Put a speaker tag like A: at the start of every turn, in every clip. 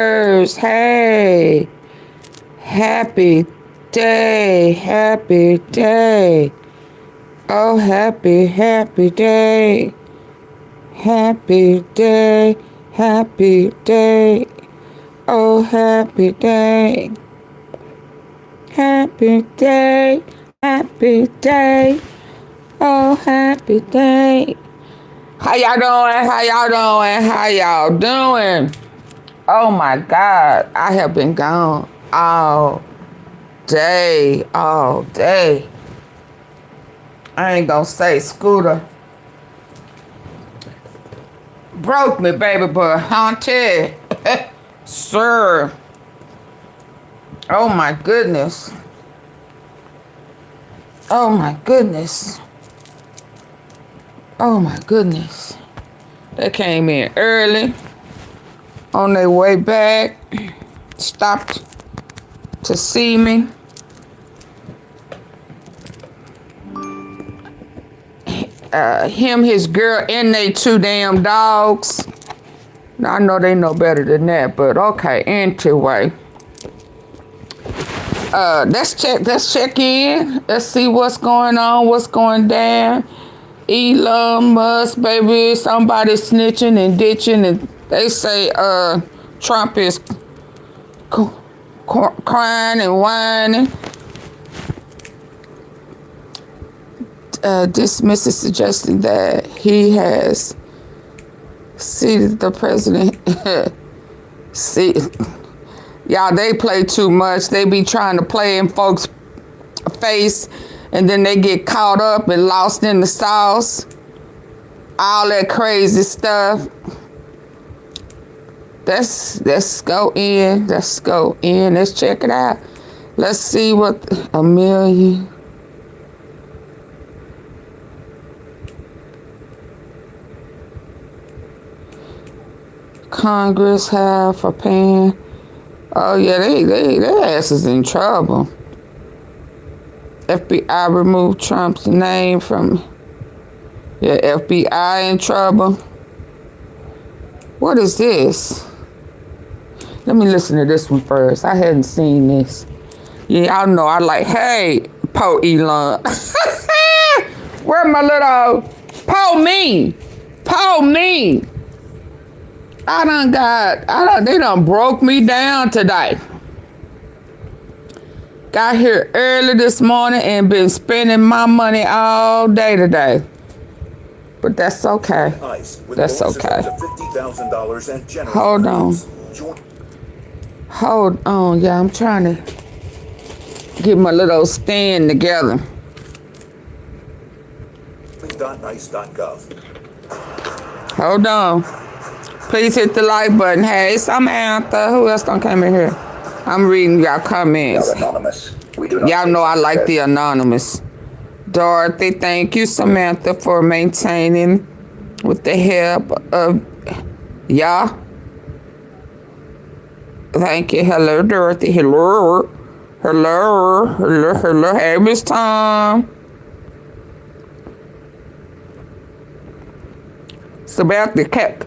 A: Hey, happy day, happy day. Oh, happy, happy day. Happy day, happy day. Oh, happy day. Happy day, happy day. Oh, happy day. How y'all doing? How y'all doing? How y'all doing? Oh my God, I have been gone all day, all day. I ain't gonna say Scooter broke me, baby, but haunted. Sir. Oh my goodness. Oh my goodness. Oh my goodness. They came in early. On their way back, stopped to see me. Him, his girl, and they two damn dogs. Now, I know they know better than that, but okay, anyway. Let's check in. Let's see what's going on, what's going down. Elon Musk, baby, somebody snitching and ditching, and they say Trump is crying and whining. Dismisses suggesting that he has seated the president. See, y'all, they play too much. They be trying to play in folks' face, and then they get caught up and lost in the sauce. All that crazy stuff. Let's go in. Let's go in. Let's check it out. Let's see what a million. Congress have for paying. Oh yeah, their ass is in trouble. FBI removed Trump's name from. Yeah, FBI in trouble. What is this? Let me listen to this one first. I hadn't seen this. Yeah, I know. I like. Hey, po Elon. Where my little po me? Po me. They done broke me down today. Got here early this morning and been spending my money all day today. But that's okay. That's okay. Hold on. Hold on, yeah, I'm trying to get my little stand together. Hold on. Please hit the like button. Hey, Samantha. Who else done come in here? I'm reading y'all comments. Y'all know I like the anonymous. Dorothy, thank you, Samantha, for maintaining with the help of y'all. Thank you. Hello, Dorothy. Hello. Hello. Hello. Hello. Hey, Miss Tom. Samantha kept.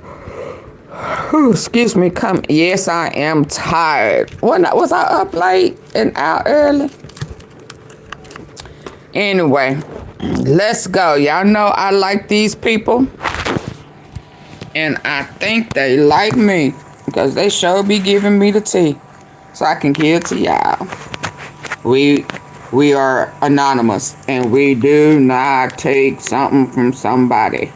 A: Excuse me, come. Yes, I am tired. Was I up late and out early? Anyway, let's go. Y'all know I like these people. And I think they like me. Because they sure be giving me the tea. So I can give it to y'all. We are anonymous. And we do not take something from somebody.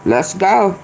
A: Let's go.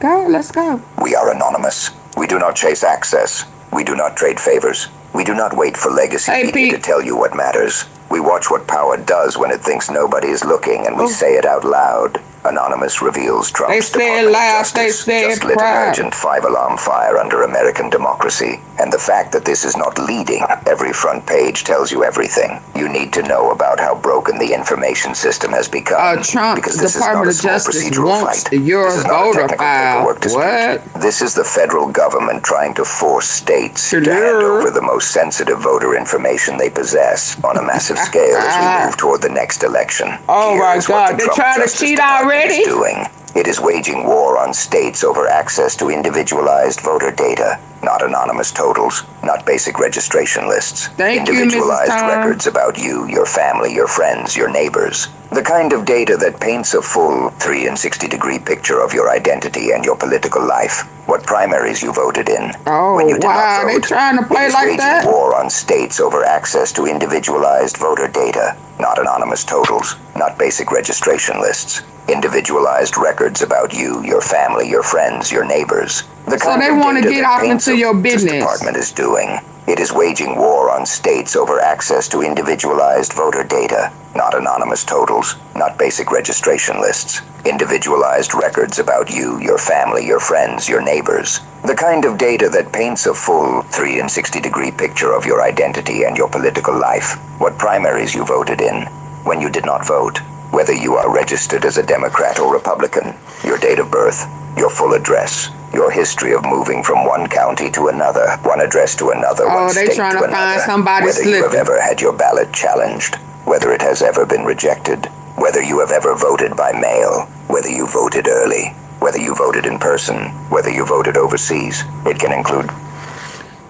A: Let's go.
B: We are anonymous. We do not chase access. We do not trade favors. We do not wait for legacy media to tell you what matters. We watch what power does when it thinks nobody is looking, and we say it out loud. Anonymous reveals Trump's Department of Justice just lit an urgent 5-alarm fire under American democracy. And the fact that this is not leading, every front page tells you everything you need to know about how broken the information system has become.
A: Trump,
B: because this
A: Department
B: is not a
A: of
B: small
A: Justice
B: procedural
A: wants
B: fight.
A: your
B: This is not a
A: voter
B: technical
A: file.
B: paperwork dispute.
A: What?
B: This is the federal government trying to force states to hand over the most sensitive voter information they possess on a massive scale as we move toward the next election.
A: Oh my God, they're trying to cheat already?
B: Doing. It is waging war on states over access to individualized voter data, not anonymous totals, not basic registration lists. Individualized records about you, your family, your friends, your neighbors. The kind of data that paints a full 360-degree picture of your identity and your political life. What primaries you voted in.
A: Oh,
B: when you did not vote.
A: They trying to play like that?
B: It is waging war on states over access to individualized voter data, not anonymous totals, not basic registration lists. Individualized records about you, your family, your friends, your neighbors. The
A: so they want to get off into your business.
B: This department is doing. It is waging war on states over access to individualized voter data, not anonymous totals, not basic registration lists. Individualized records about you, your family, your friends, your neighbors. The kind of data that paints a full 360-degree picture of your identity and your political life. What primaries you voted in, when you did not vote. Whether you are registered as a Democrat or Republican, your date of birth, your full address, your history of moving from one county to another, one address to another, one state to another. Oh, they trying to find somebody slipping. Whether you have ever had your ballot challenged, whether it has ever been rejected, whether you have ever voted by mail, whether you voted early, whether you voted in person, whether you voted overseas. It can include...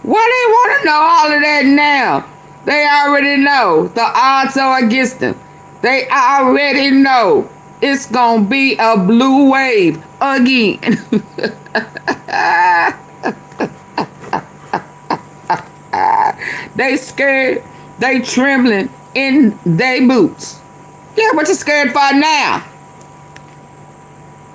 A: Why they want to know all of that now? They already know. The odds are against them. They already know it's gonna be a blue wave again. They scared. They trembling in their boots. Yeah, what you scared for now?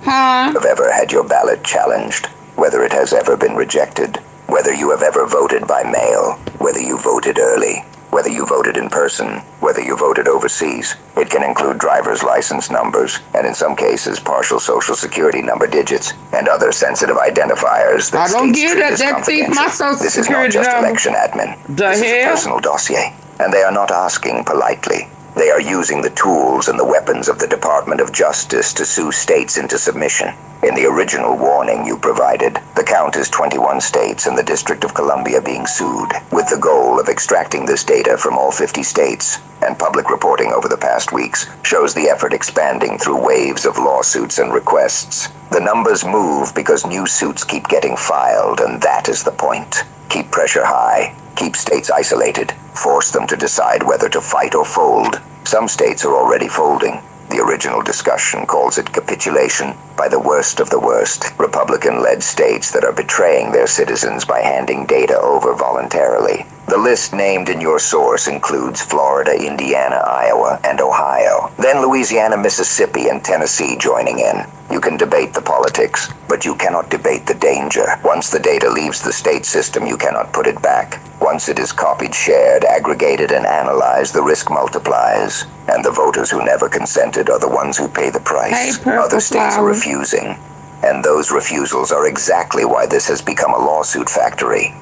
A: Huh?
B: Have ever had your ballot challenged, whether it has ever been rejected, whether you have ever voted by mail, whether you voted early, whether you voted in person, whether you voted overseas. It can include driver's license numbers, and in some cases, partial social security number digits, and other sensitive identifiers that
A: I don't get it. That thief my social
B: This is
A: security
B: not just
A: number.
B: election admin.
A: This
B: is a personal dossier, and they are not asking politely. They are using the tools and the weapons of the Department of Justice to sue states into submission. In the original warning you provided, the count is 21 states and the District of Columbia being sued, with the goal of extracting this data from all 50 states, and public reporting over the past weeks shows the effort expanding through waves of lawsuits and requests. The numbers move because new suits keep getting filed, and that is the point. Keep pressure high, keep states isolated, force them to decide whether to fight or fold. Some states are already folding. The original discussion calls it capitulation by the worst of the worst, Republican-led states that are betraying their citizens by handing data over voluntarily. The list named in your source includes Florida, Indiana, Iowa, and Ohio. Then Louisiana, Mississippi, and Tennessee joining in. You can debate the politics, but you cannot debate the danger. Once the data leaves the state system, you cannot put it back. Once it is copied, shared, aggregated, and analyzed, the risk multiplies. And the voters who never consented are the ones who pay the price. Other states are refusing. And those refusals are exactly why this has become a lawsuit factory.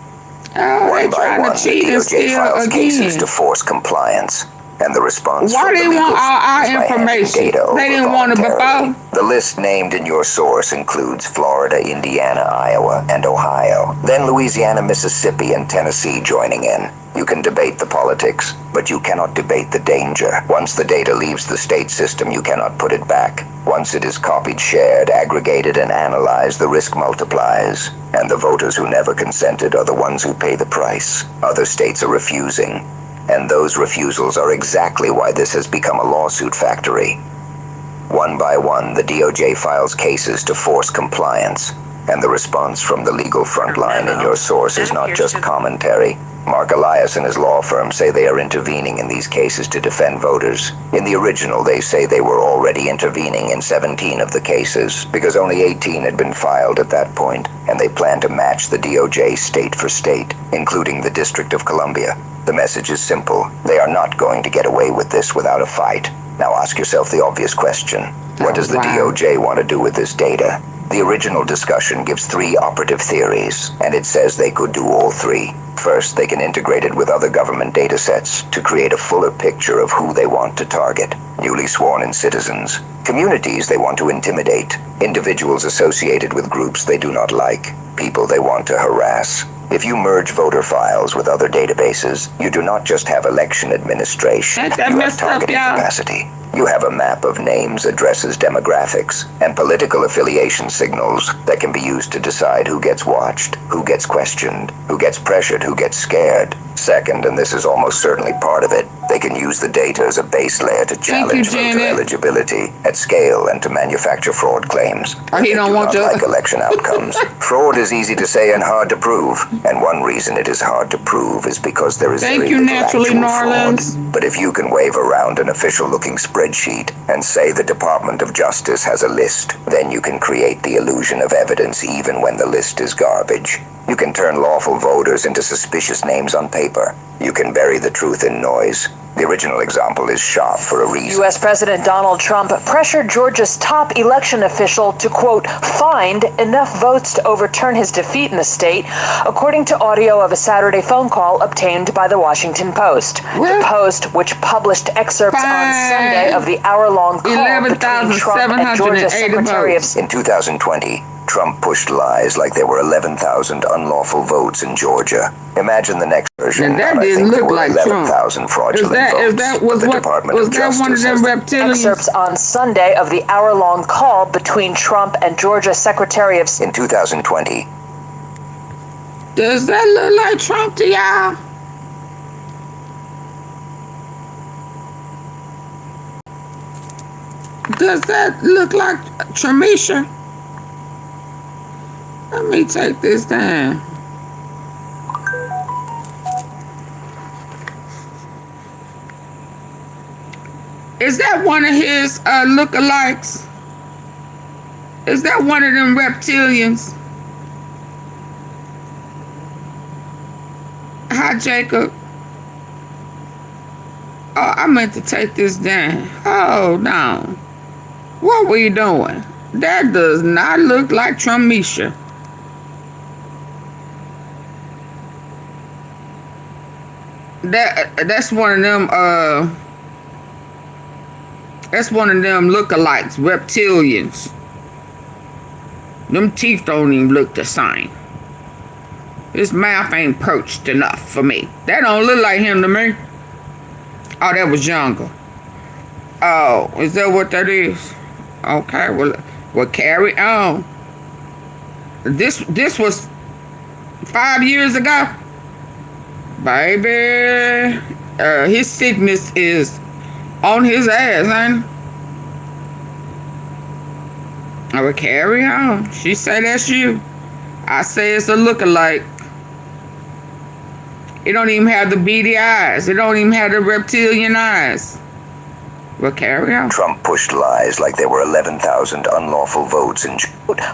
B: One by one, the DOJ files cases to force compliance. And the response
A: why they want our information? They didn't want it before.
B: The list named in your source includes Florida, Indiana, Iowa, and Ohio. Then Louisiana, Mississippi, and Tennessee joining in. You can debate the politics, but you cannot debate the danger. Once the data leaves the state system, you cannot put it back. Once it is copied, shared, aggregated, and analyzed, the risk multiplies. And the voters who never consented are the ones who pay the price. Other states are refusing. And those refusals are exactly why this has become a lawsuit factory. One by one, the DOJ files cases to force compliance. And the response from the legal front line in your source is not just commentary. Mark Elias and his law firm say they are intervening in these cases to defend voters. In the original, they say they were already intervening in 17 of the cases, because only 18 had been filed at that point, and they plan to match the DOJ state for state, including the District of Columbia. The message is simple. They are not going to get away with this without a fight. Now ask yourself the obvious question. What does the DOJ want to do with this data? The original discussion gives 3 operative theories, and it says they could do all 3. First, they can integrate it with other government data sets to create a fuller picture of who they want to target. Newly sworn-in citizens, communities they want to intimidate, individuals associated with groups they do not like, people they want to harass. If you merge voter files with other databases, you do not just have election administration, you have targeting capacity. You have a map of names, addresses, demographics, and political affiliation signals that can be used to decide who gets watched, who gets questioned, who gets pressured, who gets scared. Second, and this is almost certainly part of it, they can use the data as a base layer to challenge voter eligibility at scale and to manufacture fraud claims.
A: He don't want to
B: like election outcomes. Fraud is easy to say and hard to prove, and one reason it is hard to prove is because there is very little actual fraud. But if you can wave around an official-looking spreadsheet and say the Department of Justice has a list, then you can create the illusion of evidence even when the list is garbage. You can turn lawful voters into suspicious names on paper. You can bury the truth in noise. The original example is sharp for a reason.
C: U.S. President Donald Trump pressured Georgia's top election official to, quote, find enough votes to overturn his defeat in the state, according to audio of a Saturday phone call obtained by the Washington Post. The Post, which published excerpts on Sunday of the hour-long call between Trump and Georgia's Secretary of State.
B: In 2020, Trump pushed lies like there were 11,000 unlawful votes in Georgia. Imagine the next version.
A: And that didn't look like
B: 11,000 fraudulent votes.
A: Was that one of them reptilians?
C: Excerpts on Sunday of the hour-long call between Trump and Georgia's Secretary of State.
B: In 2020.
A: Does that look like Trump to y'all? Does that look like Tramisha? Let me take this down. Is that one of his lookalikes? Is that one of them reptilians? Hi, Jacob. Oh, I meant to take this down. Hold on. What were you doing? That does not look like Tramisha. That's one of them that's one of them lookalikes, reptilians. Them teeth don't even look the same. His mouth ain't perched enough for me. That don't look like him to me. Oh, that was younger. Oh, is that what that is? Okay, well carry on. This was 5 years ago. Baby, his sickness is on his ass, ain't it? I will carry on. She say that's you. I say it's a lookalike. It don't even have the beady eyes. It don't even have the reptilian eyes. Well, carry on.
B: Trump pushed lies like there were 11,000 unlawful votes in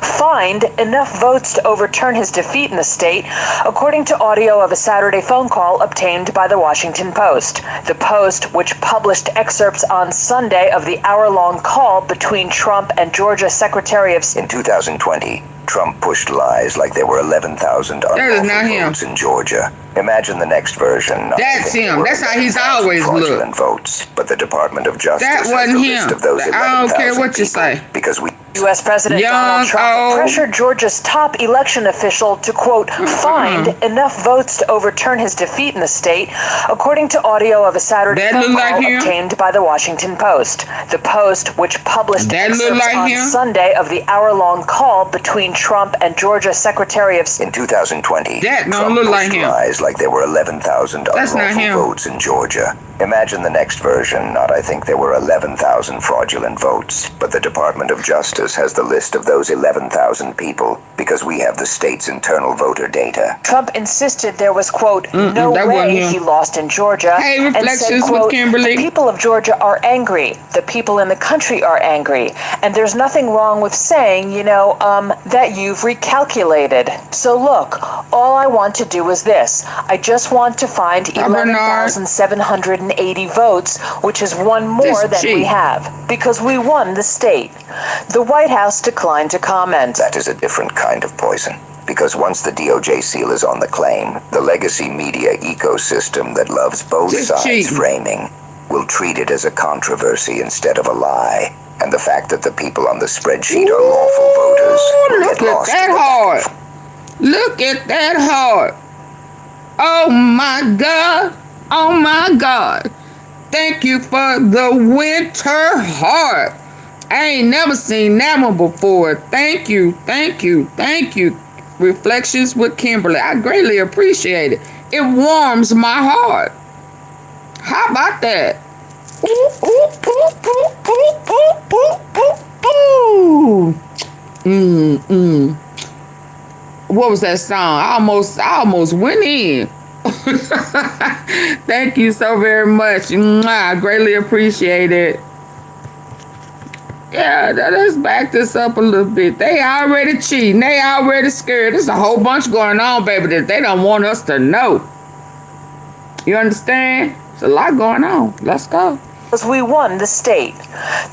C: find enough votes to overturn his defeat in the state, according to audio of a Saturday phone call obtained by the Washington Post. The Post, which published excerpts on Sunday of the hour-long call between Trump and Georgia's Secretary of State.
B: In 2020, Trump pushed lies like there were 11,000 unlawful votes in Georgia. Imagine the next version.
A: That's him. That's how he's always looked.
B: Votes, but the Department of Justice
A: that wasn't him.
B: Of those
A: I don't care what you say.
B: Because we.
C: U.S. President Donald Trump pressured Georgia's top election official to, quote, find enough votes to overturn his defeat in the state, according to audio of a Saturday phone call obtained by the Washington Post. The Post, which published excerpts on Sunday of the hour-long call between Trump and Georgia's Secretary of State.
B: In 2020,
A: that don't look like him.
B: Lies like there were 11,000 unlawful votes in Georgia. Imagine the next version. Not I think there were 11,000 fraudulent votes, but the Department of Justice has the list of those 11,000 people because we have the state's internal voter data.
C: Trump insisted there was, quote, no way he lost in Georgia, and said, quote, the people of Georgia are angry. The people in the country are angry. And there's nothing wrong with saying, that you've recalculated. So look, all I want to do is this. I just want to find 11,780 votes, which is one more than we have, because we won the state. The White House declined to comment.
B: That is a different kind of poison. Because once the DOJ seal is on the claim, the legacy media ecosystem that loves both sides framing will treat it as a controversy instead of a lie. And the fact that the people on the spreadsheet are lawful voters will get lost.
A: Look at that heart. Oh my God. Oh my God. Thank you for the winter heart. I ain't never seen that one before. Thank you, thank you, thank you. Reflections with Kimberly. I greatly appreciate it. It warms my heart. How about that? Ooh, ooh, ooh, ooh, ooh, ooh, ooh, ooh. What was that song? I almost went in. Thank you so very much. I greatly appreciate it. Yeah, let's back this up a little bit. They already cheating. They already scared. There's a whole bunch going on, baby, that they don't want us to know. You understand? There's a lot going on. Let's go.
C: We won the state.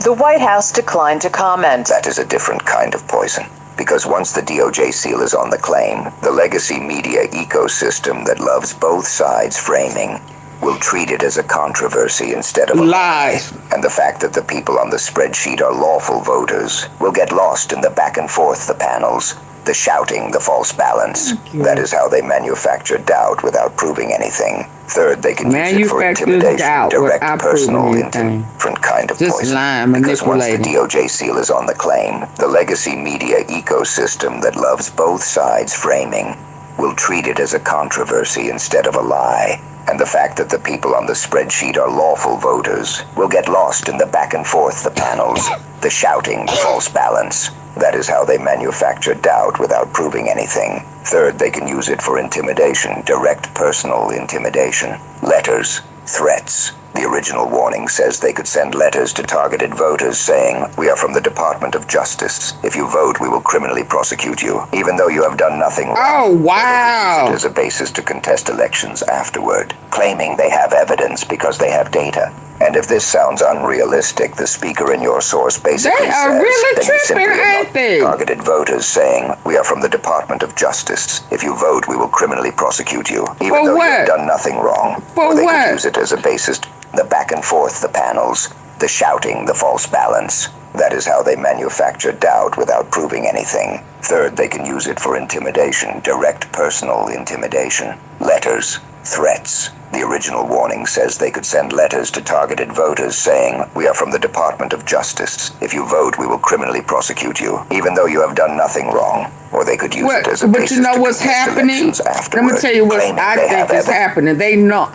C: The White House declined to comment.
B: That is a different kind of poison. Because once the DOJ seal is on the claim, the legacy media ecosystem that loves both sides framing will treat it as a controversy instead of a lie. And the fact that the people on the spreadsheet are lawful voters will get lost in the back and forth, the panels, the shouting, the false balance. That is how they manufacture doubt without proving anything. Third, they can use it for intimidation, direct personal different kind of poison. Because once the DOJ seal is on the claim, the legacy media ecosystem that loves both sides framing will treat it as a controversy instead of a lie. And the fact that the people on the spreadsheet are lawful voters will get lost in the back and forth, the panels, the shouting, the false balance. That is how they manufacture doubt without proving anything. Third, they can use it for intimidation, direct personal intimidation. Letters, threats. The original warning says they could send letters to targeted voters saying, "We are from the Department of Justice. If you vote, we will criminally prosecute you, even though you have done nothing wrong."
A: Oh, wow.
B: Use it as a basis to contest elections afterward, claiming they have evidence because they have data. And if this sounds unrealistic, the speaker in your source basically
A: they are
B: says
A: really
B: that you simply
A: tripping,
B: are
A: ain't
B: not
A: they?
B: targeted voters saying, "We are from the Department of Justice. If you vote, we will criminally prosecute you, even though you have done nothing wrong."
A: For
B: they
A: what?
B: could use it as a basis to the back and forth, the panels, the shouting, the false balance. That is how they manufacture doubt without proving anything. Third, they can use it for intimidation, direct personal intimidation. Letters, threats. The original warning says they could send letters to targeted voters saying, "We are from the Department of Justice. If you vote, we will criminally prosecute you, even though you have done nothing wrong." Or they could use it as a basis
A: but you know
B: to
A: what's
B: contest
A: happening?
B: elections afterward,
A: Let me tell you what
B: claiming
A: I
B: they
A: think
B: have
A: is happening. They know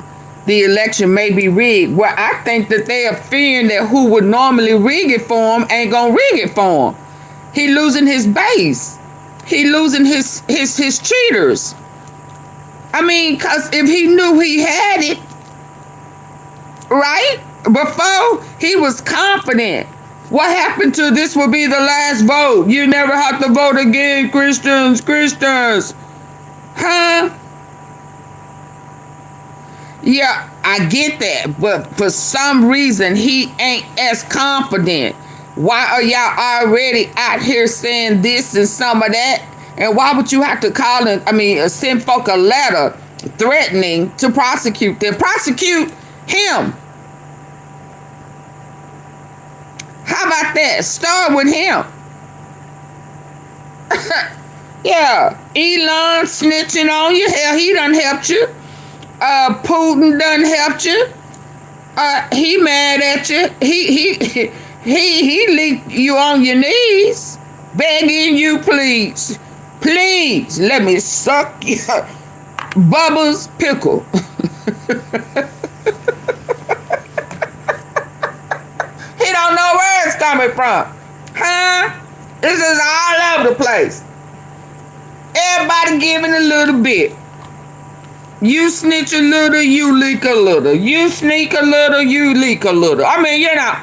A: the election may be rigged. Well, I think that they are fearing that who would normally rig it for him ain't gonna rig it for him. He losing his base. He losing his cheaters. I mean, because if he knew he had it, right? Before, he was confident. What happened to this will be the last vote? You never have to vote again, Christians. Huh? Yeah, I get that. But for some reason, he ain't as confident. Why are y'all already out here saying this and some of that? And why would you have to send folk a letter threatening to prosecute them? Prosecute him. How about that? Start with him. Yeah. Elon snitching on you. Hell, he done helped you. Putin done helped you. He mad at you. He leaked you on your knees, begging you, please, let me suck your Bubba's pickle. He don't know where it's coming from, huh? This is all over the place. Everybody giving a little bit. You snitch a little, you leak a little. You sneak a little, you leak a little. I mean, you know,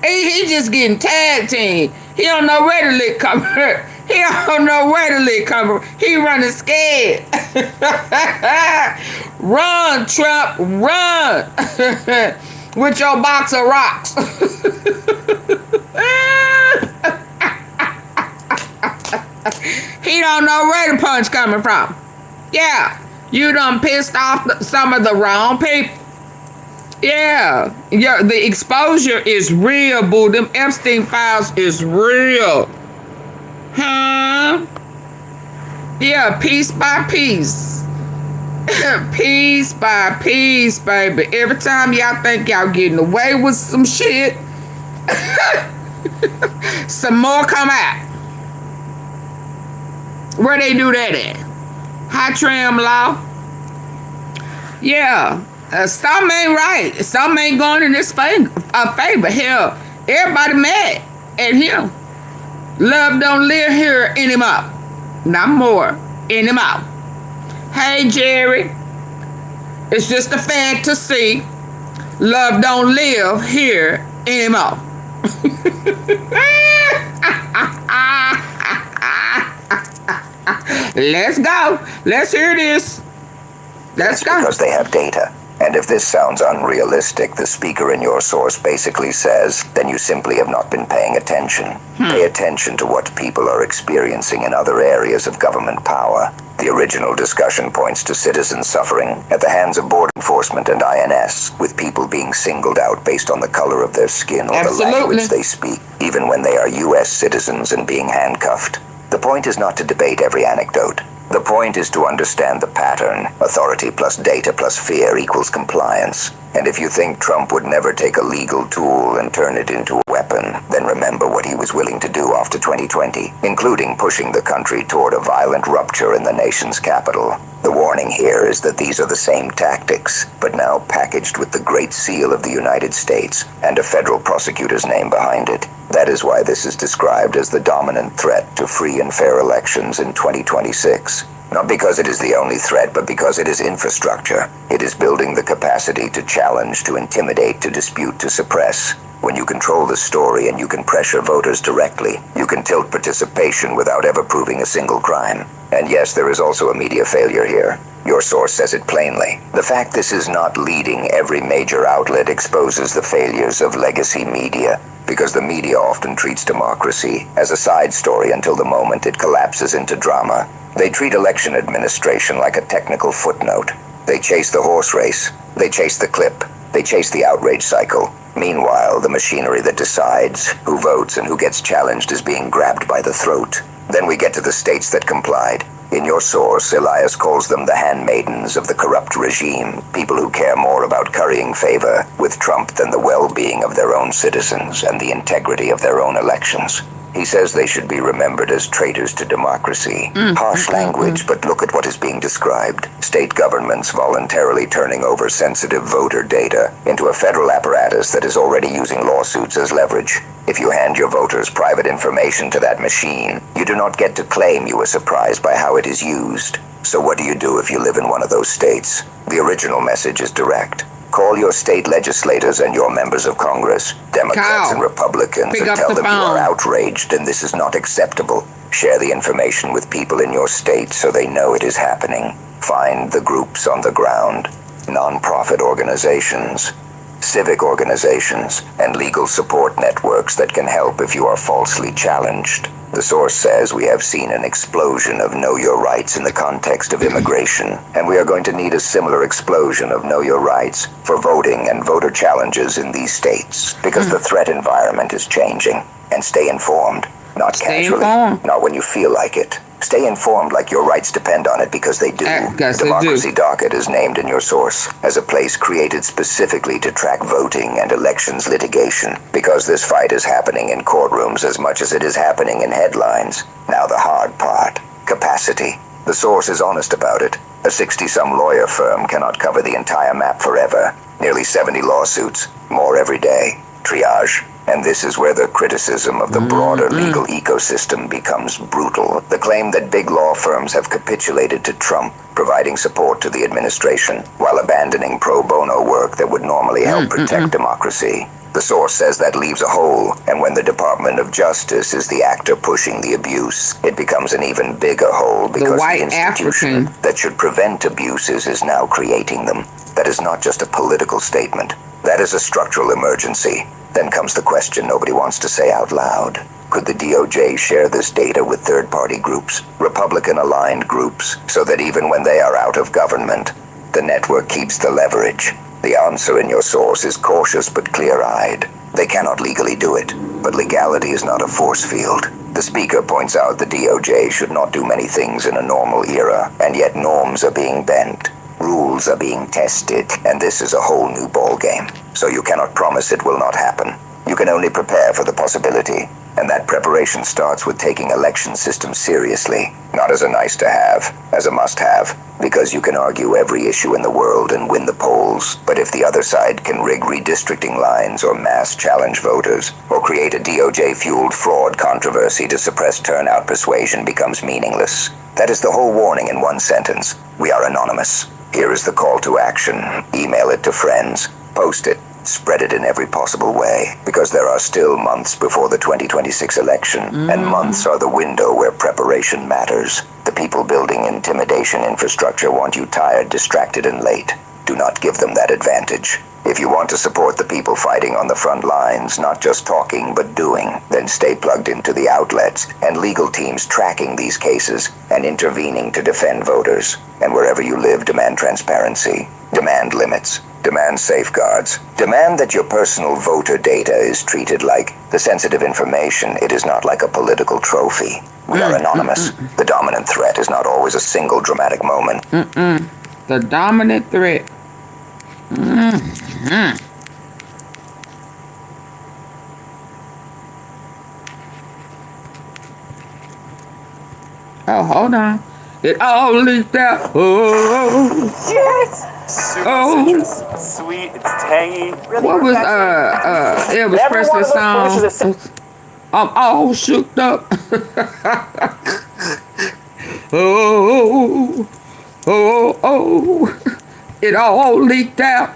A: he just getting tag team. He don't know where the lick come from. He don't know where the lick come from. He running scared. Run, Trump, run. With your box of rocks. He don't know where the punch coming from. Yeah. You done pissed off some of the wrong people. Yeah. The exposure is real, boo. Them Epstein files is real. Huh? Yeah, piece by piece. Piece by piece, baby. Every time y'all think y'all getting away with some shit, some more come out. Where they do that at? High trim law? Yeah. Some ain't right. Some ain't going in this favor. Hell, everybody mad at him. Love don't live here anymore. Not more. Anymore. Hey, Jerry. It's just a fantasy. Love don't live here anymore. Let's go. Let's hear this. Let's go.
B: Because they have data. And if this sounds unrealistic, the speaker in your source basically says, then you simply have not been paying attention. Pay attention to what people are experiencing in other areas of government power. The original discussion points to citizens suffering at the hands of border enforcement and INS, with people being singled out based on the color of their skin or the language they speak, even when they are U.S. citizens and being handcuffed. The point is not to debate every anecdote. The point is to understand the pattern. Authority plus data plus fear equals compliance. And if you think Trump would never take a legal tool and turn it into a weapon, then remember what he was willing to do after 2020, including pushing the country toward a violent rupture in the nation's capital. The warning here is that these are the same tactics, but now packaged with the Great Seal of the United States and a federal prosecutor's name behind it. That is why this is described as the dominant threat to free and fair elections in 2026. Not because it is the only threat, but because it is infrastructure. It is building the capacity to challenge, to intimidate, to dispute, to suppress. When you control the story and you can pressure voters directly, you can tilt participation without ever proving a single crime. And yes, there is also a media failure here. Your source says it plainly. The fact this is not leading every major outlet exposes the failures of legacy media, because the media often treats democracy as a side story until the moment it collapses into drama. They treat election administration like a technical footnote. They chase the horse race. They chase the clip. They chase the outrage cycle. Meanwhile, the machinery that decides who votes and who gets challenged is being grabbed by the throat. Then we get to the states that complied. In your source, Elias calls them the handmaidens of the corrupt regime, people who care more about currying favor with Trump than the well-being of their own citizens and the integrity of their own elections. He says they should be remembered as traitors to democracy. Harsh language, but look at what is being described. State governments voluntarily turning over sensitive voter data into a federal apparatus that is already using lawsuits as leverage. If you hand your voters' private information to that machine, you do not get to claim you were surprised by how it is used. So what do you do if you live in one of those states? The original message is direct. Call your state legislators and your members of Congress, Democrats and Republicans, and tell them you are outraged and this is not acceptable. Share the information with people in your state so they know it is happening. Find the groups on the ground, non-profit organizations, civic organizations, and legal support networks that can help if you are falsely challenged. The source says we have seen an explosion of Know Your Rights in the context of immigration, and we are going to need a similar explosion of Know Your Rights for voting and voter challenges in these states, because the threat environment is changing. And stay informed, not casually, not when you feel like it. Stay informed like your rights depend on it, because they do. Democracy Docket is named in your source as a place created specifically to track voting and elections litigation, because this fight is happening in courtrooms as much as it is happening in headlines. Now the hard part, capacity. The source is honest about it. A 60-some lawyer firm cannot cover the entire map forever. Nearly 70 lawsuits, more every day. Triage. And this is where the criticism of the broader legal ecosystem becomes brutal. The claim that big law firms have capitulated to Trump, providing support to the administration, while abandoning pro bono work that would normally help protect democracy. The source says that leaves a hole, and when the Department of Justice is the actor pushing the abuse, it becomes an even bigger hole, because the institution that should prevent abuses is now creating them. That is not just a political statement. That is a structural emergency. Then comes the question nobody wants to say out loud. Could the DOJ share this data with third-party groups, Republican-aligned groups, so that even when they are out of government, the network keeps the leverage? The answer in your source is cautious but clear-eyed. They cannot legally do it, but legality is not a force field. The speaker points out the DOJ should not do many things in a normal era, and yet norms are being bent. Rules are being tested, and this is a whole new ballgame. So you cannot promise it will not happen. You can only prepare for the possibility. And that preparation starts with taking election systems seriously. Not as a nice to have, as a must have. Because you can argue every issue in the world and win the polls. But if the other side can rig redistricting lines or mass challenge voters, or create a DOJ-fueled fraud controversy to suppress turnout, persuasion becomes meaningless. That is the whole warning in one sentence. We are anonymous. Here is the call to action. Email it to friends. Post it. Spread it in every possible way, because there are still months before the 2026 election, and months are the window where preparation matters. The people building intimidation infrastructure want you tired, distracted, and late. Do not give them that advantage. If you want to support the people fighting on the front lines, not just talking but doing, then stay plugged into the outlets and legal teams tracking these cases and intervening to defend voters. And wherever you live, demand transparency, demand limits, demand safeguards, demand that your personal voter data is treated like the sensitive information. It is not like a political trophy. We are anonymous. The dominant threat is not always a single dramatic moment.
A: The dominant threat. Oh, hold on. It all leaked out. Oh,
D: yes. Super sweet. It's tangy. Really
A: what was Elvis Presley's song? I'm all shook up. Oh, oh, oh. It all leaked out.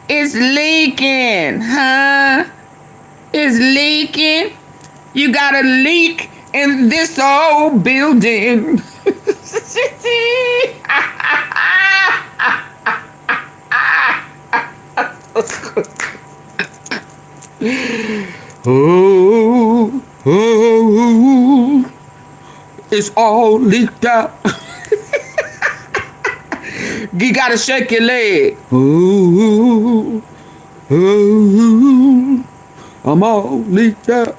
A: It's leaking, huh? It's leaking. You got a leak in this old building. Oh, oh, it's all leaked out. You gotta shake your leg. Oh, oh, I'm all leaked out.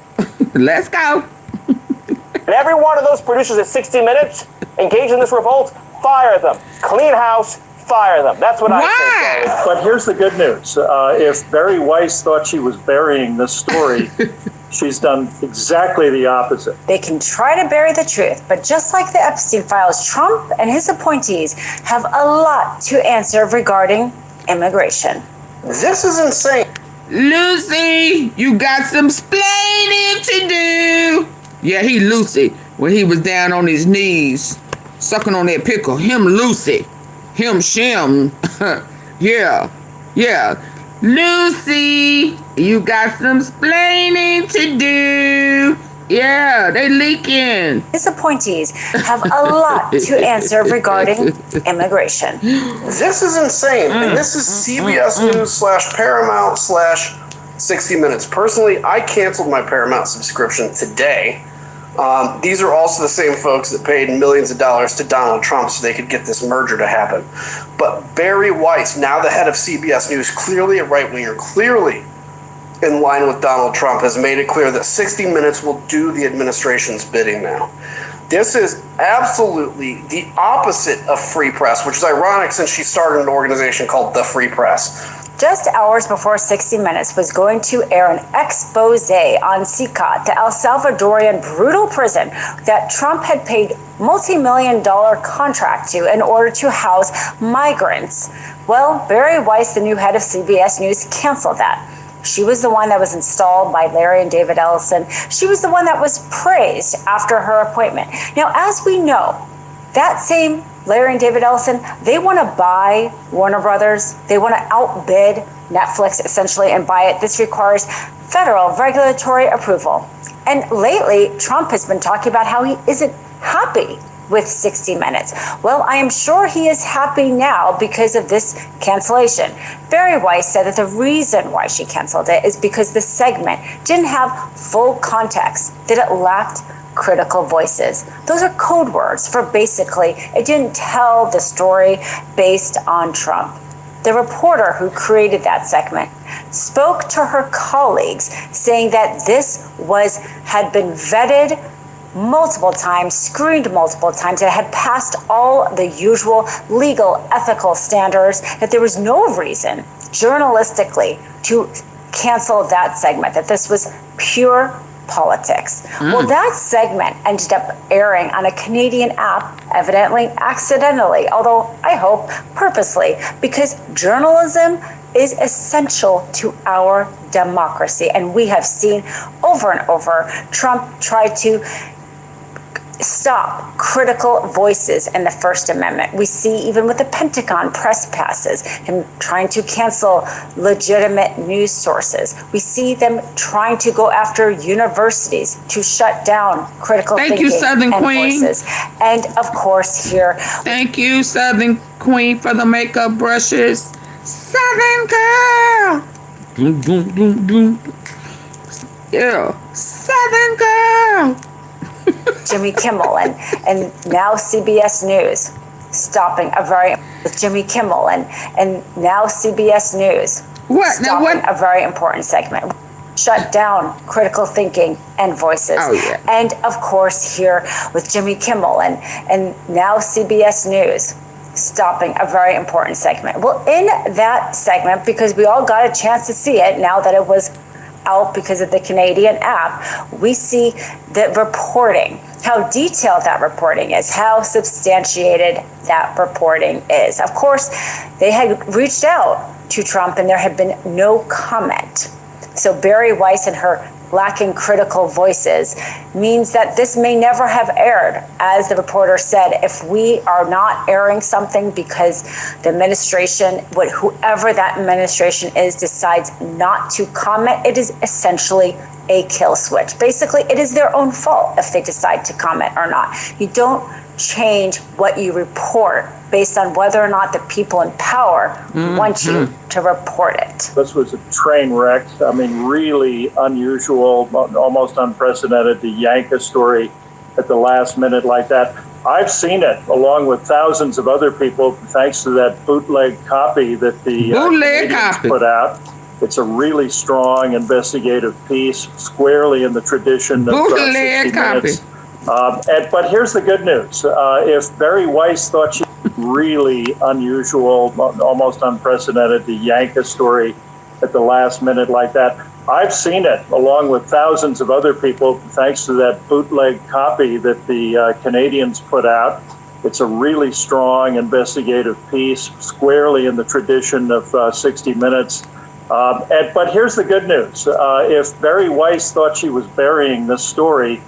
A: Let's go.
D: And every one of those producers at 60 Minutes engaged in this revolt, fire them. Clean house, fire them. That's what I say.
E: But here's the good news. If Barry Weiss thought she was burying this story, she's done exactly the opposite.
F: They can try to bury the truth, but just like the Epstein files, Trump and his appointees have a lot to answer regarding immigration.
D: This is insane.
A: Lucy, you got some splaining to do. Yeah, he Lucy when he was down on his knees, sucking on that pickle. Him Lucy. Him Shim. Yeah. Lucy, you got some splaining to do. Yeah, they leaking.
F: His appointees have a lot to answer regarding immigration.
G: This is insane. And this is CBS News / Paramount / 60 Minutes. Personally, I canceled my Paramount subscription today. These are also the same folks that paid millions of dollars to Donald Trump so they could get this merger to happen. But Barry Weiss, now the head of CBS News, clearly a right-winger, clearly in line with Donald Trump, has made it clear that 60 Minutes will do the administration's bidding now. This is absolutely the opposite of free press, which is ironic since she started an organization called The Free Press.
F: Just hours before 60 Minutes was going to air an expose on CICAT, the El Salvadorian brutal prison that Trump had paid multi-million-dollar contract to in order to house migrants. Well, Barry Weiss, the new head of CBS News, canceled that. She was the one that was installed by Larry and David Ellison. She was the one that was praised after her appointment. Now, as we know, that same Larry and David Ellison, they want to buy Warner Brothers. They want to outbid Netflix, essentially, and buy it. This requires federal regulatory approval. And lately, Trump has been talking about how he isn't happy with 60 Minutes. Well, I am sure he is happy now because of this cancellation. Barry Weiss said that the reason why she canceled it is because the segment didn't have full context, that it lacked critical voices. Those are code words for basically it didn't tell the story based on Trump. The reporter who created that segment spoke to her colleagues saying that this had been vetted multiple times, screened multiple times, that had passed all the usual legal, ethical standards, that there was no reason journalistically to cancel that segment, that this was pure politics. Well, that segment ended up airing on a Canadian app, evidently accidentally, although I hope purposely, because journalism is essential to our democracy. And we have seen over and over Trump try to stop critical voices in the First Amendment. We see even with the Pentagon press passes, him trying to cancel legitimate news sources. We see them trying to go after universities to shut down critical thinking
A: Southern
F: and
A: Queen.
F: voices. And of course here.
A: Thank you, Southern Queen, for the makeup brushes. Southern girl. Doom, doom, doom, doom. Yeah, Southern girl.
F: Jimmy Kimmel and now CBS News stopping a very with Jimmy Kimmel and now CBS News stopping a very important segment. Shut down critical thinking and voices.
A: Oh, yeah.
F: And of course here with Jimmy Kimmel and now CBS News stopping a very important segment. Well, in that segment, because we all got a chance to see it now that it was out because of the Canadian app, we see the reporting, how detailed that reporting is, how substantiated that reporting is. Of course, they had reached out to Trump and there had been no comment. So Bari Weiss and her lacking critical voices means that this may never have aired. As the reporter said, if we are not airing something because the administration, whoever that administration is, decides not to comment, it is essentially a kill switch. Basically, it is their own fault if they decide to comment or not. You don't change what you report based on whether or not the people in power want you to report it.
E: This was a train wreck. I mean, really unusual, almost unprecedented to yank a story at the last minute like that. I've seen it along with thousands of other people, thanks to that bootleg copy that the Canadians put out. It's a really strong investigative piece, squarely in the tradition of 60 Minutes. But here's the good news. If Bari Weiss thought she really unusual, almost unprecedented to yank a story at the last minute like that, I've seen it along with thousands of other people, thanks to that bootleg copy that the Canadians put out. It's a really strong investigative piece, squarely in the tradition of 60 Minutes. But here's the good news. If Bari Weiss thought she was burying this story,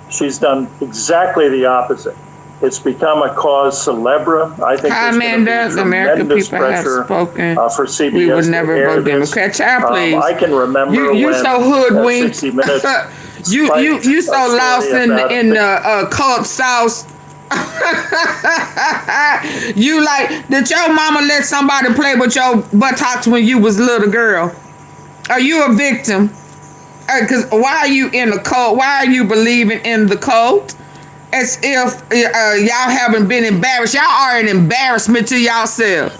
E: she's done exactly the opposite. It's become a cause célèbre. I think there's going to be tremendous pressure for CBS.
A: We would never vote Democrat. Child, please.
E: I can remember
A: you
E: when
A: so hoodwinked.
E: 60 Minutes.
A: you so lost in the cult sauce. You like, did your mama let somebody play with your buttocks when you was a little girl? Are you a victim? Because why are you in the cult? Why are you believing in the cult? As if y'all haven't been embarrassed. Y'all are an embarrassment to yourself.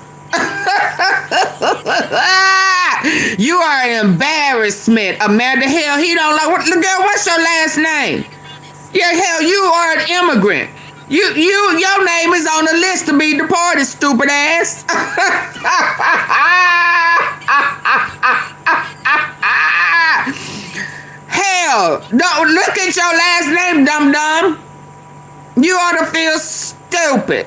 A: You are an embarrassment. Amanda, hell, he don't like. Girl, what's your last name? Yeah, hell, you are an immigrant. Your name is on the list to be deported, stupid ass. Hell, don't look at your last name, dum-dum. You ought to feel stupid.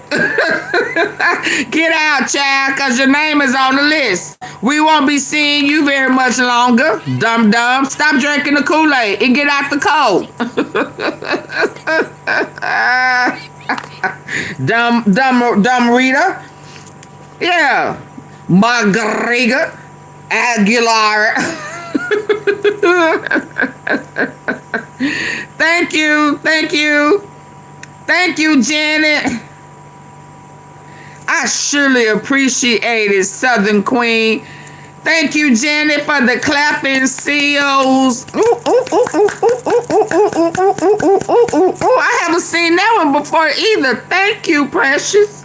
A: Get out, child, because your name is on the list. We won't be seeing you very much longer, dum-dum. Stop drinking the Kool-Aid and get out the cold. Dumb Rita. Yeah. Margarita Aguilar. Thank you, Janet. I surely appreciate it, Southern Queen. Thank you, Janet, for the clapping seals. I haven't seen that one before either. Thank you, precious.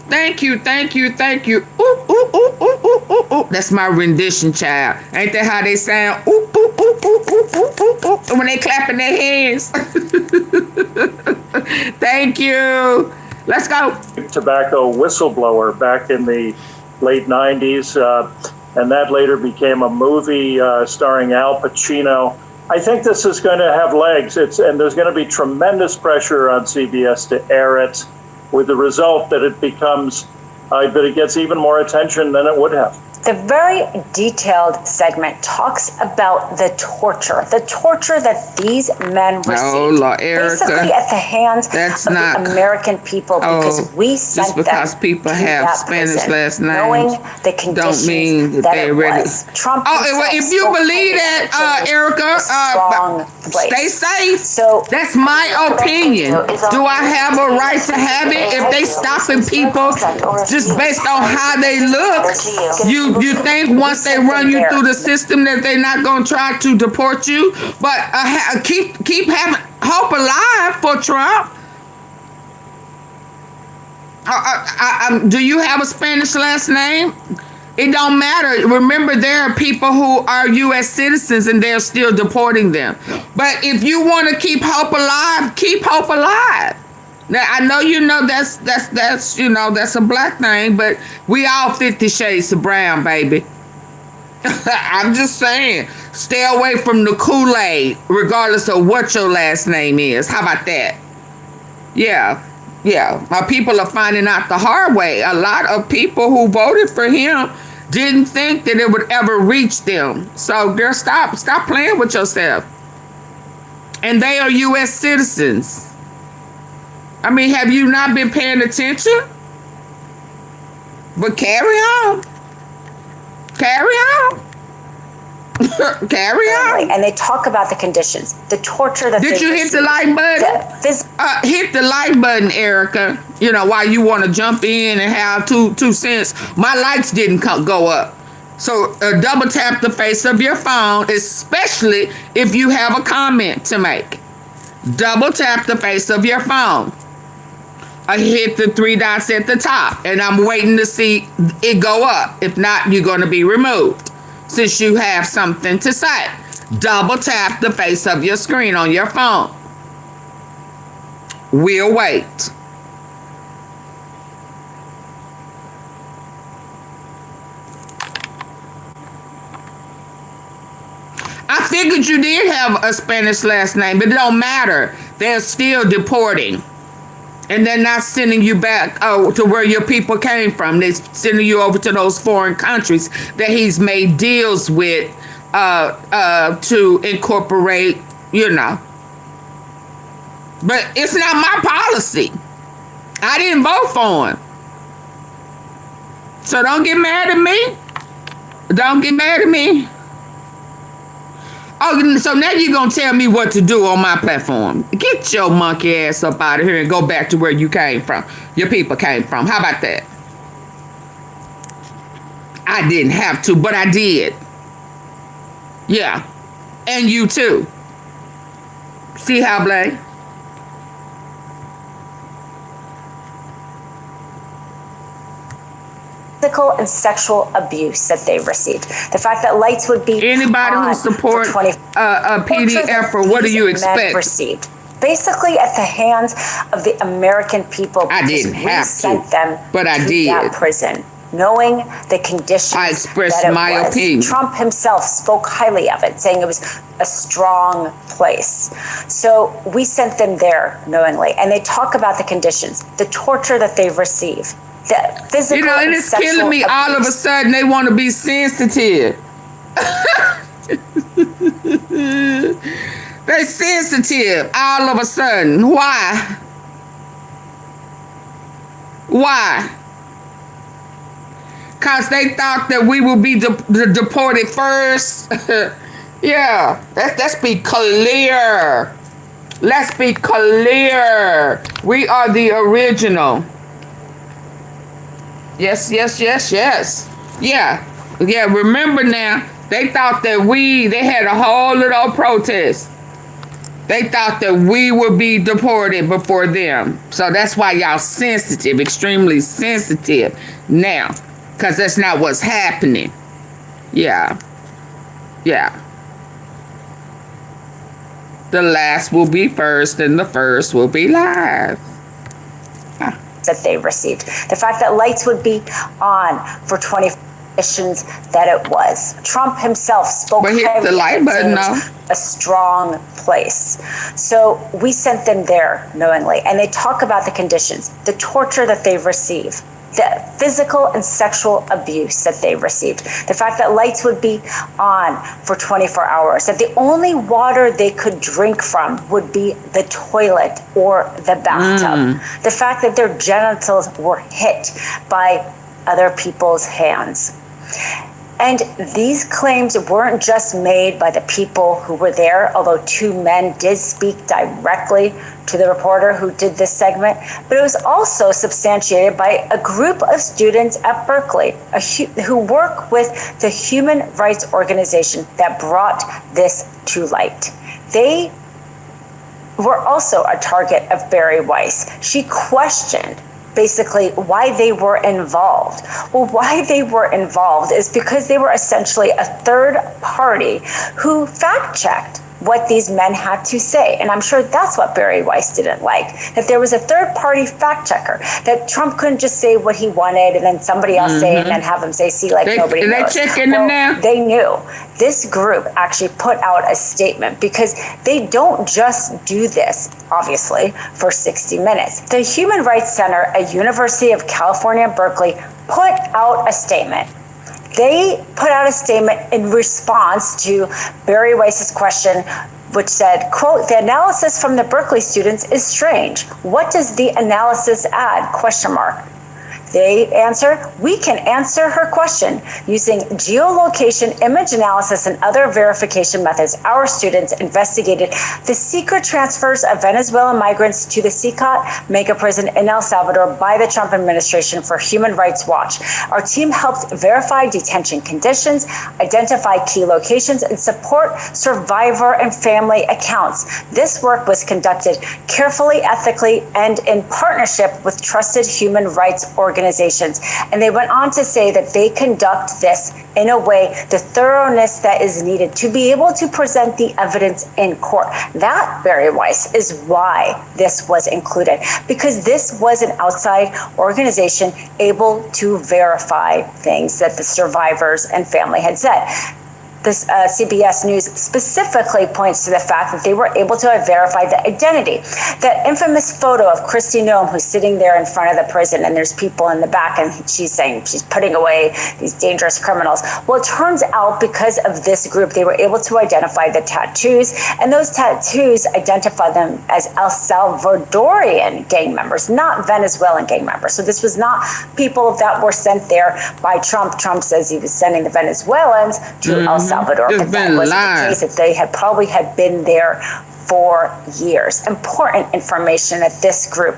A: Thank you, thank you, thank you. Ooh, ooh, ooh, ooh, ooh, ooh, ooh. That's my rendition, child. Ain't that how they sound? Ooh, ooh, ooh, ooh, ooh, ooh, ooh, ooh. When they clapping their hands. Thank you. Let's go.
E: Tobacco whistleblower back in the late 90s, and that later became a movie starring Al Pacino. I think this is going to have legs. And there's going to be tremendous pressure on CBS to air it, with the result that it becomes, that it gets even more attention than it would have.
F: The very detailed segment talks about the torture that these men received,
A: Lord, Erica,
F: basically at the hands of the American people, because we sent them
A: because people have Spanish last names,
F: knowing the conditions
A: don't mean that
F: it was. Trump
A: well, if you believe that, Erica, stay safe. So that's my opinion. Do I have a right to have it? If they stopping people just based on how they look, you think once they run you through the system that they're not going to try to deport you? But keep having hope alive for Trump. Do you have a Spanish last name? It don't matter. Remember, there are people who are U.S. citizens and they're still deporting them. But if you want to keep hope alive, keep hope alive. Now, I know that's a black thing, but we all 50 shades of brown, baby. I'm just saying, stay away from the Kool-Aid, regardless of what your last name is. How about that? Yeah. My people are finding out the hard way. A lot of people who voted for him didn't think that it would ever reach them. So stop playing with yourself. And they are U.S. citizens. I mean, have you not been paying attention? But carry on. Carry on. Carry on.
F: And they talk about the conditions, the torture that
A: Did you hit the like button? Hit the like button, Erica. While you want to jump in and have two cents. My lights didn't go up. So double tap the face of your phone, especially if you have a comment to make. Double tap the face of your phone. I hit the 3 dots at the top, and I'm waiting to see it go up. If not, you're going to be removed. Since you have something to say, double tap the face of your screen on your phone. We'll wait. I figured you did have a Spanish last name, but it don't matter. They're still deporting. And they're not sending you back to where your people came from. They're sending you over to those foreign countries that he's made deals with to incorporate, But it's not my policy. I didn't vote for him. So don't get mad at me. Don't get mad at me. Oh, so now you're going to tell me what to do on my platform. Get your monkey ass up out of here and go back to where you came from. Your people came from. How about that? I didn't have to, but I did. Yeah. And you too. See how, Blake?
F: Physical and sexual abuse that they received. The fact that lights would be
A: anybody who supports a PDF, or what do you expect?
F: Received basically at the hands of the American people.
A: I didn't have
F: sent them,
A: but I did.
F: That prison, knowing the conditions.
A: I expressed
F: that it
A: my
F: was.
A: opinion.
F: Trump himself spoke highly of it, saying it was a strong place. So we sent them there knowingly, and they talk about the conditions, the torture that they've received. Physical
A: and it's killing me. All of a sudden, they want to be sensitive. They're sensitive all of a sudden. Why? Why? Because they thought that we would be deported first. Yeah, let's be clear. Let's be clear. We are the original. Yes. Yeah. Remember now, they thought that they had a whole little protest. They thought that we would be deported before them. So that's why y'all sensitive, extremely sensitive now. Because that's not what's happening. Yeah. Yeah. The last will be first and the first will be last.
F: That they received. The fact that lights would be on for 20 missions that it was. Trump himself spoke
A: but hit the light button though.
F: A strong place. So we sent them there knowingly. And they talk about the conditions, the torture that they've received, the physical and sexual abuse that they received, the fact that lights would be on for 24 hours, that the only water they could drink from would be the toilet or the bathtub, the fact that their genitals were hit by other people's hands. And these claims weren't just made by the people who were there, although two men did speak directly to the reporter who did this segment, but it was also substantiated by a group of students at Berkeley who work with the human rights organization that brought this to light. They were also a target of Bari Weiss. She questioned basically why they were involved. Well, why they were involved is because they were essentially a third party who fact-checked what these men had to say. And I'm sure that's what Bari Weiss didn't like, that there was a third party fact checker, that Trump couldn't just say what he wanted and then somebody else say it and then have them say, see, like nobody knows.
A: They checking them now?
F: They knew. This group actually put out a statement because they don't just do this, obviously, for 60 minutes. The Human Rights Center at University of California, Berkeley, put out a statement. They put out a statement in response to Bari Weiss's question, which said, quote, "The analysis from the Berkeley students is strange. What does the analysis add? Question mark. They answered, we can answer her question using geolocation, image analysis, and other verification methods. Our students investigated the secret transfers of Venezuelan migrants to the CICOT mega prison in El Salvador by the Trump administration for Human Rights Watch. Our team helped verify detention conditions, identify key locations, and support survivor and family accounts. This work was conducted carefully, ethically, and in partnership with trusted human rights organizations." And they went on to say that they conduct this in a way, the thoroughness that is needed to be able to present the evidence in court. That, Bari Weiss, is why this was included, because this was an outside organization able to verify things that the survivors and family had said. This CBS News specifically points to the fact that they were able to verify the identity. That infamous photo of Kristi Noem, who's sitting there in front of the prison, and there's people in the back, and she's saying she's putting away these dangerous criminals. Well, it turns out because of this group, they were able to identify the tattoos, and those tattoos identify them as El Salvadorian gang members, not Venezuelan gang members. So this was not people that were sent there by Trump. Trump says he was sending the Venezuelans to El Salvador, but that wasn't the case. That they had probably been there for years. Important information that this group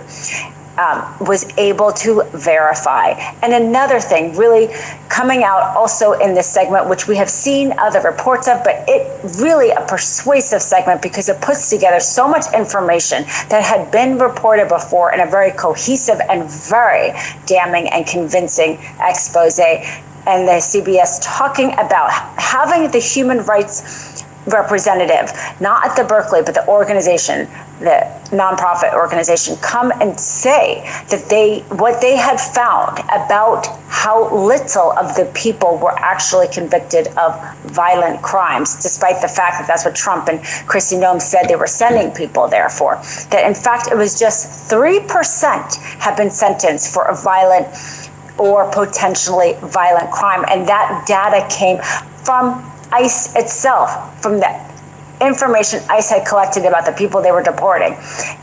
F: was able to verify. And another thing really coming out also in this segment, which we have seen other reports of, but it really a persuasive segment because it puts together so much information that had been reported before in a very cohesive and very damning and convincing expose. And the CBS talking about having the human rights representative, not at the Berkeley, but the organization, the nonprofit organization, come and say that what they had found about how little of the people were actually convicted of violent crimes, despite the fact that that's what Trump and Kristi Noem said they were sending people there for. That in fact, it was just 3% have been sentenced for a violent or potentially violent crime. And that data came from ICE itself, from the information ICE had collected about the people they were deporting.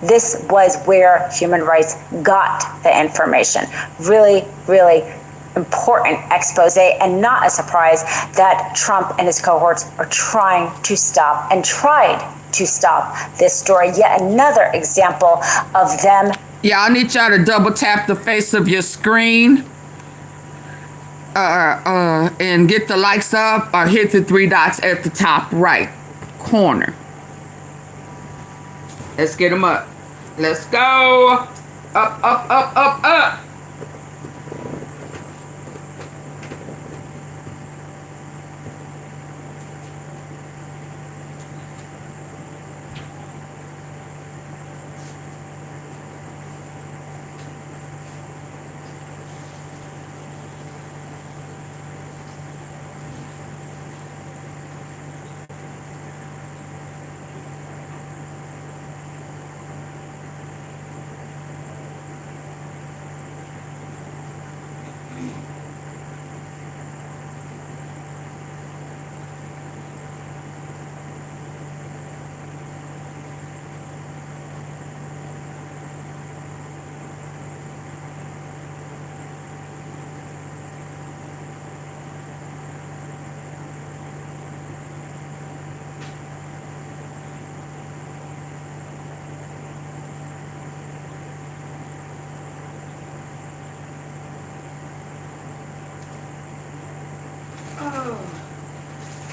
F: This was where human rights got the information. Really, really important expose, and not a surprise that Trump and his cohorts are trying to stop and tried to stop this story. Yet another example of them.
A: Yeah, I need y'all to double tap the face of your screen. And get the likes up or hit the 3 dots at the top right corner. Let's get them up. Let's go. Up, up, up, up, up.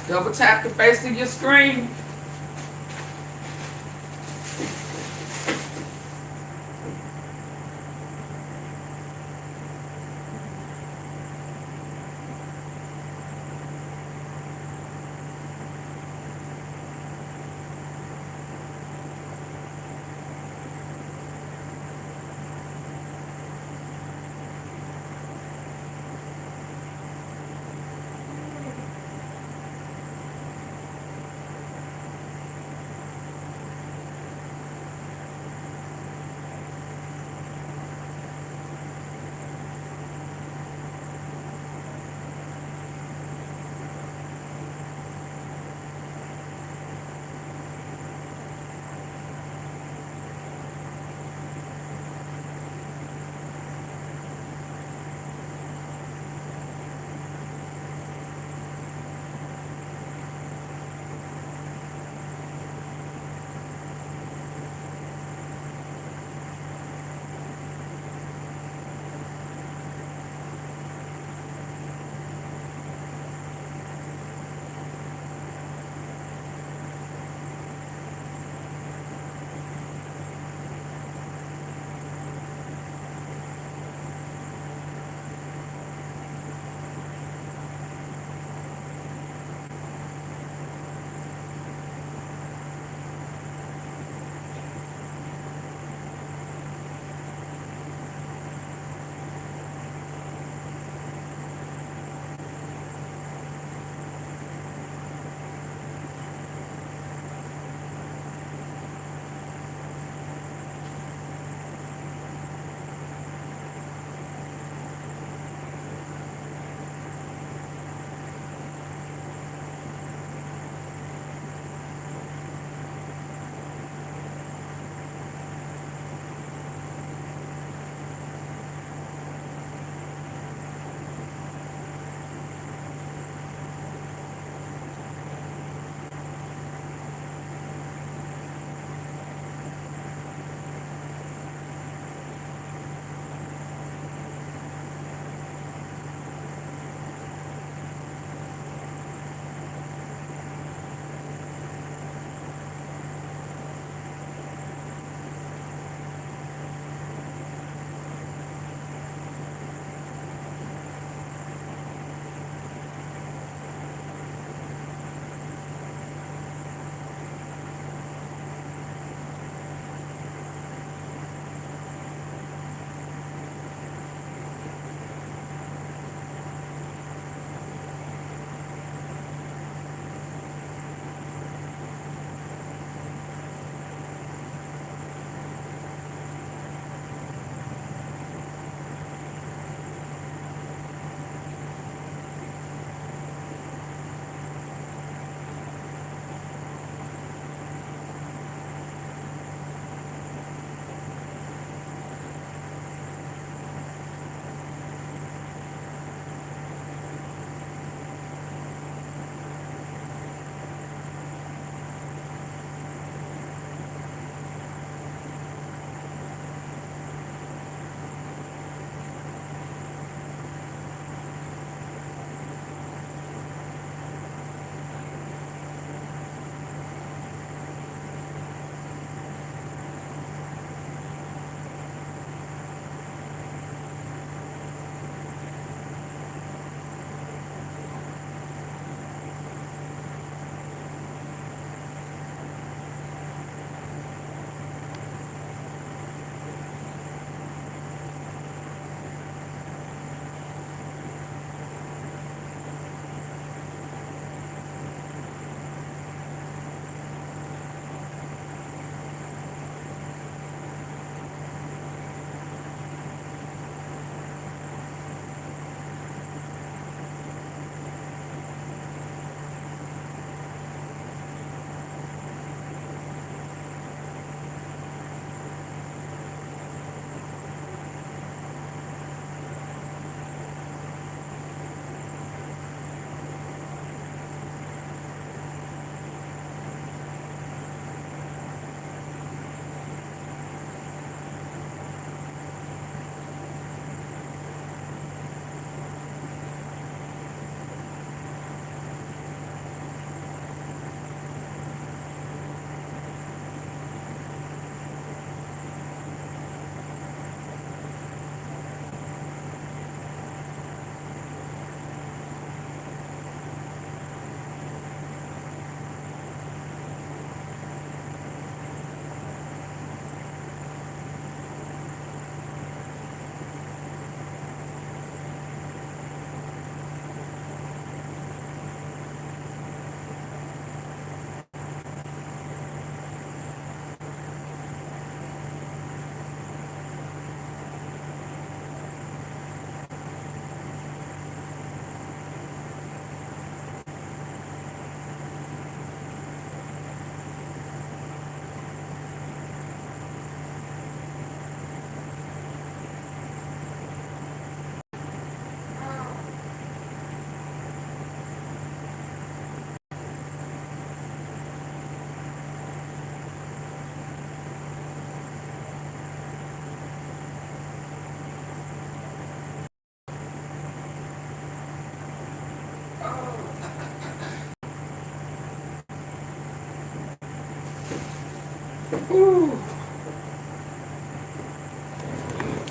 A: Double tap the face of your screen.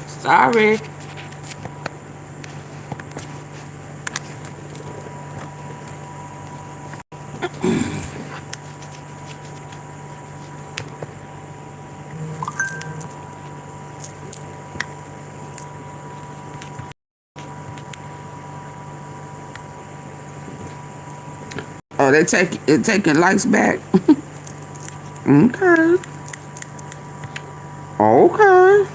A: Sorry. Oh, they taking likes back. Okay. Okay.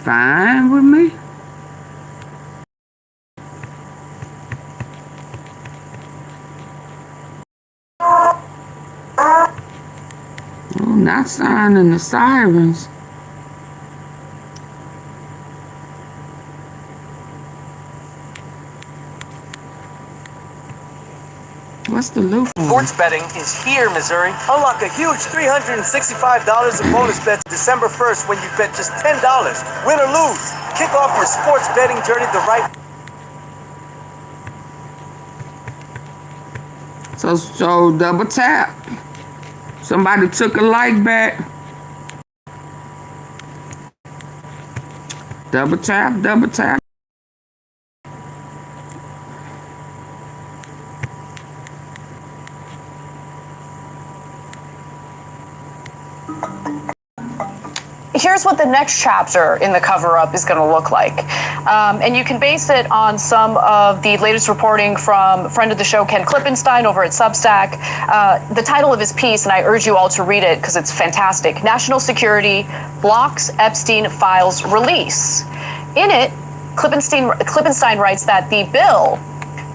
A: Fine with me. Oh, not signing the sirens. What's the loop?
H: Sports betting is here, Missouri. Unlock a huge $365 in bonus bets December 1st when you bet just $10. Win or lose. Kick off your sports betting journey the right.
A: So double tap. Somebody took a like back. Double tap, double tap.
C: Here's what the next chapter in the cover-up is going to look like. And you can base it on some of the latest reporting from friend of the show, Ken Klippenstein, over at Substack. The title of his piece, and I urge you all to read it because it's fantastic, National Security Blocks Epstein Files Release. In it, Klippenstein writes that the bill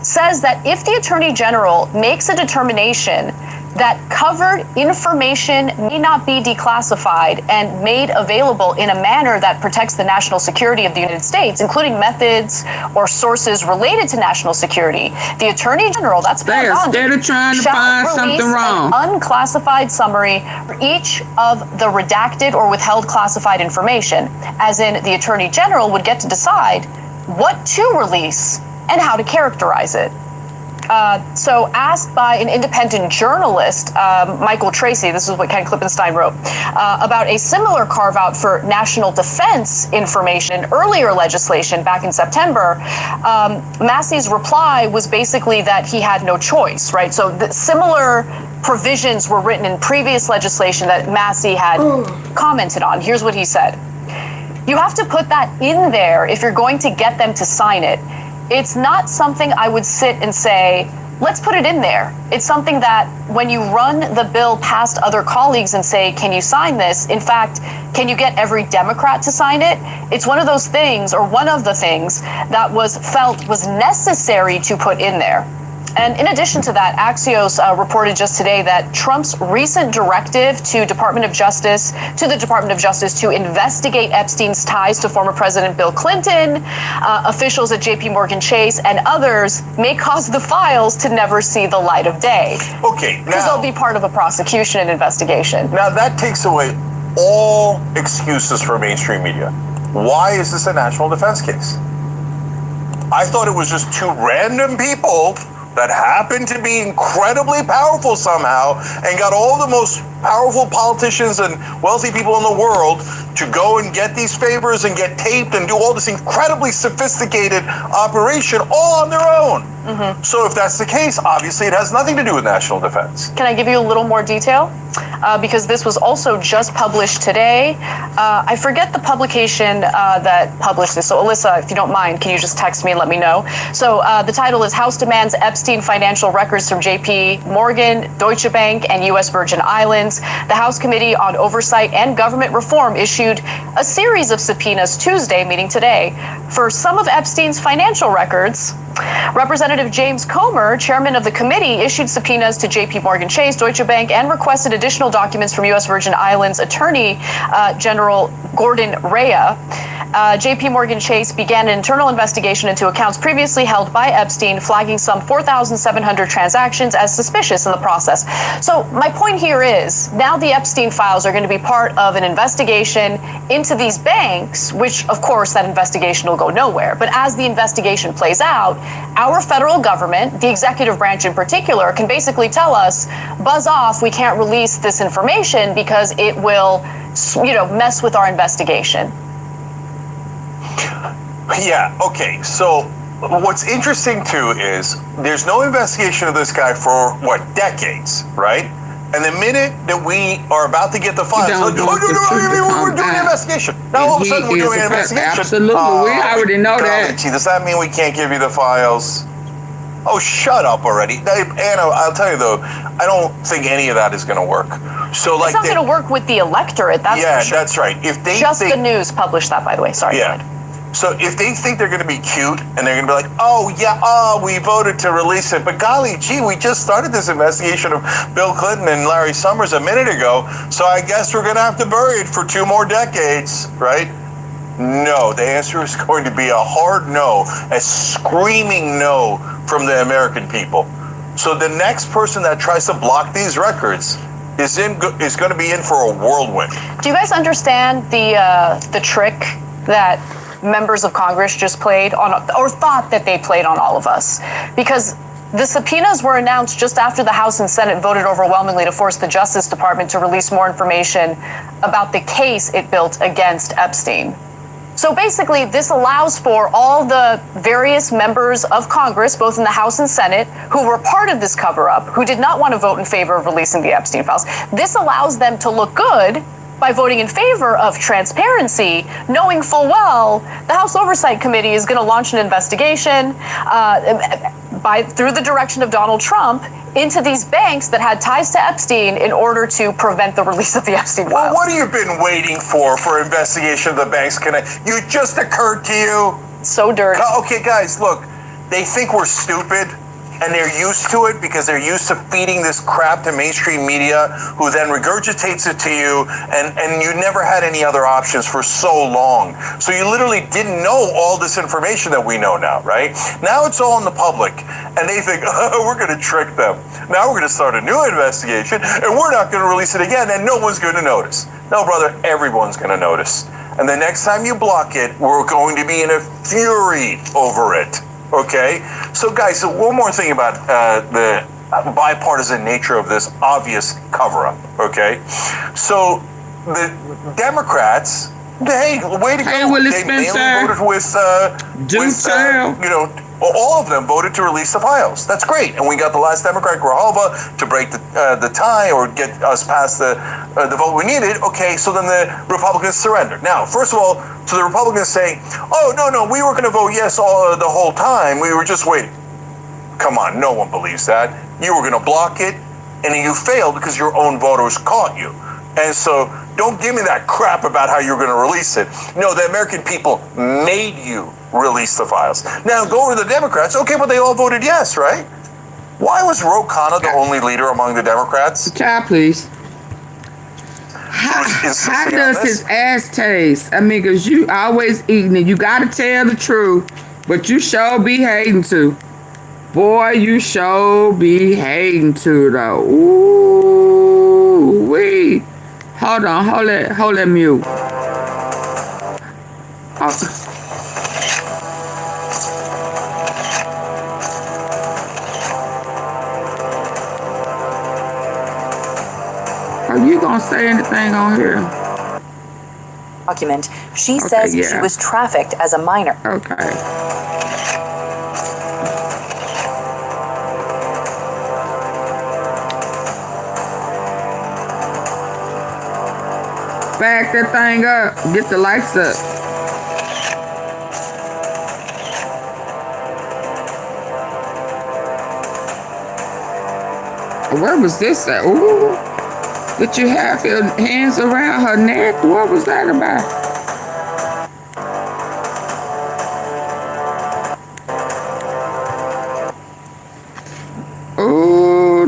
C: says that if the Attorney General makes a determination that covered information may not be declassified and made available in a manner that protects the national security of the United States, including methods or sources related to national security, the Attorney General, that's
A: they are instead of trying to find something wrong,
C: an unclassified summary for each of the redacted or withheld classified information, as in the Attorney General would get to decide what to release and how to characterize it. So asked by an independent journalist, Michael Tracy, this is what Ken Klippenstein wrote, about a similar carve-out for national defense information in earlier legislation back in September, Massey's reply was basically that he had no choice, right? So the similar provisions were written in previous legislation that Massey had commented on. Here's what he said. You have to put that in there if you're going to get them to sign it. It's not something I would sit and say, let's put it in there. It's something that when you run the bill past other colleagues and say, can you sign this? In fact, can you get every Democrat to sign it? It's one of those things, or one of the things that was felt was necessary to put in there. And in addition to that, Axios reported just today that Trump's recent directive to the Department of Justice to investigate Epstein's ties to former President Bill Clinton, officials at JP Chase, and others may cause the files to never see the light of day.
I: Okay,
C: because they'll be part of a prosecution and investigation.
I: Now that takes away all excuses for mainstream media. Why is this a national defense case? I thought it was just two random people that happened to be incredibly powerful somehow and got all the most powerful politicians and wealthy people in the world to go and get these favors and get taped and do all this incredibly sophisticated operation all on their own. Mm-hmm. So if that's the case, obviously it has nothing to do with national defense.
C: Can I give you a little more detail? Because this was also just published today. I forget the publication that published this. So Alyssa, if you don't mind, can you just text me and let me know? So the title is House Demands Epstein Financial Records from JP Morgan, Deutsche Bank, and U.S. Virgin Islands. The House Committee on Oversight and Government Reform issued a series of subpoenas Tuesday, meeting today, for some of Epstein's financial records. Representative James Comer, chairman of the committee, issued subpoenas to JP Chase, Deutsche Bank, and requested additional documents from U.S. Virgin Islands Attorney General Gordon Rea.
J: JP Morgan Chase began an internal investigation into accounts previously held by Epstein, flagging some 4,700 transactions as suspicious in the process. So my point here is, now the Epstein files are going to be part of an investigation into these banks, which, of course, that investigation will go nowhere. But as the investigation plays out, our federal government, the executive branch in particular, can basically tell us, buzz off, we can't release this information because it will, mess with our investigation.
I: Yeah, okay. So what's interesting too is there's no investigation of this guy for decades, right? And the minute that we are about to get the files, we're doing an investigation. Now all of a sudden we're doing an investigation.
A: Absolutely, we already know that.
I: Does that mean we can't give you the files? Oh, shut up already. Anna, I'll tell you though, I don't think any of that is going to work. So
J: it's not going to work with the electorate, that's for sure.
I: That's right. If they
J: Just the News published that, by the way. Sorry.
I: Yeah. So if they think they're going to be cute and they're going to be like, we voted to release it, but golly gee, we just started this investigation of Bill Clinton and Larry Summers a minute ago, so I guess we're going to have to bury it for 2 more decades, right? No, the answer is going to be a hard no, a screaming no from the American people. So the next person that tries to block these records is going to be in for a whirlwind.
J: Do you guys understand the trick that members of Congress just played on, or thought that they played on all of us? Because the subpoenas were announced just after the House and Senate voted overwhelmingly to force the Justice Department to release more information about the case it built against Epstein. So basically, this allows for all the various members of Congress, both in the House and Senate, who were part of this cover-up, who did not want to vote in favor of releasing the Epstein files. This allows them to look good by voting in favor of transparency, knowing full well the House Oversight Committee is going to launch an investigation through the direction of Donald Trump into these banks that had ties to Epstein in order to prevent the release of the Epstein files.
I: Well, what have you been waiting for investigation of the banks? It just occurred to you?
J: So dirty.
I: Okay, guys, look, they think we're stupid. And they're used to it because they're used to feeding this crap to mainstream media, who then regurgitates it to you, and you never had any other options for so long. So you literally didn't know all this information that we know now, right? Now it's all in the public, and they think, we're going to trick them. Now we're going to start a new investigation, and we're not going to release it again, and no one's going to notice. No, brother, everyone's going to notice. And the next time you block it, we're going to be in a fury over it. Okay, so guys, one more thing about the bipartisan nature of this obvious cover-up. Okay, so the Democrats, hey, way to go! They voted with all of them voted to release the files. That's great, and we got the last Democrat, Grijalva, to break the tie or get us past the vote we needed. Okay, so then the Republicans surrendered. Now, first of all, so the Republicans say, "Oh no, we were going to vote yes the whole time. We were just waiting." Come on, no one believes that. You were going to block it, and you failed because your own voters caught you. And so, don't give me that crap about how you're going to release it. No, the American people made you release the files. Now, go over to the Democrats. Okay, but they all voted yes, right? Why was Ro Khanna the only leader among the Democrats?
A: Child, please. How does his ass taste? I mean, because you always eating it. You got to tell the truth, but you sure be hating to. Boy, you sure be hating to, though. Ooh, wee. Hold on, hold that mute. Are you gonna say anything on here?
K: Document. She says she was trafficked as a minor.
A: Okay. Back that thing up. Get the lights up. Where was this at? Ooh. Did you have your hands around her neck? What was that about? Oh,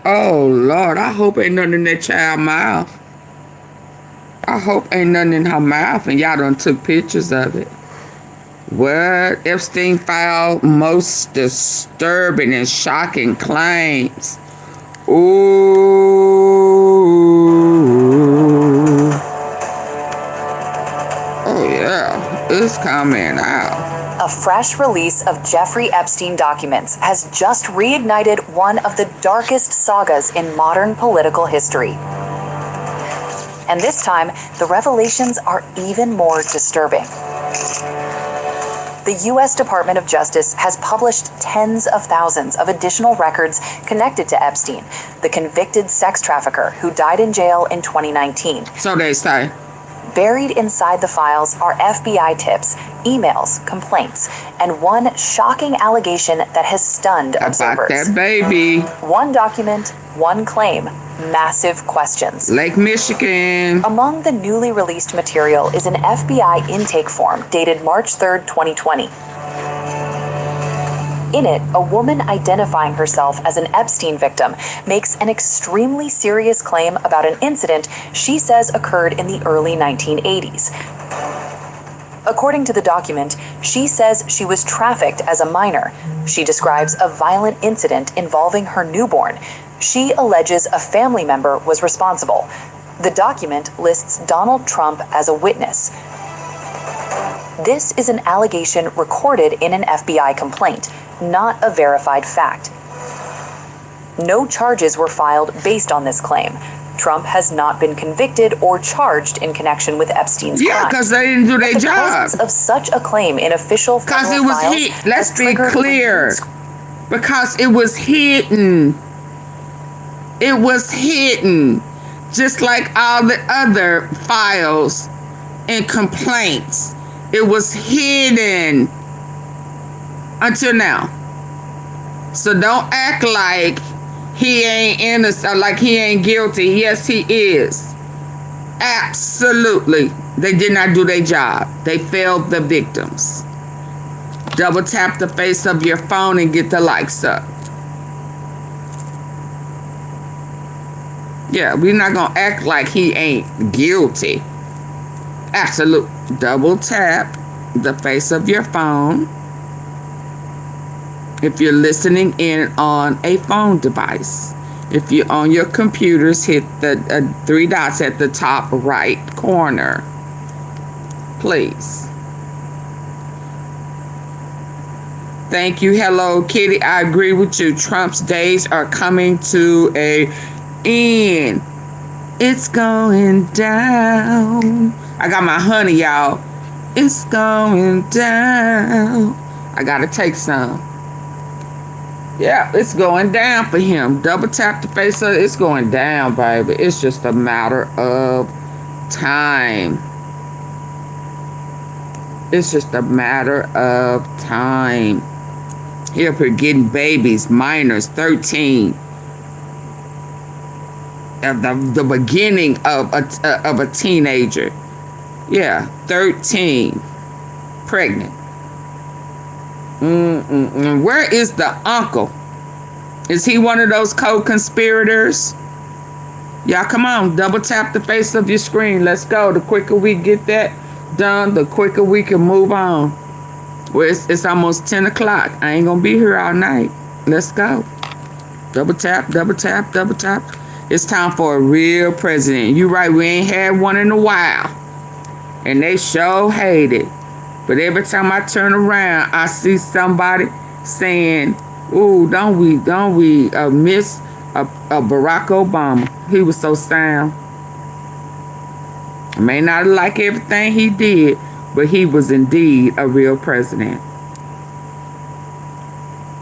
A: Oh, Lord, I hope ain't nothing in that child's mouth. I hope ain't nothing in her mouth and y'all done took pictures of it. What? Epstein filed most disturbing and shocking claims. Ooh. Oh, yeah. It's coming out.
K: A fresh release of Jeffrey Epstein documents has just reignited one of the darkest sagas in modern political history. And this time, the revelations are even more disturbing. The U.S. Department of Justice has published tens of thousands of additional records connected to Epstein, the convicted sex trafficker who died in jail in 2019.
A: So they say.
K: Buried inside the files are FBI tips, emails, complaints, and one shocking allegation that has stunned observers.
A: About that baby.
K: One document, one claim, massive questions.
A: Lake Michigan.
K: Among the newly released material is an FBI intake form dated March 3rd, 2020. In it, a woman identifying herself as an Epstein victim makes an extremely serious claim about an incident she says occurred in the early 1980s. According to the document, she says she was trafficked as a minor. She describes a violent incident involving her newborn. She alleges a family member was responsible. The document lists Donald Trump as a witness. This is an allegation recorded in an FBI complaint, not a verified fact. No charges were filed based on this claim. Trump has not been convicted or charged in connection with Epstein's crime.
A: Yeah, because they didn't do their job.
K: The presence of such a claim in official federal files
A: let's be clear. Because it was hidden. It was hidden. Just like all the other files and complaints. It was hidden. Until now. So don't act like he ain't innocent, like he ain't guilty. Yes, he is. Absolutely. They did not do their job. They failed the victims. Double tap the face of your phone and get the likes up. Yeah, we're not going to act like he ain't guilty. Absolutely. Double tap the face of your phone. If you're listening in on a phone device, if you're on your computers, hit the 3 dots at the top right corner. Please. Thank you. Hello, Kitty. I agree with you. Trump's days are coming to an end. It's going down. I got my honey, y'all. It's going down. I got to take some. Yeah, it's going down for him. Double tap the face of it. It's going down, baby. It's just a matter of time. It's just a matter of time. Here we're getting babies, minors, 13. At the beginning of a teenager. Yeah, 13. Pregnant. Where is the uncle? Is he one of those co-conspirators? Y'all, come on. Double tap the face of your screen. Let's go. The quicker we get that done, the quicker we can move on. Well, it's almost 10 o'clock. I ain't going to be here all night. Let's go. Double tap, double tap, double tap. It's time for a real president. You right. We ain't had one in a while. And they sure hate it. But every time I turn around, I see somebody saying, "Ooh, don't we miss a Barack Obama? He was so sound. I may not like everything he did, but he was indeed a real president."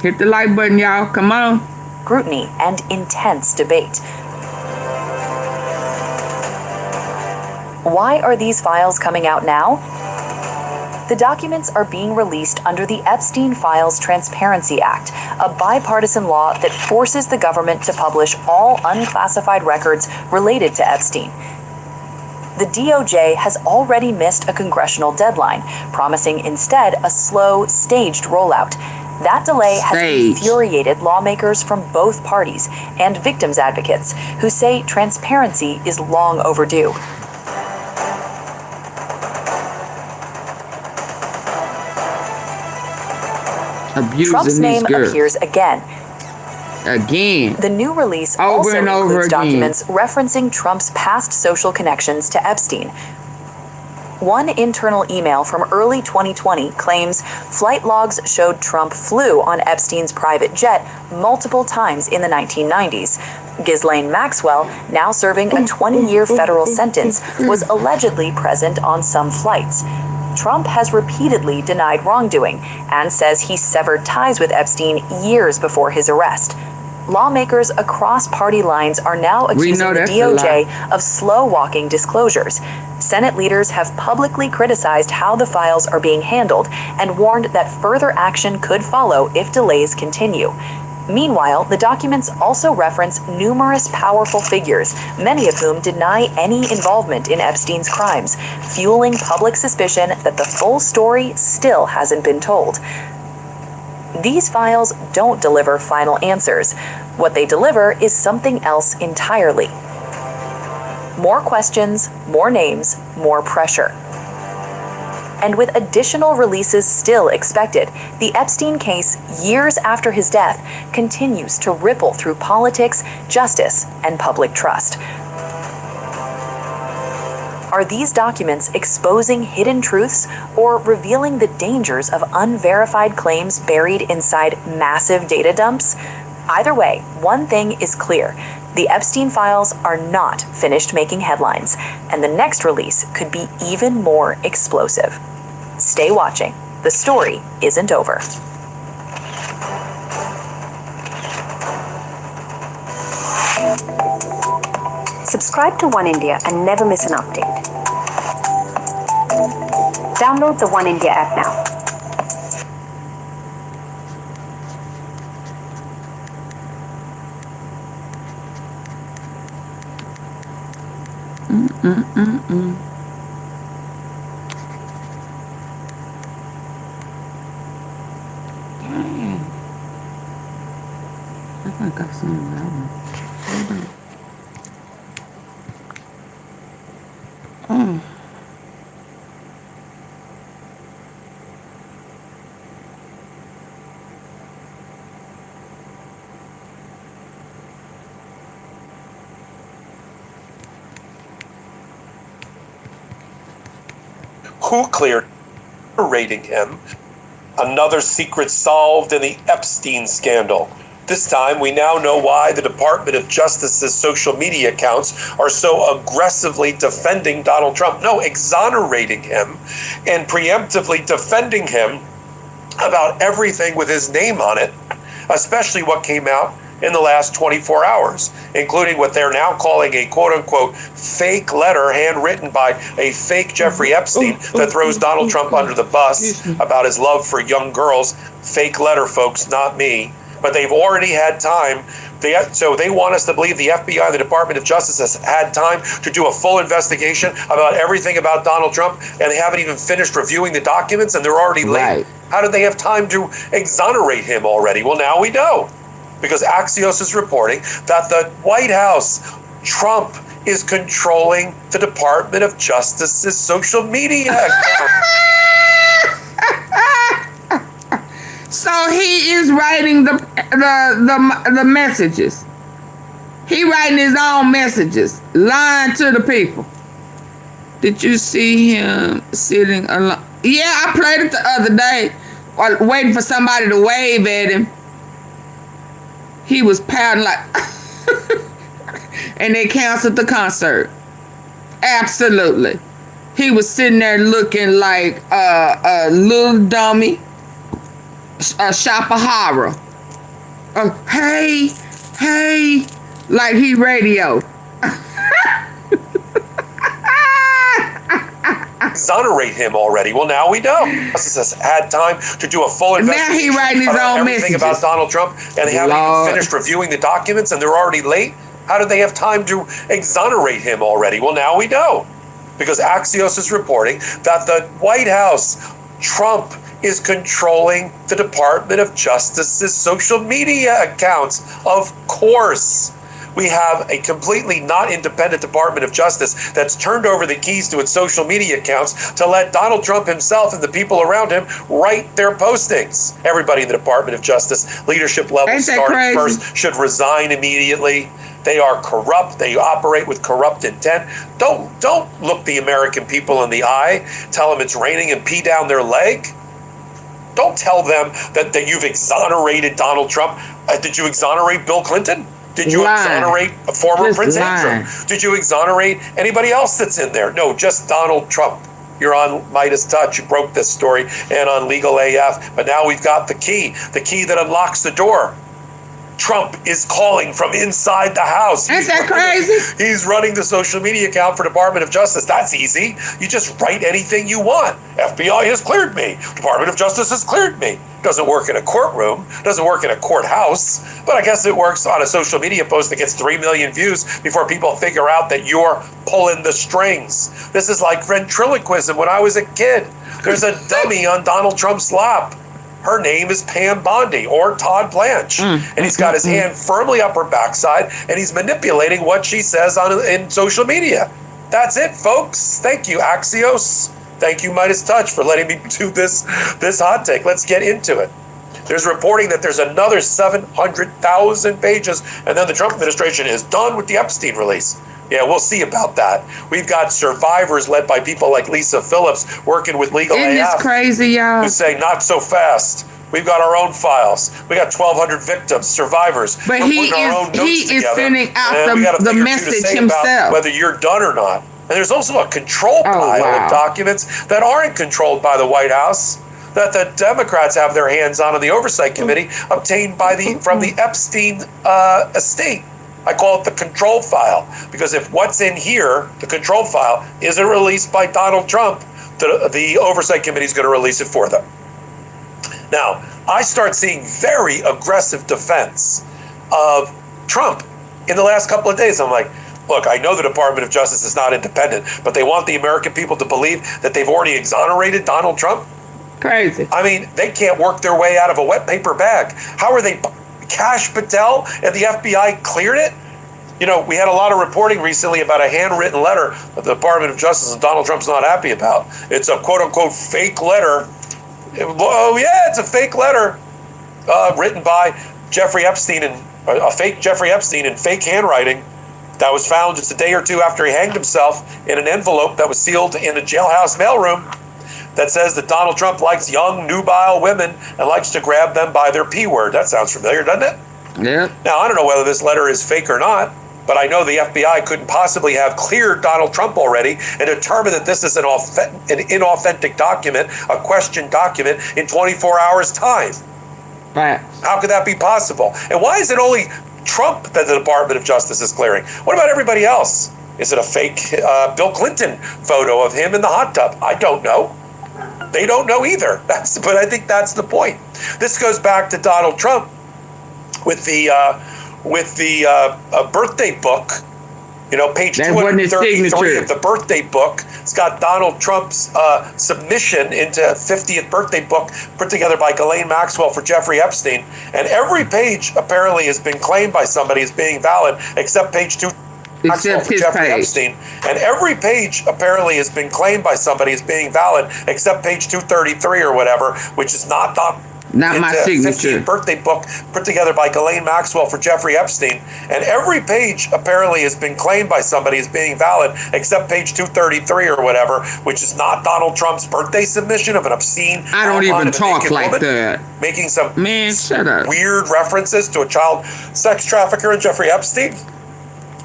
A: Hit the like button, y'all. Come on.
K: Scrutiny and intense debate. Why are these files coming out now? The documents are being released under the Epstein Files Transparency Act, a bipartisan law that forces the government to publish all unclassified records related to Epstein. The DOJ has already missed a congressional deadline, promising instead a slow, staged rollout. That delay has infuriated lawmakers from both parties and victims advocates who say transparency is long overdue. Trump's name appears again. The new release also includes documents referencing Trump's past social connections to Epstein. One internal email from early 2020 claims flight logs showed Trump flew on Epstein's private jet multiple times in the 1990s. Ghislaine Maxwell, now serving a 20-year federal sentence, was allegedly present on some flights. Trump has repeatedly denied wrongdoing and says he severed ties with Epstein years before his arrest. Lawmakers across party lines are now accusing the DOJ of slow-walking disclosures. Senate leaders have publicly criticized how the files are being handled and warned that further action could follow if delays continue. Meanwhile, the documents also reference numerous powerful figures, many of whom deny any involvement in Epstein's crimes, fueling public suspicion that the full story still hasn't been told. These files don't deliver final answers. What they deliver is something else entirely. More questions, more names, more pressure. And with additional releases still expected, the Epstein case, years after his death, continues to ripple through politics, justice, and public trust. Are these documents exposing hidden truths or revealing the dangers of unverified claims buried inside massive data dumps? Either way, one thing is clear. The Epstein files are not finished making headlines, and the next release could be even more explosive. Stay watching. The story isn't over.
L: Subscribe to One India and never miss an update. Download the One India app now.
A: Dang. I think I got some of that one.
M: Who cleared rating him? Another secret solved in the Epstein scandal. This time, we now know why the Department of Justice's social media accounts are so aggressively defending Donald Trump. No, exonerating him and preemptively defending him about everything with his name on it, especially what came out in the last 24 hours, including what they're now calling a quote-unquote fake letter handwritten by a fake Jeffrey Epstein that throws Donald Trump under the bus about his love for young girls. Fake letter, folks, not me. But they've already had time. So they want us to believe the FBI, the Department of Justice, has had time to do a full investigation about everything about Donald Trump, and they haven't even finished reviewing the documents, and they're already late. How did they have time to exonerate him already? Well, now we know. Because Axios is reporting that the White House, Trump, is controlling the Department of Justice's social media account.
A: So he is writing the messages. He writing his own messages, lying to the people. Did you see him sitting alone? Yeah, I played it the other day, waiting for somebody to wave at him. He was pouting like, and they canceled the concert. Absolutely. He was sitting there looking like a little dummy, a shop of horror. Hey, like he radio.
M: Exonerate him already. Well, now we know. Justice has had time to do a full investigation.
A: Now he writing his own
M: everything
A: messages
M: about Donald Trump, and they haven't even finished reviewing the documents, and they're already late. How did they have time to exonerate him already? Well, now we know. Because Axios is reporting that the White House, Trump, is controlling the Department of Justice's social media accounts. Of course. We have a completely not independent Department of Justice that's turned over the keys to its social media accounts to let Donald Trump himself and the people around him write their postings. Everybody in the Department of Justice, leadership level starting first, should resign immediately. They are corrupt. They operate with corrupt intent. Don't look the American people in the eye. Tell them it's raining and pee down their leg. Don't tell them that you've exonerated Donald Trump. Did you exonerate Bill Clinton? Did you exonerate a former Prince Andrew? Did you exonerate anybody else that's in there? No, just Donald Trump. You're on Midas Touch. You broke this story and on Legal AF. But now we've got the key that unlocks the door. Trump is calling from inside the House.
A: Ain't that crazy?
M: He's running the social media account for Department of Justice. That's easy. You just write anything you want. FBI has cleared me. Department of Justice has cleared me. Doesn't work in a courtroom. Doesn't work in a courthouse. But I guess it works on a social media post that gets 3 million views before people figure out that you're pulling the strings. This is like ventriloquism when I was a kid. There's a dummy on Donald Trump's lap. Her name is Pam Bondi or Todd Blanche. And he's got his hand firmly up her backside and he's manipulating what she says in social media. That's it, folks. Thank you, Axios. Thank you, Midas Touch, for letting me do this hot take. Let's get into it. There's reporting that there's another 700,000 pages and then the Trump administration is done with the Epstein release. Yeah, we'll see about that. We've got survivors led by people like Lisa Phillips working with Legal AF.
A: Isn't this crazy, y'all?
M: Who say, not so fast. We've got our own files. We got 1,200 victims, survivors.
A: But he is sending out the message himself.
M: Whether you're done or not. And there's also a control pile of documents that aren't controlled by the White House that the Democrats have their hands on the Oversight Committee obtained from the Epstein estate. I call it the control file because if what's in here, the control file, isn't released by Donald Trump, the Oversight Committee is going to release it for them. Now, I start seeing very aggressive defense of Trump in the last couple of days. I'm like, look, I know the Department of Justice is not independent, but they want the American people to believe that they've already exonerated Donald Trump.
A: Crazy.
M: I mean, they can't work their way out of a wet paper bag. How are they? Kash Patel and the FBI cleared it? You know, we had a lot of reporting recently about a handwritten letter that the Department of Justice and Donald Trump's not happy about. It's a quote-unquote fake letter. Oh, yeah, it's a fake letter written by Jeffrey Epstein, a fake Jeffrey Epstein in fake handwriting that was found just a day or two after he hanged himself in an envelope that was sealed in a jailhouse mailroom that says that Donald Trump likes young, nubile women and likes to grab them by their P word. That sounds familiar, doesn't it?
A: Yeah.
M: Now, I don't know whether this letter is fake or not, but I know the FBI couldn't possibly have cleared Donald Trump already and determined that this is an inauthentic document, a questioned document, in 24 hours' time.
A: Right.
M: How could that be possible? And why is it only Trump that the Department of Justice is clearing? What about everybody else? Is it a fake Bill Clinton photo of him in the hot tub? I don't know. They don't know either. But I think that's the point. This goes back to Donald Trump with the birthday book. You know, page 233 of the birthday book. It's got Donald Trump's submission into 50th birthday book put together by Ghislaine Maxwell for Jeffrey Epstein. And every page apparently has been claimed by somebody as being valid, except page 2.
A: Except his
M: Jeffrey
A: page.
M: Epstein. And every page apparently has been claimed by somebody as being valid, except page 233 or whatever, which is not
A: my signature.
M: 50th birthday book put together by Ghislaine Maxwell for Jeffrey Epstein. And every page apparently has been claimed by somebody as being valid, except page 233 or whatever, which is not Donald Trump's birthday submission of an obscene.
A: I don't even talk like that.
M: Making some
A: shut up.
M: Weird references to a child sex trafficker and Jeffrey Epstein.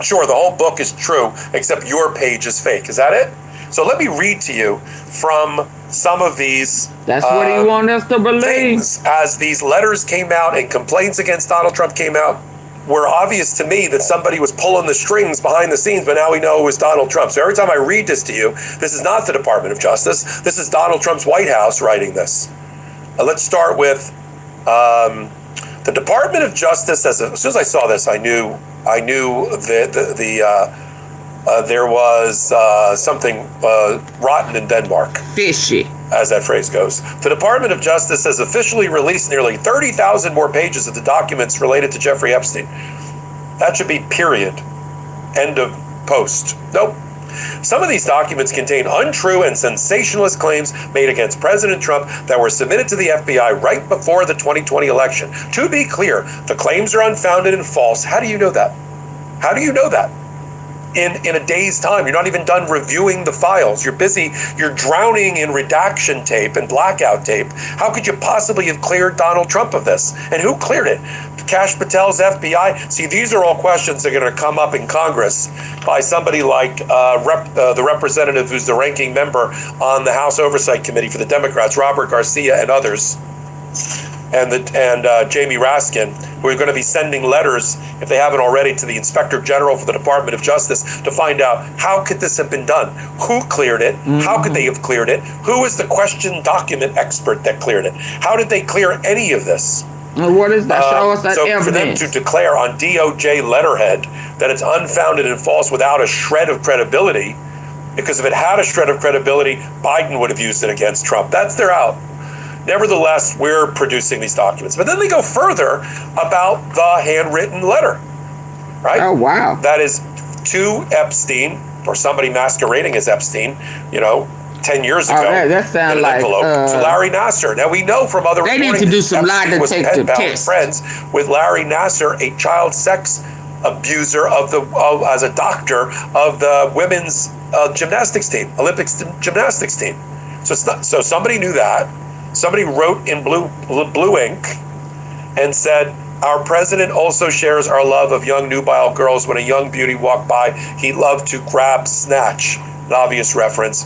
M: Sure, the whole book is true, except your page is fake. Is that it? So let me read to you from some of these.
A: That's what he wants us to believe.
M: Things. As these letters came out and complaints against Donald Trump came out, were obvious to me that somebody was pulling the strings behind the scenes, but now we know it was Donald Trump. So every time I read this to you, this is not the Department of Justice. This is Donald Trump's White House writing this. Let's start with the Department of Justice. As soon as I saw this, I knew there was something rotten in Denmark.
A: Fishy.
M: As that phrase goes. The Department of Justice has officially released nearly 30,000 more pages of the documents related to Jeffrey Epstein. That should be period. End of post. Nope. Some of these documents contain untrue and sensationalist claims made against President Trump that were submitted to the FBI right before the 2020 election. To be clear, the claims are unfounded and false. How do you know that? How do you know that? In a day's time, you're not even done reviewing the files. You're busy, you're drowning in redaction tape and blackout tape. How could you possibly have cleared Donald Trump of this? And who cleared it? Kash Patel's FBI? See, these are all questions that are going to come up in Congress by somebody like the representative who's the ranking member on the House Oversight Committee for the Democrats, Robert Garcia and others, and Jamie Raskin, who are going to be sending letters, if they haven't already, to the Inspector General for the Department of Justice to find out how could this have been done? Who cleared it? How could they have cleared it? Who is the question document expert that cleared it? How did they clear any of this?
A: Well, what is that? Show us that
M: so
A: evidence.
M: For them to declare on DOJ letterhead that it's unfounded and false without a shred of credibility, because if it had a shred of credibility, Biden would have used it against Trump. That's their out. Nevertheless, we're producing these documents. But then they go further about the handwritten letter, right?
A: Oh, wow.
M: That is to Epstein, or somebody masquerading as Epstein, 10 years ago.
A: That sounds like
M: to Larry Nassar. Now, we know from other reporting,
A: they need to do some lie detective tests.
M: Friends with Larry Nassar, a child sex abuser as a doctor of the women's gymnastics team, Olympics gymnastics team. So somebody knew that. Somebody wrote in blue ink and said, our president also shares our love of young nubile girls. When a young beauty walked by, he loved to grab, snatch. An obvious reference,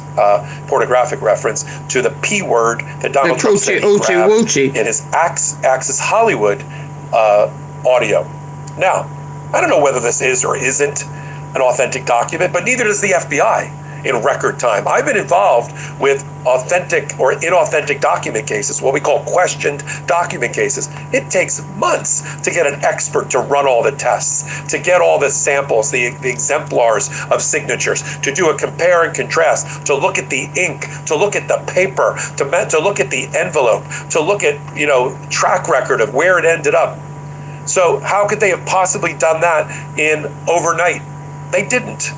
M: pornographic reference to the P word that Donald Trump said he grabbed in his Access Hollywood audio. Now, I don't know whether this is or isn't an authentic document, but neither does the FBI. In record time. I've been involved with authentic or inauthentic document cases, what we call questioned document cases. It takes months to get an expert to run all the tests, to get all the samples, the exemplars of signatures, to do a compare and contrast, to look at the ink, to look at the paper, to look at the envelope, to look at, track record of where it ended up. So how could they have possibly done that in overnight? They didn't.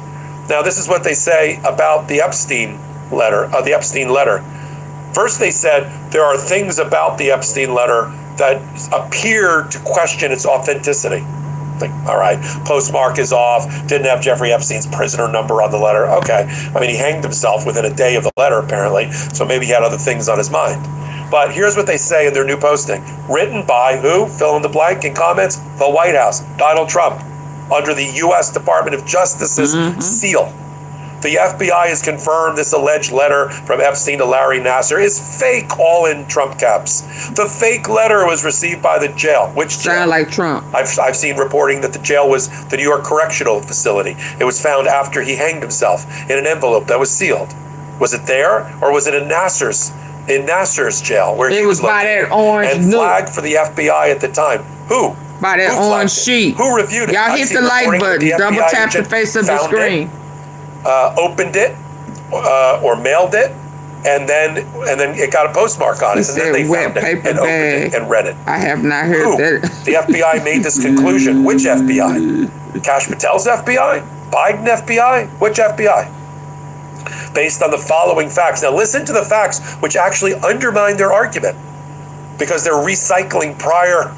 M: Now, this is what they say about the Epstein letter. First, they said there are things about the Epstein letter that appear to question its authenticity. Like, all right, postmark is off, didn't have Jeffrey Epstein's prisoner number on the letter. Okay, I mean, he hanged himself within a day of the letter, apparently, so maybe he had other things on his mind. But here's what they say in their new posting. Written by who? Fill in the blank in comments. The White House, Donald Trump, under the U.S. Department of Justice's seal. The FBI has confirmed this alleged letter from Epstein to Larry Nassar is fake, all in Trump caps. The fake letter was received by the jail. Which jail?
A: Sound like Trump.
M: I've seen reporting that the jail was the New York Correctional Facility. It was found after he hanged himself in an envelope that was sealed. Was it there, or was it in Nassar's jail, where
A: it was by that orange
M: and flagged for the FBI at the time? Who?
A: By that orange sheet.
M: Who reviewed it?
A: Y'all hit the like button. Double tap the face of the screen.
M: Opened it or mailed it, and then it got a postmark on it, and then they found it and opened it and read it.
A: I have not heard that.
M: The FBI made this conclusion. Which FBI? Kash Patel's FBI? Biden FBI? Which FBI? Based on the following facts. Now listen to the facts which actually undermine their argument, because they're recycling prior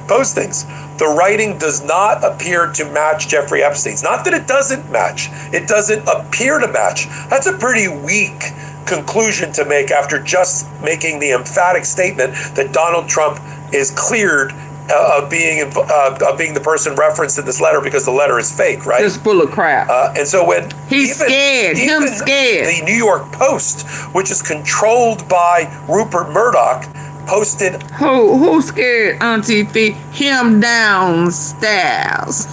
M: postings. The writing does not appear to match Jeffrey Epstein's. Not that it doesn't match. It doesn't appear to match. That's a pretty weak conclusion to make after just making the emphatic statement that Donald Trump is cleared of being the person referenced in this letter because the letter is fake, right?
A: It's full of crap.
M: And so when
A: he's scared,
M: the New York Post, which is controlled by Rupert Murdoch, posted.
A: Who's scared, AunTeaFee? Him downstairs.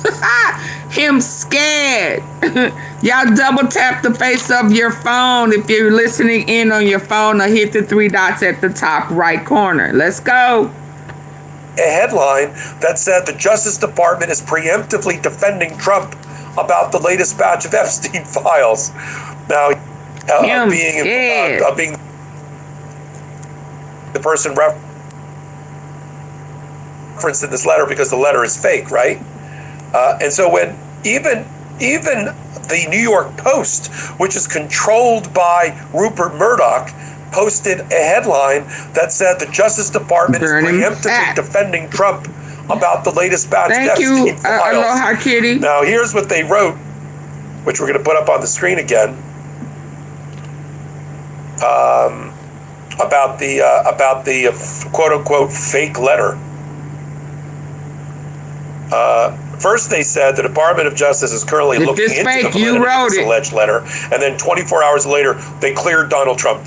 A: Him scared. Y'all double tap the face of your phone if you're listening in on your phone, or hit the 3 dots at the top right corner. Let's go.
M: A headline that said the Justice Department is preemptively defending Trump about the latest batch of Epstein files. Now, being the person referenced in this letter because the letter is fake, right? And so when even the New York Post, which is controlled by Rupert Murdoch, posted a headline that said the Justice Department is preemptively defending Trump about the latest batch of Epstein files.
A: Aloha, Kitty.
M: Now, here's what they wrote, which we're going to put up on the screen again, about the quote unquote fake letter. First, they said the Department of Justice is currently looking into the validity of this alleged letter, and then 24 hours later, they cleared Donald Trump.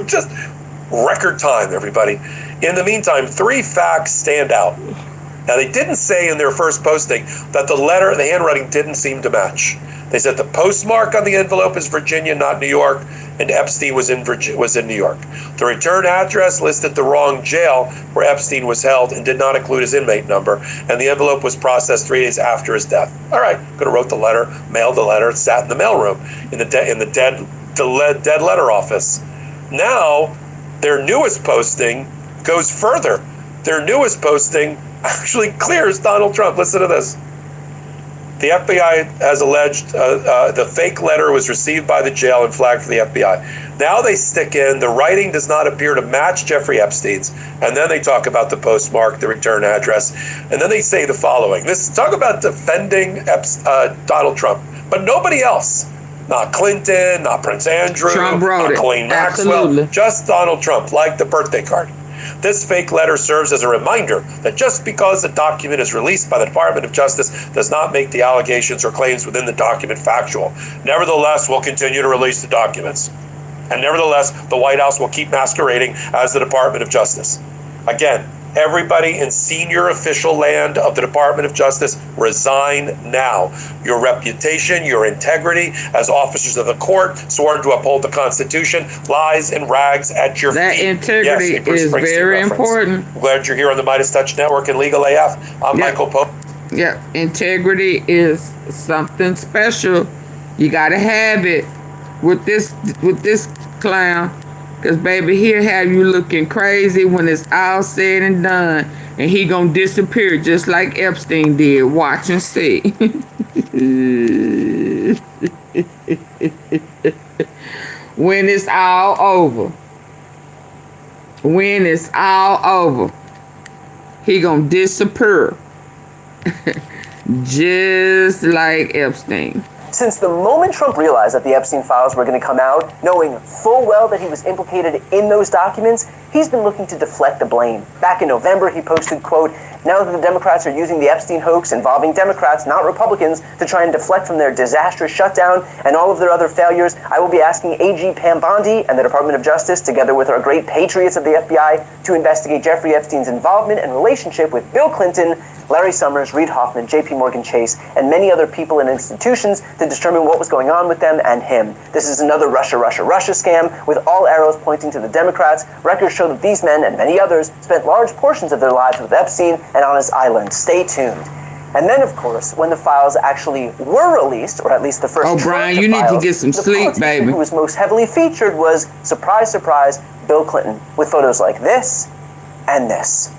M: Just record time, everybody. In the meantime, 3 facts stand out. Now, they didn't say in their first posting that the handwriting didn't seem to match. They said the postmark on the envelope is Virginia, not New York, and Epstein was in New York. The return address listed the wrong jail where Epstein was held and did not include his inmate number, and the envelope was processed 3 days after his death. All right, could have wrote the letter, mailed the letter, sat in the mailroom in the dead letter office. Now, their newest posting goes further. Their newest posting actually clears Donald Trump. Listen to this. The FBI has alleged the fake letter was received by the jail and flagged for the FBI. Now they stick in the writing does not appear to match Jeffrey Epstein's, and then they talk about the postmark, the return address, and then they say the following. Talk about defending Donald Trump, but nobody else. Not Clinton, not Prince Andrew, not Ghislaine Maxwell, just Donald Trump, like the birthday card. This fake letter serves as a reminder that just because a document is released by the Department of Justice does not make the allegations or claims within the document factual. Nevertheless, we'll continue to release the documents. And nevertheless, the White House will keep masquerading as the Department of Justice. Again, everybody in senior official land of the Department of Justice, resign now. Your reputation, your integrity as officers of the court, sworn to uphold the Constitution, lies in rags at your feet.
A: That integrity is very important.
M: I'm glad you're here on the Midas Touch Network and Legal AF. I'm Michael Pope.
A: Yeah, integrity is something special. You gotta have it with this clown. Because, baby, he'll have you looking crazy when it's all said and done. And he gonna disappear just like Epstein did. Watch and see. When it's all over. When it's all over. He gonna disappear. Just like Epstein.
N: Since the moment Trump realized that the Epstein files were going to come out, knowing full well that he was implicated in those documents, he's been looking to deflect the blame. Back in November, he posted, quote, "Now that the Democrats are using the Epstein hoax involving Democrats, not Republicans, to try and deflect from their disastrous shutdown and all of their other failures, I will be asking AG Pam Bondi and the Department of Justice, together with our great patriots of the FBI, to investigate Jeffrey Epstein's involvement and relationship with Bill Clinton, Larry Summers, Reid Hoffman, JP Morgan Chase, and many other people and institutions to determine what was going on with them and him. This is another Russia scam, with all arrows pointing to the Democrats. Records show that these men and many others spent large portions of their lives with Epstein and on his island. Stay tuned." And then, of course, when the files actually were released, or at least the first
A: tranche of files, Brian, you need to get some sleep, baby.
N: Who was most heavily featured was, surprise, surprise, Bill Clinton, with photos like this and this.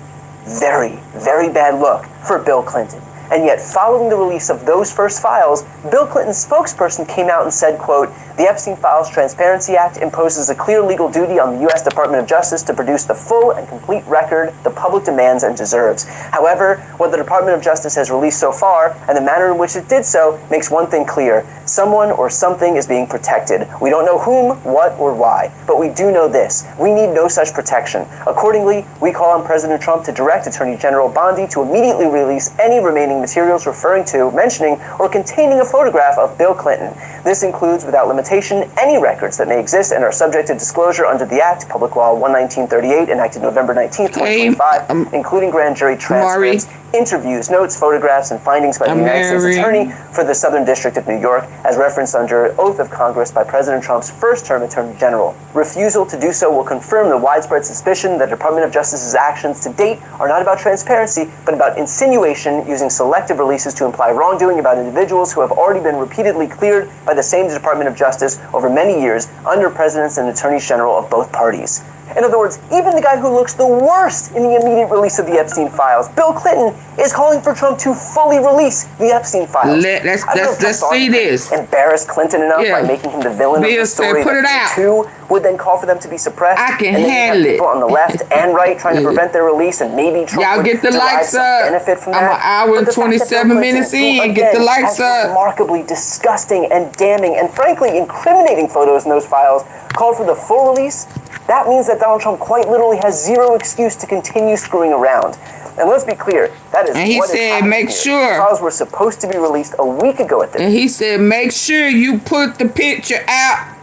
N: Very, very bad look for Bill Clinton. And yet, following the release of those first files, Bill Clinton's spokesperson came out and said, quote, "The Epstein Files Transparency Act imposes a clear legal duty on the U.S. Department of Justice to produce the full and complete record the public demands and deserves. However, what the Department of Justice has released so far, and the manner in which it did so, makes one thing clear. Someone or something is being protected. We don't know whom, what, or why, but we do know this. We need no such protection. Accordingly, we call on President Trump to direct Attorney General Bondi to immediately release any remaining materials referring to, mentioning, or containing a photograph of Bill Clinton. This includes, without limitation, limitation any records that may exist and are subject to disclosure under the Act, Public Law 11938, enacted November 19th, 2025, including grand jury transcripts, interviews, notes, photographs, and findings by the United States Attorney for the Southern District of New York, as referenced under oath of Congress by President Trump's first-term Attorney General. Refusal to do so will confirm the widespread suspicion that the Department of Justice's actions to date are not about transparency, but about insinuation, using selective releases to imply wrongdoing about individuals who have already been repeatedly cleared by the same Department of Justice over many years under presidents and attorneys general of both parties. In other words, even the guy who looks the worst in the immediate release of the Epstein files, Bill Clinton, is calling for Trump to fully release the Epstein files.
A: Let's see this.
N: Embarrassed Clinton enough by making him the villain of the story.
A: Put it out.
N: Too would then call for them to be suppressed.
A: I can
N: and
A: handle it.
N: People on the left and right trying to prevent their release, and maybe Trump
A: y'all get the likes up.
N: Benefit from
A: I'm
N: that.
A: an hour and 27 minutes in. Get the likes up.
N: Remarkably disgusting and damning and frankly incriminating photos in those files called for the full release. That means that Donald Trump quite literally has zero excuse to continue screwing around. And let's be clear, that is
A: and he
N: what
A: said, make sure.
N: The files were supposed to be released a week ago at this.
A: And he said, make sure you put the picture out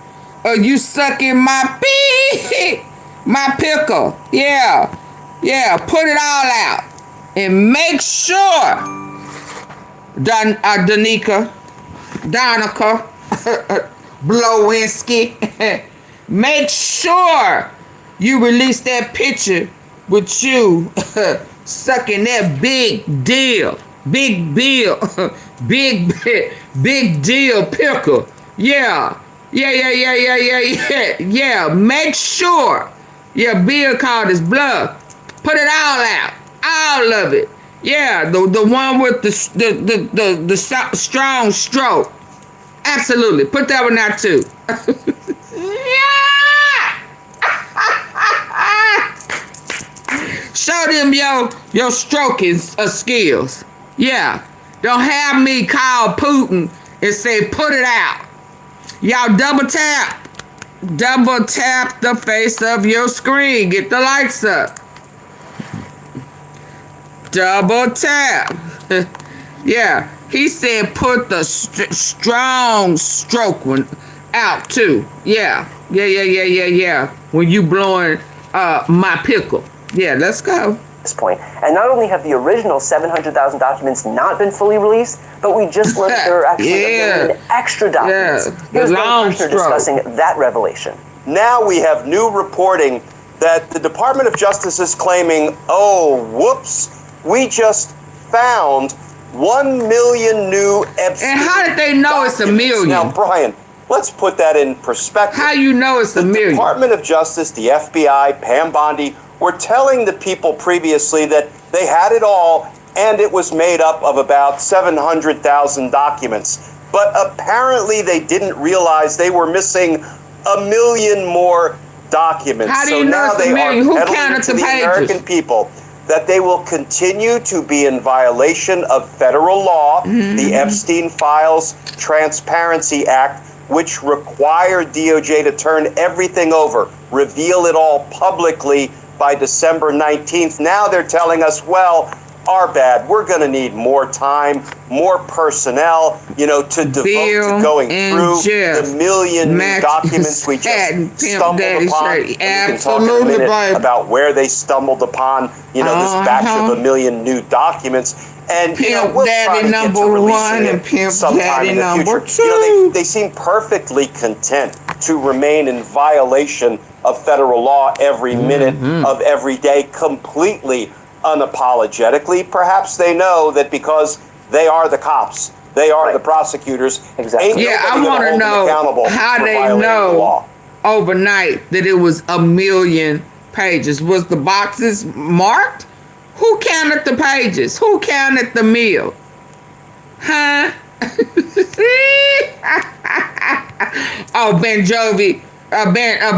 A: or you sucking my my pickle. Yeah. Yeah, put it all out. And make sure, Donica, Blowinski, make sure you release that picture with you sucking that big deal pickle. Yeah. Make sure. Yeah, Bill called his bluff. Put it all out. All of it. Yeah, the one with the strong stroke. Absolutely. Put that one out too. Show them your stroking skills. Yeah. Don't have me call Putin and say, put it out. Y'all double tap the face of your screen. Get the lights up. Double tap. Yeah. He said put the strong stroke one out too. Yeah. When you blowing my pickle. Yeah, let's go.
N: This point. And not only have the original 700,000 documents not been fully released, but we just learned that there are actually a million extra documents. Here's one person discussing that revelation.
D: Now we have new reporting that the Department of Justice is claiming, oh, whoops, we just found 1 million new Epstein.
A: And how did they know it's a million?
D: Now, Brian, let's put that in perspective.
A: How you know it's a million?
D: The Department of Justice, the FBI, Pam Bondi, were telling the people previously that they had it all and it was made up of about 700,000 documents. But apparently they didn't realize they were missing 1 million more documents.
A: How do you know it's a million? Who counted the pages?
D: American people that they will continue to be in violation of federal law, the Epstein Files Transparency Act, which required DOJ to turn everything over, reveal it all publicly by December 19th. Now they're telling us, well, our bad. We're going to need more time, more personnel, to devote to going through the million new documents we just stumbled upon. We can talk in a minute about where they stumbled upon, this batch of 1 million new documents. And we'll try to get to releasing it sometime in the future. They seem perfectly content to remain in violation of federal law every minute of every day, completely unapologetically. Perhaps they know that because they are the cops, they are the prosecutors.
N: Exactly.
A: I want to know how they know overnight that it was 1 million pages. Was the boxes marked? Who counted the pages? Who counted the meal? Huh? Oh,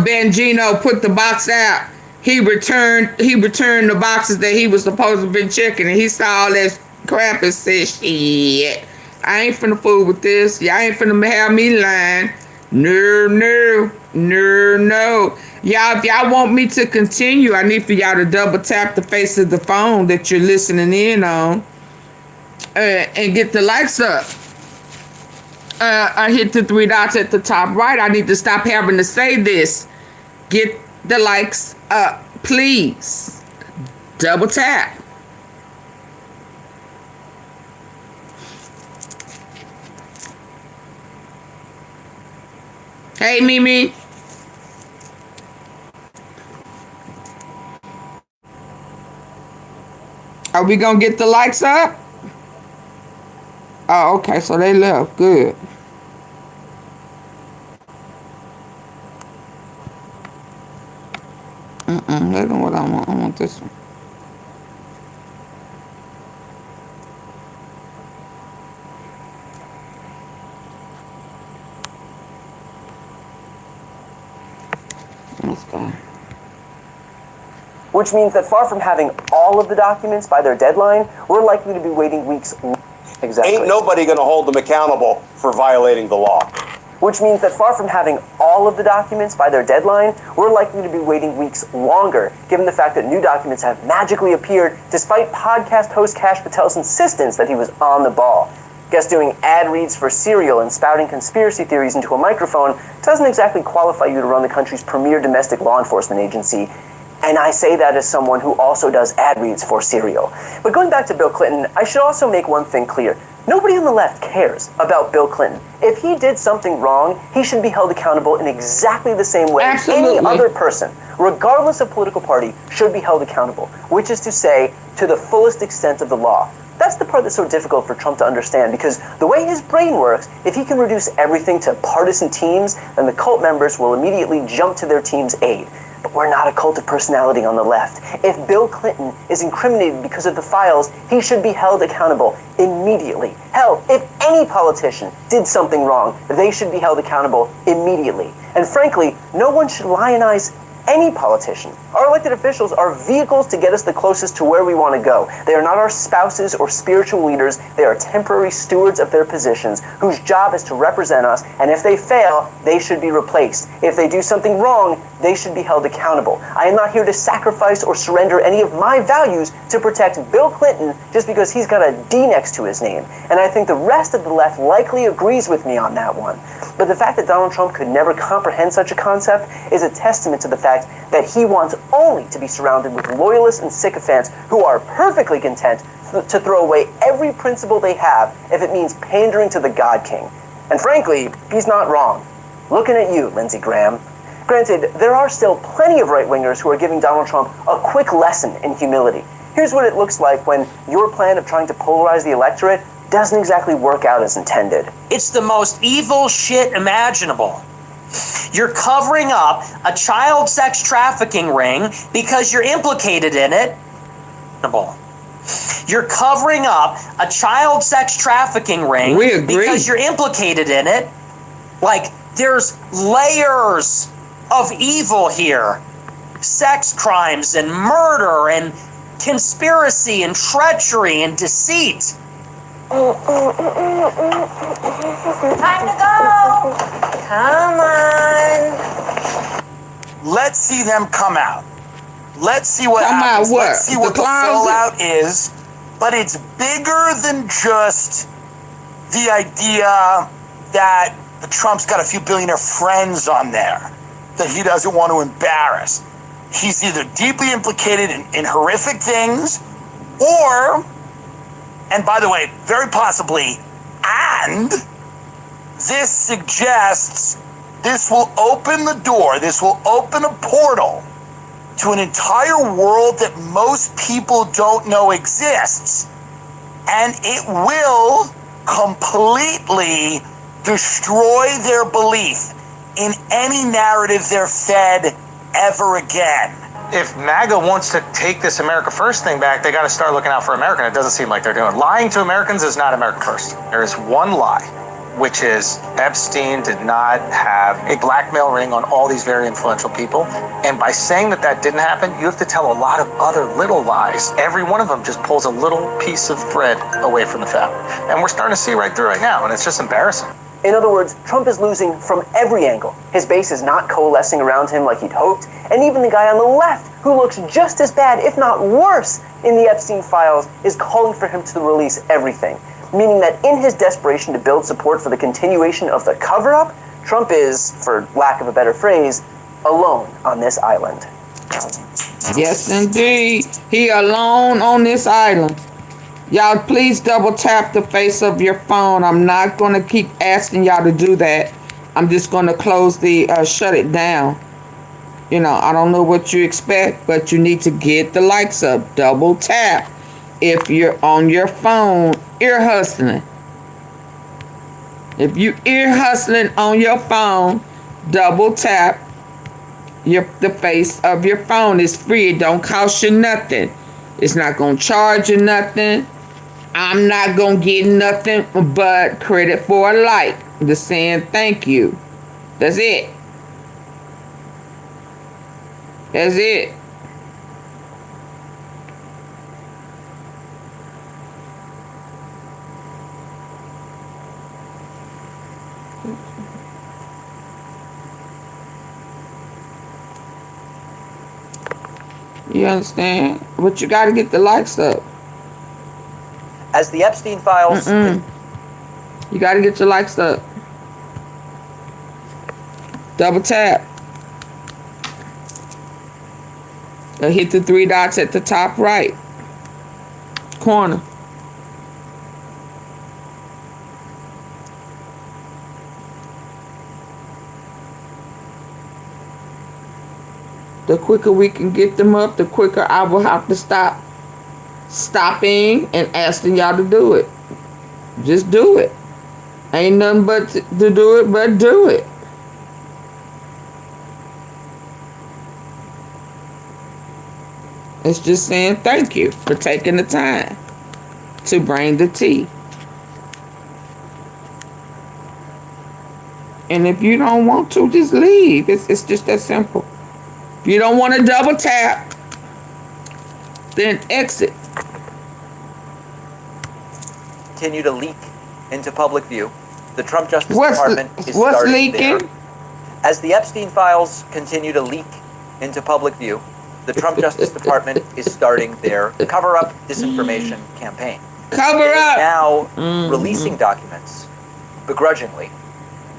A: Bengino put the box out. He returned the boxes that he was supposed to have been checking, and he saw all that crap and said, shit, I ain't finna fool with this. Y'all ain't finna have me lying. No. Y'all, if y'all want me to continue, I need for y'all to double tap the face of the phone that you're listening in on and get the likes up. hit the three dots at the top right. I need to stop having to say this. Get the likes up, please. Double tap. Hey, Mimi. Are we gonna get the likes up? Oh, okay, so they left. Good. That's not what I want. I want this one. Let's go.
N: Which means that far from having all of the documents by their deadline, we're likely to be waiting weeks. Exactly.
D: Ain't nobody going to hold them accountable for violating the law.
N: Which means that far from having all of the documents by their deadline, we're likely to be waiting weeks longer, given the fact that new documents have magically appeared despite podcast host Kash Patel's insistence that he was on the ball. Guess doing ad reads for cereal and spouting conspiracy theories into a microphone doesn't exactly qualify you to run the country's premier domestic law enforcement agency. And I say that as someone who also does ad reads for cereal. But going back to Bill Clinton, I should also make one thing clear. Nobody on the left cares about Bill Clinton. If he did something wrong, he should be held accountable in exactly the same way any other person, regardless of political party, should be held accountable, which is to say, to the fullest extent of the law. That's the part that's so difficult for Trump to understand, because the way his brain works, if he can reduce everything to partisan teams, then the cult members will immediately jump to their team's aid. But we're not a cult of personality on the left. If Bill Clinton is incriminated because of the files, he should be held accountable immediately. Hell, if any politician did something wrong, they should be held accountable immediately. And frankly, no one should lionize any politician. Our elected officials are vehicles to get us the closest to where we want to go. They are not our spouses or spiritual leaders. They are temporary stewards of their positions whose job is to represent us, and if they fail, they should be replaced. If they do something wrong, they should be held accountable. I am not here to sacrifice or surrender any of my values to protect Bill Clinton just because he's got a D next to his name. And I think the rest of the left likely agrees with me on that one. But the fact that Donald Trump could never comprehend such a concept is a testament to the fact that he wants only to be surrounded with loyalists and sycophants who are perfectly content to throw away every principle they have if it means pandering to the God King. And frankly, he's not wrong. Looking at you, Lindsey Graham. Granted, there are still plenty of right-wingers who are giving Donald Trump a quick lesson in humility. Here's what it looks like when your plan of trying to polarize the electorate doesn't exactly work out as intended.
O: It's the most evil shit imaginable. You're covering up a child sex trafficking ring because you're implicated in it. You're covering up a child sex trafficking ring because you're implicated in it. Like, there's layers of evil here. Sex crimes and murder and conspiracy and treachery and deceit.
F: Time to go! Come on.
H: Let's see them come out. Let's see what happens. Let's see what the fallout is. But it's bigger than just the idea that Trump's got a few billionaire friends on there that he doesn't want to embarrass. He's either deeply implicated in horrific things or, and by the way, very possibly, and this suggests this will open the door, this will open a portal to an entire world that most people don't know exists. And it will completely destroy their belief in any narrative they're fed ever again.
P: If MAGA wants to take this America First thing back, they got to start looking out for America. And it doesn't seem like they're doing. Lying to Americans is not America First. There is one lie, which is Epstein did not have a blackmail ring on all these very influential people. And by saying that that didn't happen, you have to tell a lot of other little lies. Every one of them just pulls a little piece of thread away from the fabric. And we're starting to see right through it now, and it's just embarrassing.
N: In other words, Trump is losing from every angle. His base is not coalescing around him like he'd hoped, and even the guy on the left, who looks just as bad, if not worse, in the Epstein files, is calling for him to release everything. meaning that in his desperation to build support for the continuation of the cover-up, Trump is, for lack of a better phrase, alone on this island.
A: Yes, indeed. He alone on this island. Y'all, please double tap the face of your phone. I'm not going to keep asking y'all to do that. I'm just going to close the, shut it down. You know, I don't know what you expect, but you need to get the likes up. Double tap if you're on your phone ear hustling. If you ear hustling on your phone, double tap the face of your phone. Is free. It don't cost you nothing. It's not going to charge you nothing. I'm not going to get nothing but credit for a like. Just saying thank you. That's it. That's it. You understand? But you got to get the likes up.
N: As the Epstein files...
A: You got to get your likes up. Double tap. Hit the 3 dots at the top right corner. The quicker we can get them up, the quicker I will have to stop stopping and asking y'all to do it. Just do it. Ain't nothing but to do it, but do it. It's just saying thank you for taking the time to bring the tea. And if you don't want to, just leave. It's just that simple. If you don't want to double tap, then exit.
N: Continue to leak into public view. The Trump Justice Department is starting
A: leaking?
N: there. As the Epstein files continue to leak into public view, the Trump Justice Department is starting their cover-up disinformation campaign.
A: Cover up!
N: Now releasing documents begrudgingly,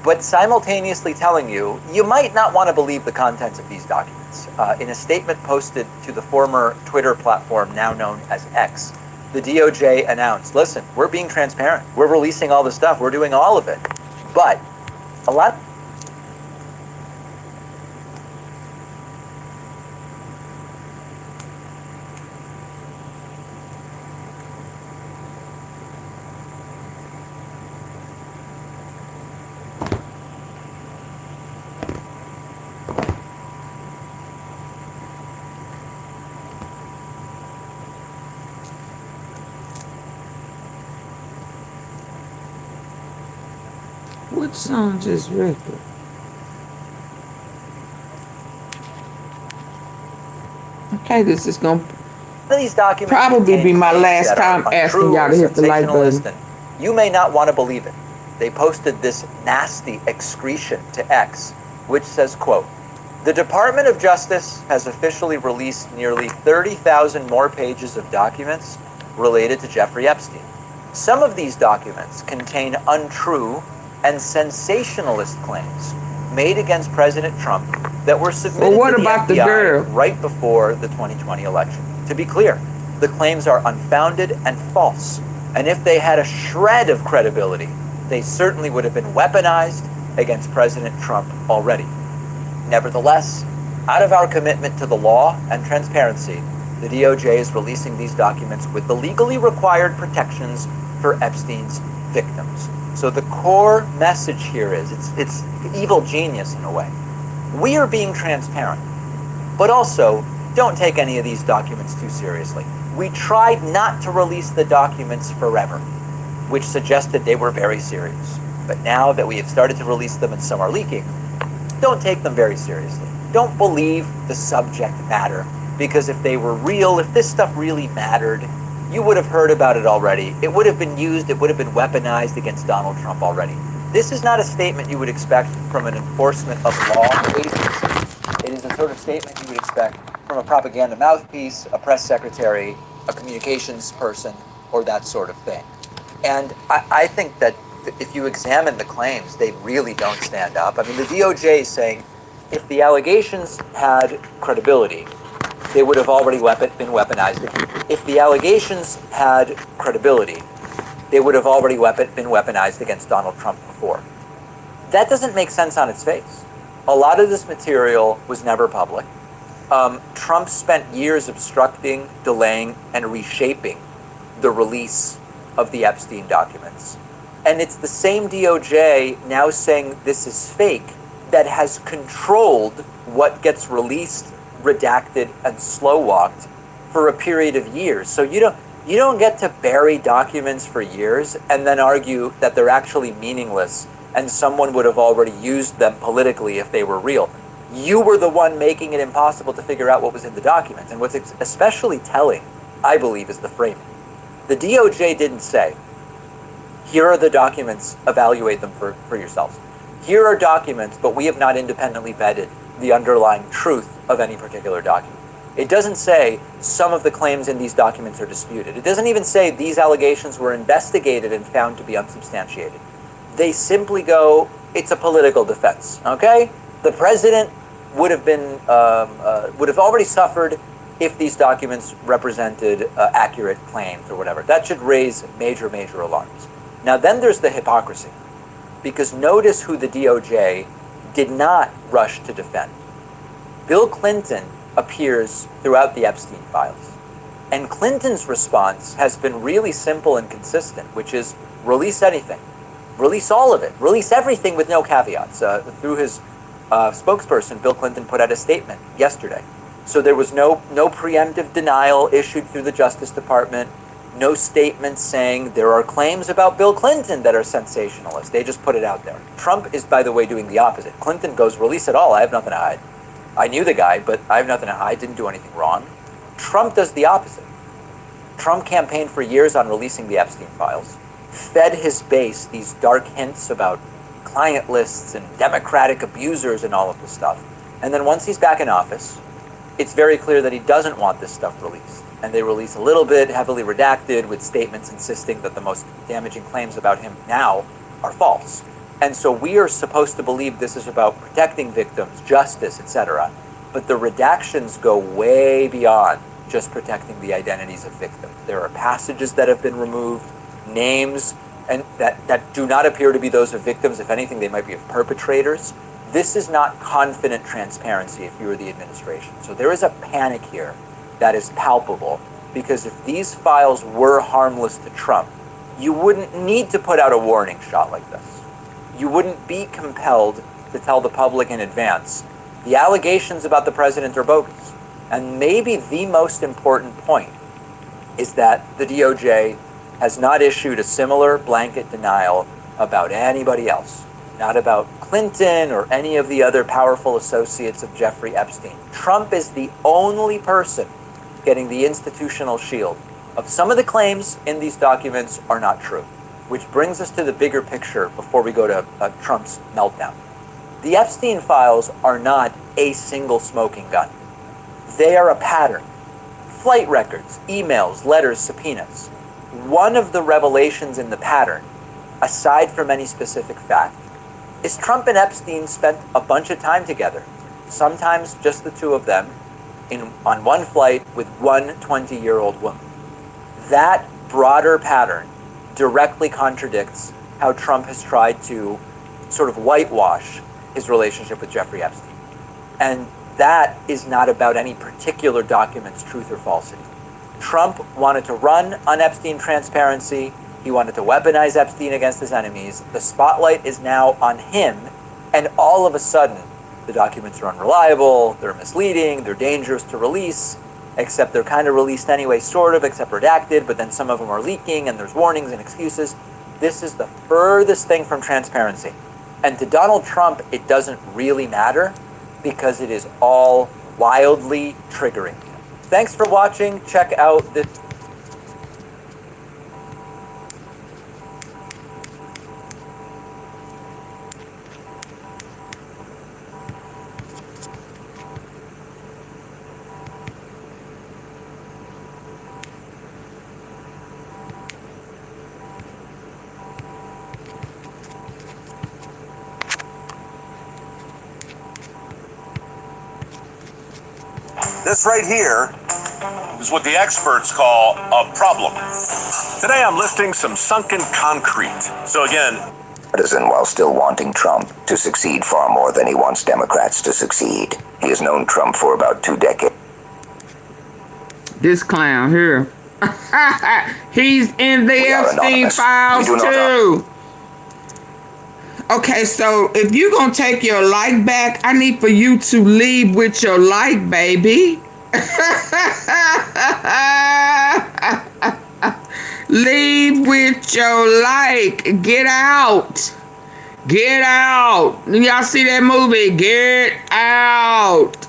N: but simultaneously telling you, you might not want to believe the contents of these documents. In a statement posted to the former Twitter platform now known as X, the DOJ announced, listen, we're being transparent. We're releasing all the stuff. We're doing all of it. But a lot...
A: Which song just record? Okay, this is going to probably be my last time asking y'all to hit the like button.
N: You may not want to believe it. They posted this nasty excretion to X, which says, quote, the Department of Justice has officially released nearly 30,000 more pages of documents related to Jeffrey Epstein. Some of these documents contain untrue and sensationalist claims made against President Trump that were submitted to the FBI right before the 2020 election. To be clear, the claims are unfounded and false, and if they had a shred of credibility, they certainly would have been weaponized against President Trump already. Nevertheless, out of our commitment to the law and transparency, the DOJ is releasing these documents with the legally required protections for Epstein's victims. So the core message here is, it's evil genius in a way. We are being transparent, but also don't take any of these documents too seriously. We tried not to release the documents forever, which suggested they were very serious. But now that we have started to release them and some are leaking, don't take them very seriously. Don't believe the subject matter, because if they were real, if this stuff really mattered, you would have heard about it already. It would have been used, it would have been weaponized against Donald Trump already. This is not a statement you would expect from an enforcement of law agency. It is the sort of statement you would expect from a propaganda mouthpiece, a press secretary, a communications person, or that sort of thing.
Q: And I think that if you examine the claims, they really don't stand up. I mean, the DOJ is saying if the allegations had credibility, they would have already been weaponized. If the allegations had credibility, they would have already been weaponized against Donald Trump before. That doesn't make sense on its face. A lot of this material was never public. Trump spent years obstructing, delaying, and reshaping the release of the Epstein documents. And it's the same DOJ now saying this is fake that has controlled what gets released, redacted, and slow-walked for a period of years. So you don't get to bury documents for years and then argue that they're actually meaningless and someone would have already used them politically if they were real. You were the one making it impossible to figure out what was in the documents. And what's especially telling, I believe, is the framing. The DOJ didn't say, here are the documents, evaluate them for yourselves. Here are documents, but we have not independently vetted the underlying truth of any particular document. It doesn't say some of the claims in these documents are disputed. It doesn't even say these allegations were investigated and found to be unsubstantiated. They simply go, it's a political defense, okay? The president would have already suffered if these documents represented accurate claims or whatever. That should raise major, major alarms. Now then there's the hypocrisy, because notice who the DOJ did not rush to defend. Bill Clinton appears throughout the Epstein files. And Clinton's response has been really simple and consistent, which is release anything. Release all of it. Release everything with no caveats. Through his spokesperson, Bill Clinton put out a statement yesterday. So there was no preemptive denial issued through the Justice Department, no statement saying there are claims about Bill Clinton that are sensationalist. They just put it out there. Trump is, by the way, doing the opposite. Clinton goes, release it all. I have nothing to hide. I knew the guy, but I have nothing to hide. Didn't do anything wrong. Trump does the opposite. Trump campaigned for years on releasing the Epstein files, fed his base these dark hints about client lists and Democratic abusers and all of this stuff. And then once he's back in office, it's very clear that he doesn't want this stuff released. And they release a little bit, heavily redacted, with statements insisting that the most damaging claims about him now are false. And so we are supposed to believe this is about protecting victims, justice, etc. But the redactions go way beyond just protecting the identities of victims. There are passages that have been removed, names, and that do not appear to be those of victims. If anything, they might be of perpetrators. This is not confident transparency if you are the administration. So there is a panic here that is palpable, because if these files were harmless to Trump, you wouldn't need to put out a warning shot like this. You wouldn't be compelled to tell the public in advance, the allegations about the president are bogus. And maybe the most important point is that the DOJ has not issued a similar blanket denial about anybody else. Not about Clinton or any of the other powerful associates of Jeffrey Epstein. Trump is the only person getting the institutional shield of some of the claims in these documents are not true. Which brings us to the bigger picture before we go to Trump's meltdown. The Epstein files are not a single smoking gun. They are a pattern. Flight records, emails, letters, subpoenas. One of the revelations in the pattern, aside from any specific fact, is Trump and Epstein spent a bunch of time together, sometimes just the two of them, on one flight with one 20-year-old woman. That broader pattern directly contradicts how Trump has tried to sort of whitewash his relationship with Jeffrey Epstein. And that is not about any particular document's truth or falsity. Trump wanted to run on Epstein transparency. He wanted to weaponize Epstein against his enemies. The spotlight is now on him, and all of a sudden, the documents are unreliable, they're misleading, they're dangerous to release, except they're kind of released anyway, sort of, except redacted, but then some of them are leaking, and there's warnings and excuses. This is the furthest thing from transparency. And to Donald Trump, it doesn't really matter, because it is all wildly triggering. Thanks for watching. Check out this.
I: This right here is what the experts call a problem. Today I'm lifting some sunken concrete. So again,
B: partisan while still wanting Trump to succeed far more than he wants Democrats to succeed. He has known Trump for about 2 decades.
A: This clown here. He's in the Epstein files too. Okay, so if you're going to take your like back, I need for you to leave with your like, baby. Leave with your like. Get out. Get out. Y'all see that movie? Get out.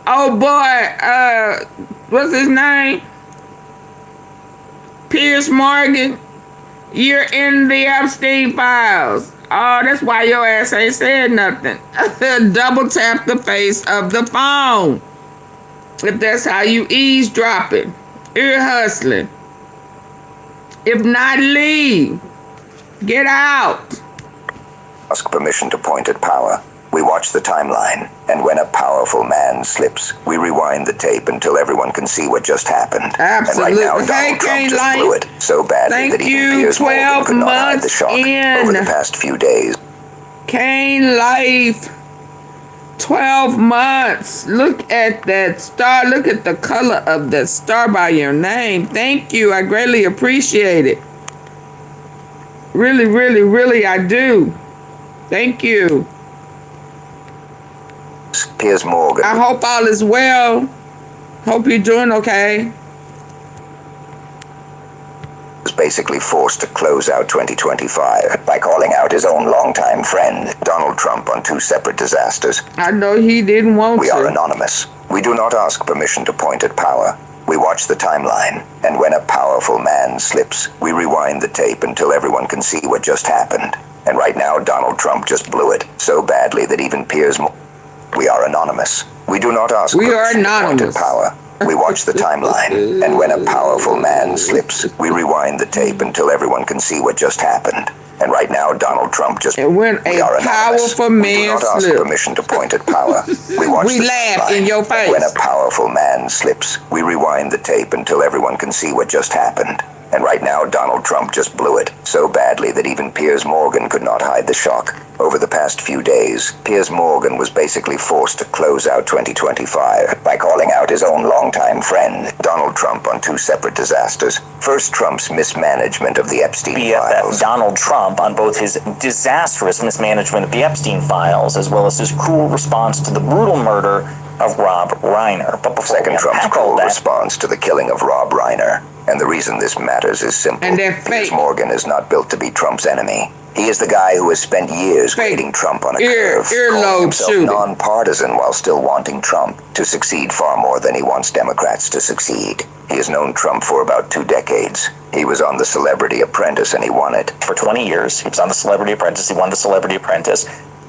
A: Oh boy, what's his name? Piers Morgan. You're in the Epstein files. Oh, that's why your ass ain't said nothing. Double tap the face of the phone. If that's how you eavesdropping, ear hustling. If not, leave. Get out.
B: Ask permission to point at power. We watch the timeline, and when a powerful man slips, we rewind the tape until everyone can see what just happened.
A: Absolutely.
B: And right now, Donald Trump just blew it so badly that even Piers Morgan could not hide the shock over the past few days.
A: Kane Life. 12 months. Look at that star. Look at the color of the star by your name. Thank you. I greatly appreciate it. Really, really, really, I do. Thank you.
B: Piers Morgan.
A: I hope all is well. Hope you're doing okay.
B: Was basically forced to close out 2025 by calling out his own longtime friend, Donald Trump, on 2 separate disasters.
A: I know he didn't want to.
B: We are anonymous. We do not ask permission to point at power. We watch the timeline, and when a powerful man slips, we rewind the tape until everyone can see what just happened. And right now, Donald Trump just blew it so badly that even Piers Morgan. We are anonymous. We do not ask permission to point at power. We watch the timeline, and when a powerful man slips, we rewind the tape until everyone can see what just happened. And right now, Donald Trump just.
A: And when a powerful man
B: we do not ask permission to point at power. We watch
A: we
B: the
A: laugh
B: timeline,
A: in your face.
B: And when a powerful man slips, we rewind the tape until everyone can see what just happened. And right now, Donald Trump just blew it so badly that even Piers Morgan could not hide the shock. Over the past few days, Piers Morgan was basically forced to close out 2025 by calling out his own longtime friend, Donald Trump, on 2 separate disasters. First, Trump's mismanagement of the Epstein files.
R: Donald Trump on both his disastrous mismanagement of the Epstein files as well as his cruel response to the brutal murder of Rob Reiner. But before
B: Second, Trump's cruel response to the killing of Rob Reiner. And the reason this matters is simple. Piers Morgan is not built to be Trump's enemy. He is the guy who has spent years grading Trump on a curve, calling himself non-partisan while still wanting Trump to succeed far more than he wants Democrats to succeed. He has known Trump for about 2 decades. He was on The Celebrity Apprentice and he won it.
R: For 20 years, he was on The Celebrity Apprentice, he won The Celebrity Apprentice,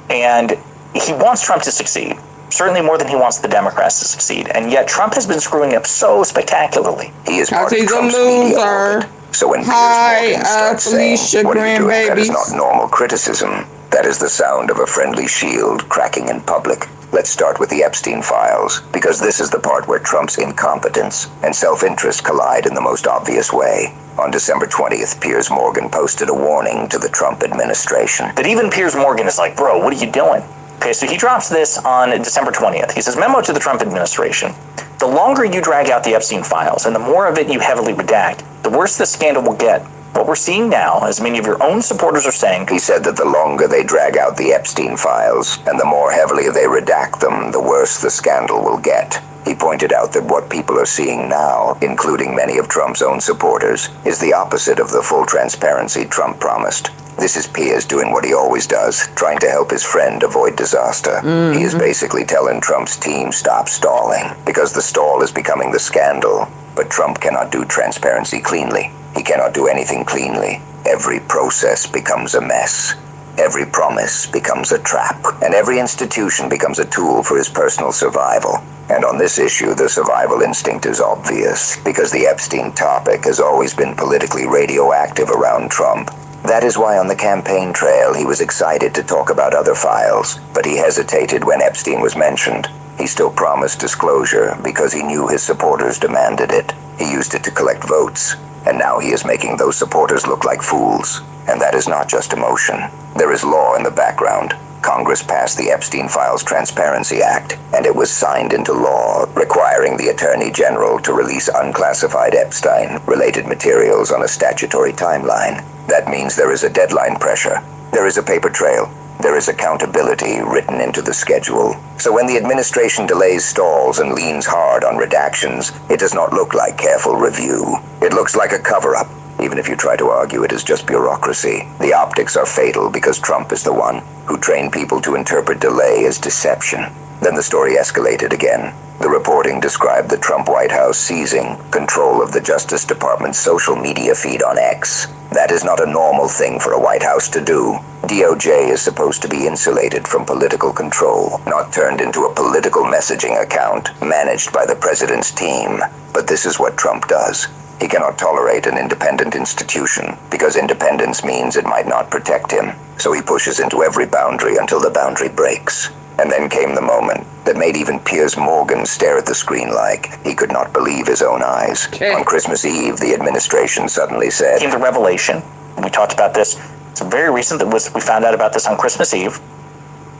R: and he wants Trump to succeed. Certainly more than he wants the Democrats to succeed. And yet Trump has been screwing up so spectacularly.
B: He is part of Trump's media orbit. So when Piers Morgan starts saying, what are you doing? That is not normal criticism. That is the sound of a friendly shield cracking in public. Let's start with the Epstein files, because this is the part where Trump's incompetence and self-interest collide in the most obvious way. On December 20th, Piers Morgan posted a warning to the Trump administration.
R: But even Piers Morgan is like, bro, what are you doing? Okay, so he drops this on December 20th. He says, memo to the Trump administration. The longer you drag out the Epstein files and the more of it you heavily redact, the worse the scandal will get. What we're seeing now, as many of your own supporters are saying...
B: He said that the longer they drag out the Epstein files and the more heavily they redact them, the worse the scandal will get. He pointed out that what people are seeing now, including many of Trump's own supporters, is the opposite of the full transparency Trump promised. This is Piers doing what he always does, trying to help his friend avoid disaster. He is basically telling Trump's team stop stalling, because the stall is becoming the scandal. But Trump cannot do transparency cleanly. He cannot do anything cleanly. Every process becomes a mess. Every promise becomes a trap. And every institution becomes a tool for his personal survival. And on this issue, the survival instinct is obvious, because the Epstein topic has always been politically radioactive around Trump. That is why on the campaign trail he was excited to talk about other files, but he hesitated when Epstein was mentioned. He still promised disclosure because he knew his supporters demanded it. He used it to collect votes, and now he is making those supporters look like fools. And that is not just emotion. There is law in the background. Congress passed the Epstein Files Transparency Act, and it was signed into law, requiring the Attorney General to release unclassified Epstein-related materials on a statutory timeline. That means there is a deadline pressure. There is a paper trail. There is accountability written into the schedule. So when the administration delays, stalls, and leans hard on redactions, it does not look like careful review. It looks like a cover-up. Even if you try to argue it is just bureaucracy, the optics are fatal because Trump is the one who trained people to interpret delay as deception. Then the story escalated again. The reporting described the Trump White House seizing control of the Justice Department's social media feed on X. That is not a normal thing for a White House to do. DOJ is supposed to be insulated from political control, not turned into a political messaging account managed by the president's team. But this is what Trump does. He cannot tolerate an independent institution because independence means it might not protect him. So he pushes into every boundary until the boundary breaks. And then came the moment that made even Piers Morgan stare at the screen like he could not believe his own eyes. On Christmas Eve, the administration suddenly said,
R: Came the revelation, we talked about this, it's very recent that we found out about this on Christmas Eve,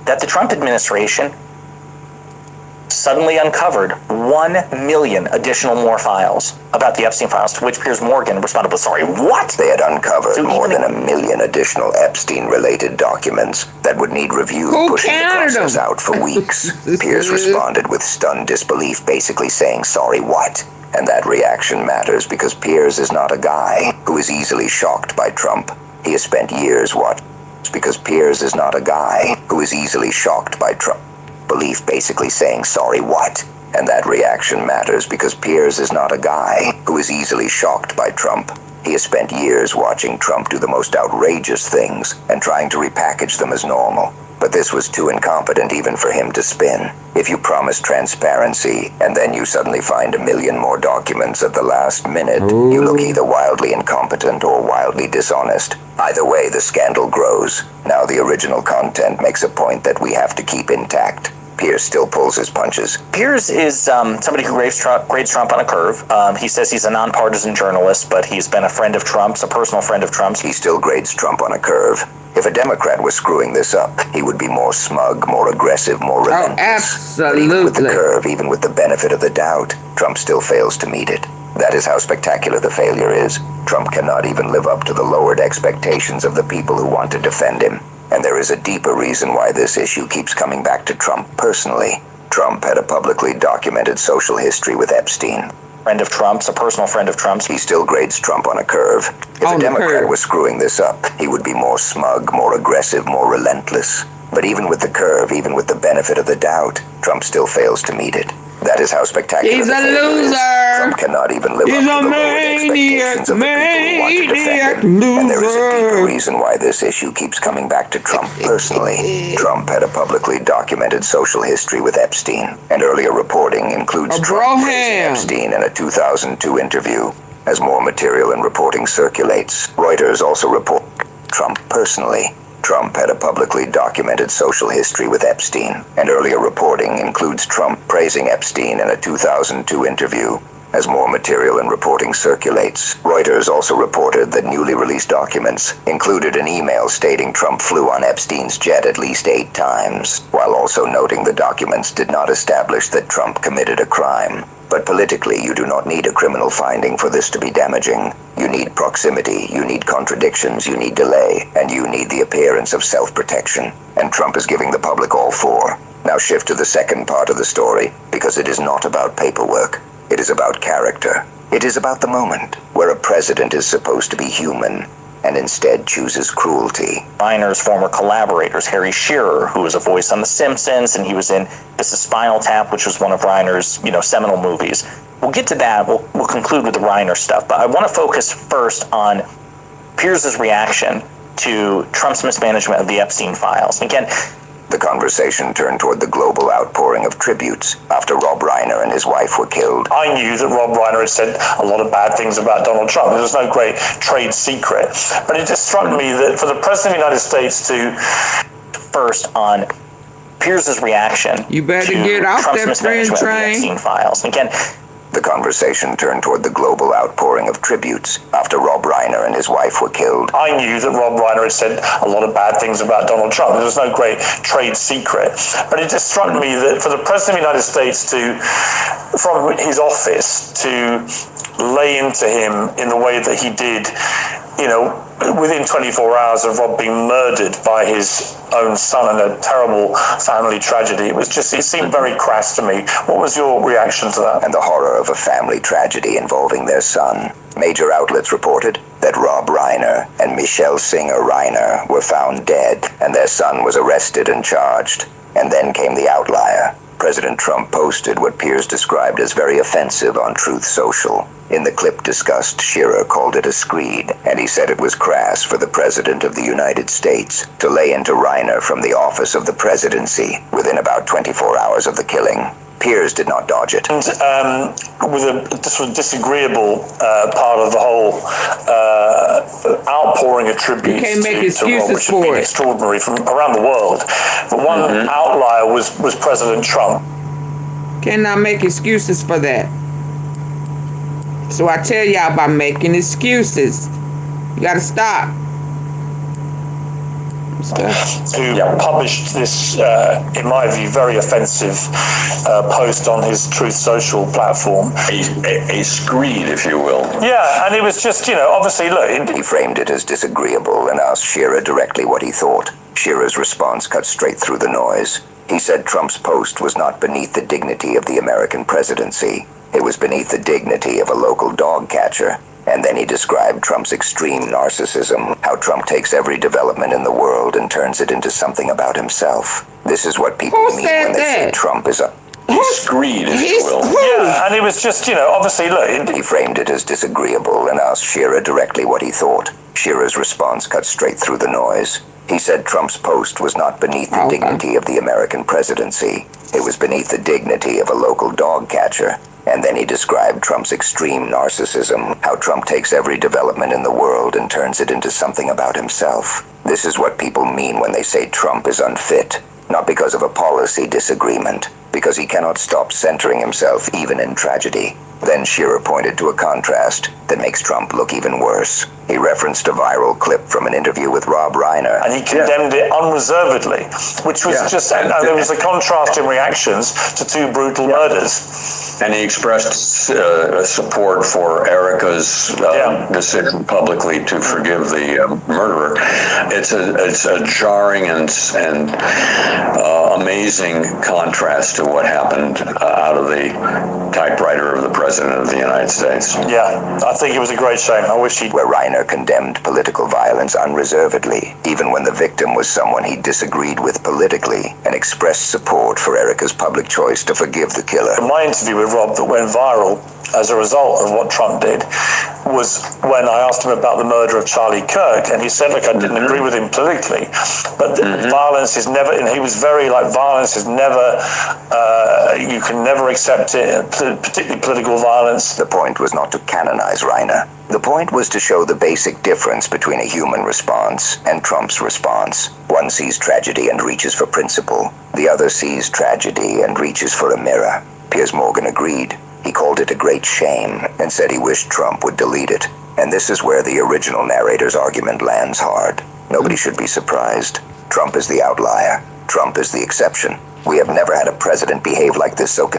R: that the Trump administration suddenly uncovered 1 million additional more files about the Epstein files, to which Piers Morgan responded with, sorry, what?
B: They had uncovered more than 1 million additional Epstein-related documents that would need review, pushing the process out for weeks. Piers responded with stunned disbelief, basically saying, sorry, what? And that reaction matters because Piers is not a guy who is easily shocked by Trump. He has spent years watching because Piers is not a guy who is easily shocked by Trump. Belief basically saying, sorry, what? And that reaction matters because Piers is not a guy who is easily shocked by Trump. He has spent years watching Trump do the most outrageous things and trying to repackage them as normal. But this was too incompetent even for him to spin. If you promise transparency and then you suddenly find 1 million more documents at the last minute, you look either wildly incompetent or wildly dishonest. Either way, the scandal grows. Now the original content makes a point that we have to keep intact. Piers still pulls his punches.
R: Piers is somebody who grades Trump on a curve. He says he's a nonpartisan journalist, but he's been a friend of Trump's, a personal friend of Trump's.
B: He still grades Trump on a curve. If a Democrat was screwing this up, he would be more smug, more aggressive, more relentless.
A: Oh, absolutely.
B: But even with the curve, even with the benefit of the doubt, Trump still fails to meet it. That is how spectacular the failure is. Trump cannot even live up to the lowered expectations of the people who want to defend him. And there is a deeper reason why this issue keeps coming back to Trump personally. Trump had a publicly documented social history with Epstein.
R: Friend of Trump's, a personal friend of Trump's.
B: He still grades Trump on a curve. If a Democrat was screwing this up, he would be more smug, more aggressive, more relentless. But even with the curve, even with the benefit of the doubt, Trump still fails to meet it. That is how spectacular
A: He's
B: the
A: a
B: failure
A: loser.
B: is. Trump cannot even live up to the lowered expectations of the people who want to defend him. And there is a deeper reason why this issue keeps coming back to Trump personally. Trump had a publicly documented social history with Epstein, and earlier reporting includes Trump praising Epstein in a 2002 interview. As more material and reporting circulates, Reuters also report Trump personally. Trump had a publicly documented social history with Epstein, and earlier reporting includes Trump praising Epstein in a 2002 interview. As more material and reporting circulates, Reuters also reported that newly released documents included an email stating Trump flew on Epstein's jet at least 8 times, while also noting the documents did not establish that Trump committed a crime. But politically, you do not need a criminal finding for this to be damaging. You need proximity, you need contradictions, you need delay, and you need the appearance of self-protection. And Trump is giving the public all 4. Now shift to the second part of the story, because it is not about paperwork. It is about character. It is about the moment where a president is supposed to be human and instead chooses cruelty.
R: Reiner's former collaborators, Harry Shearer, who was a voice on The Simpsons, and he was in This is Spinal Tap, which was one of Reiner's, seminal movies. We'll get to that. We'll conclude with the Reiner stuff, but I want to focus first on Piers' reaction to Trump's mismanagement of the Epstein files. And again,
B: The conversation turned toward the global outpouring of tributes after Rob Reiner and his wife were killed.
R: I knew that Rob Reiner had said a lot of bad things about Donald Trump. There was no great trade secret. But it just struck me that for the President of the United States to first on Pierce's reaction
A: you better
R: to
A: get off
R: Trump's
A: that friend
R: mismanagement of the
A: train.
R: Epstein files. Again,
B: the conversation turned toward the global outpouring of tributes after Rob Reiner and his wife were killed.
R: I knew that Rob Reiner had said a lot of bad things about Donald Trump. There was no great trade secret. But it just struck me that for the President of the United States to, from his office, to lay into him in the way that he did, you know, within 24 hours of Rob being murdered by his own son in a terrible family tragedy, it seemed very crass to me. What was your reaction to that?
B: And the horror of a family tragedy involving their son. Major outlets reported that Rob Reiner and Michelle Singer Reiner were found dead, and their son was arrested and charged. And then came the outlier. President Trump posted what Piers described as very offensive on Truth Social. In the clip discussed, Shearer called it a screed, and he said it was crass for the President of the United States to lay into Reiner from the office of the presidency within about 24 hours of the killing. Piers did not dodge it.
R: And with a sort of disagreeable part of the whole outpouring of tributes to Rob, which has been extraordinary from around the world. But one outlier was President Trump.
A: Cannot make excuses for that. So I tell y'all about making excuses. You gotta stop.
R: Who published this, in my view, very offensive post on his Truth Social platform.
S: A screed, if you will.
R: Yeah, and it was just, you know, obviously, look.
B: He framed it as disagreeable and asked Shearer directly what he thought. Shearer's response cut straight through the noise. He said Trump's post was not beneath the dignity of the American presidency. It was beneath the dignity of a local dog catcher. And then he described Trump's extreme narcissism, how Trump takes every development in the world and turns it into something about himself. This is what people mean when they say Trump is a screed, if you will.
R: Yeah, and it was just, you know, obviously, look.
B: He framed it as disagreeable and asked Shearer directly what he thought. Shearer's response cut straight through the noise. He said Trump's post was not beneath the dignity of the American presidency. It was beneath the dignity of a local dog catcher. And then he described Trump's extreme narcissism, how Trump takes every development in the world and turns it into something about himself. This is what people mean when they say Trump is unfit, not because of a policy disagreement, because he cannot stop centering himself even in tragedy. Then Shearer pointed to a contrast that makes Trump look even worse. He referenced a viral clip from an interview with Rob Reiner.
R: And he condemned it unreservedly, which was just, and there was a contrast in reactions to two brutal murders.
S: And he expressed support for Erica's decision publicly to forgive the murderer. It's a jarring and amazing contrast to what happened out of the typewriter of the President of the United States.
R: Yeah, I think it was a great shame. I wish he'd...
B: Where Reiner condemned political violence unreservedly, even when the victim was someone he disagreed with politically, and expressed support for Erica's public choice to forgive the killer.
R: My interview with Rob that went viral as a result of what Trump did was when I asked him about the murder of Charlie Kirk, and he said, look, I didn't agree with him politically, but violence is never, and he was very like, violence is never, you can never accept it, particularly political violence.
B: The point was not to canonize Reiner. The point was to show the basic difference between a human response and Trump's response. One sees tragedy and reaches for principle. The other sees tragedy and reaches for a mirror. Piers Morgan agreed. He called it a great shame and said he wished Trump would delete it. And this is where the original narrator's argument lands hard. Nobody should be surprised. Trump is the outlier. Trump is the exception. We have never had a president behave like this so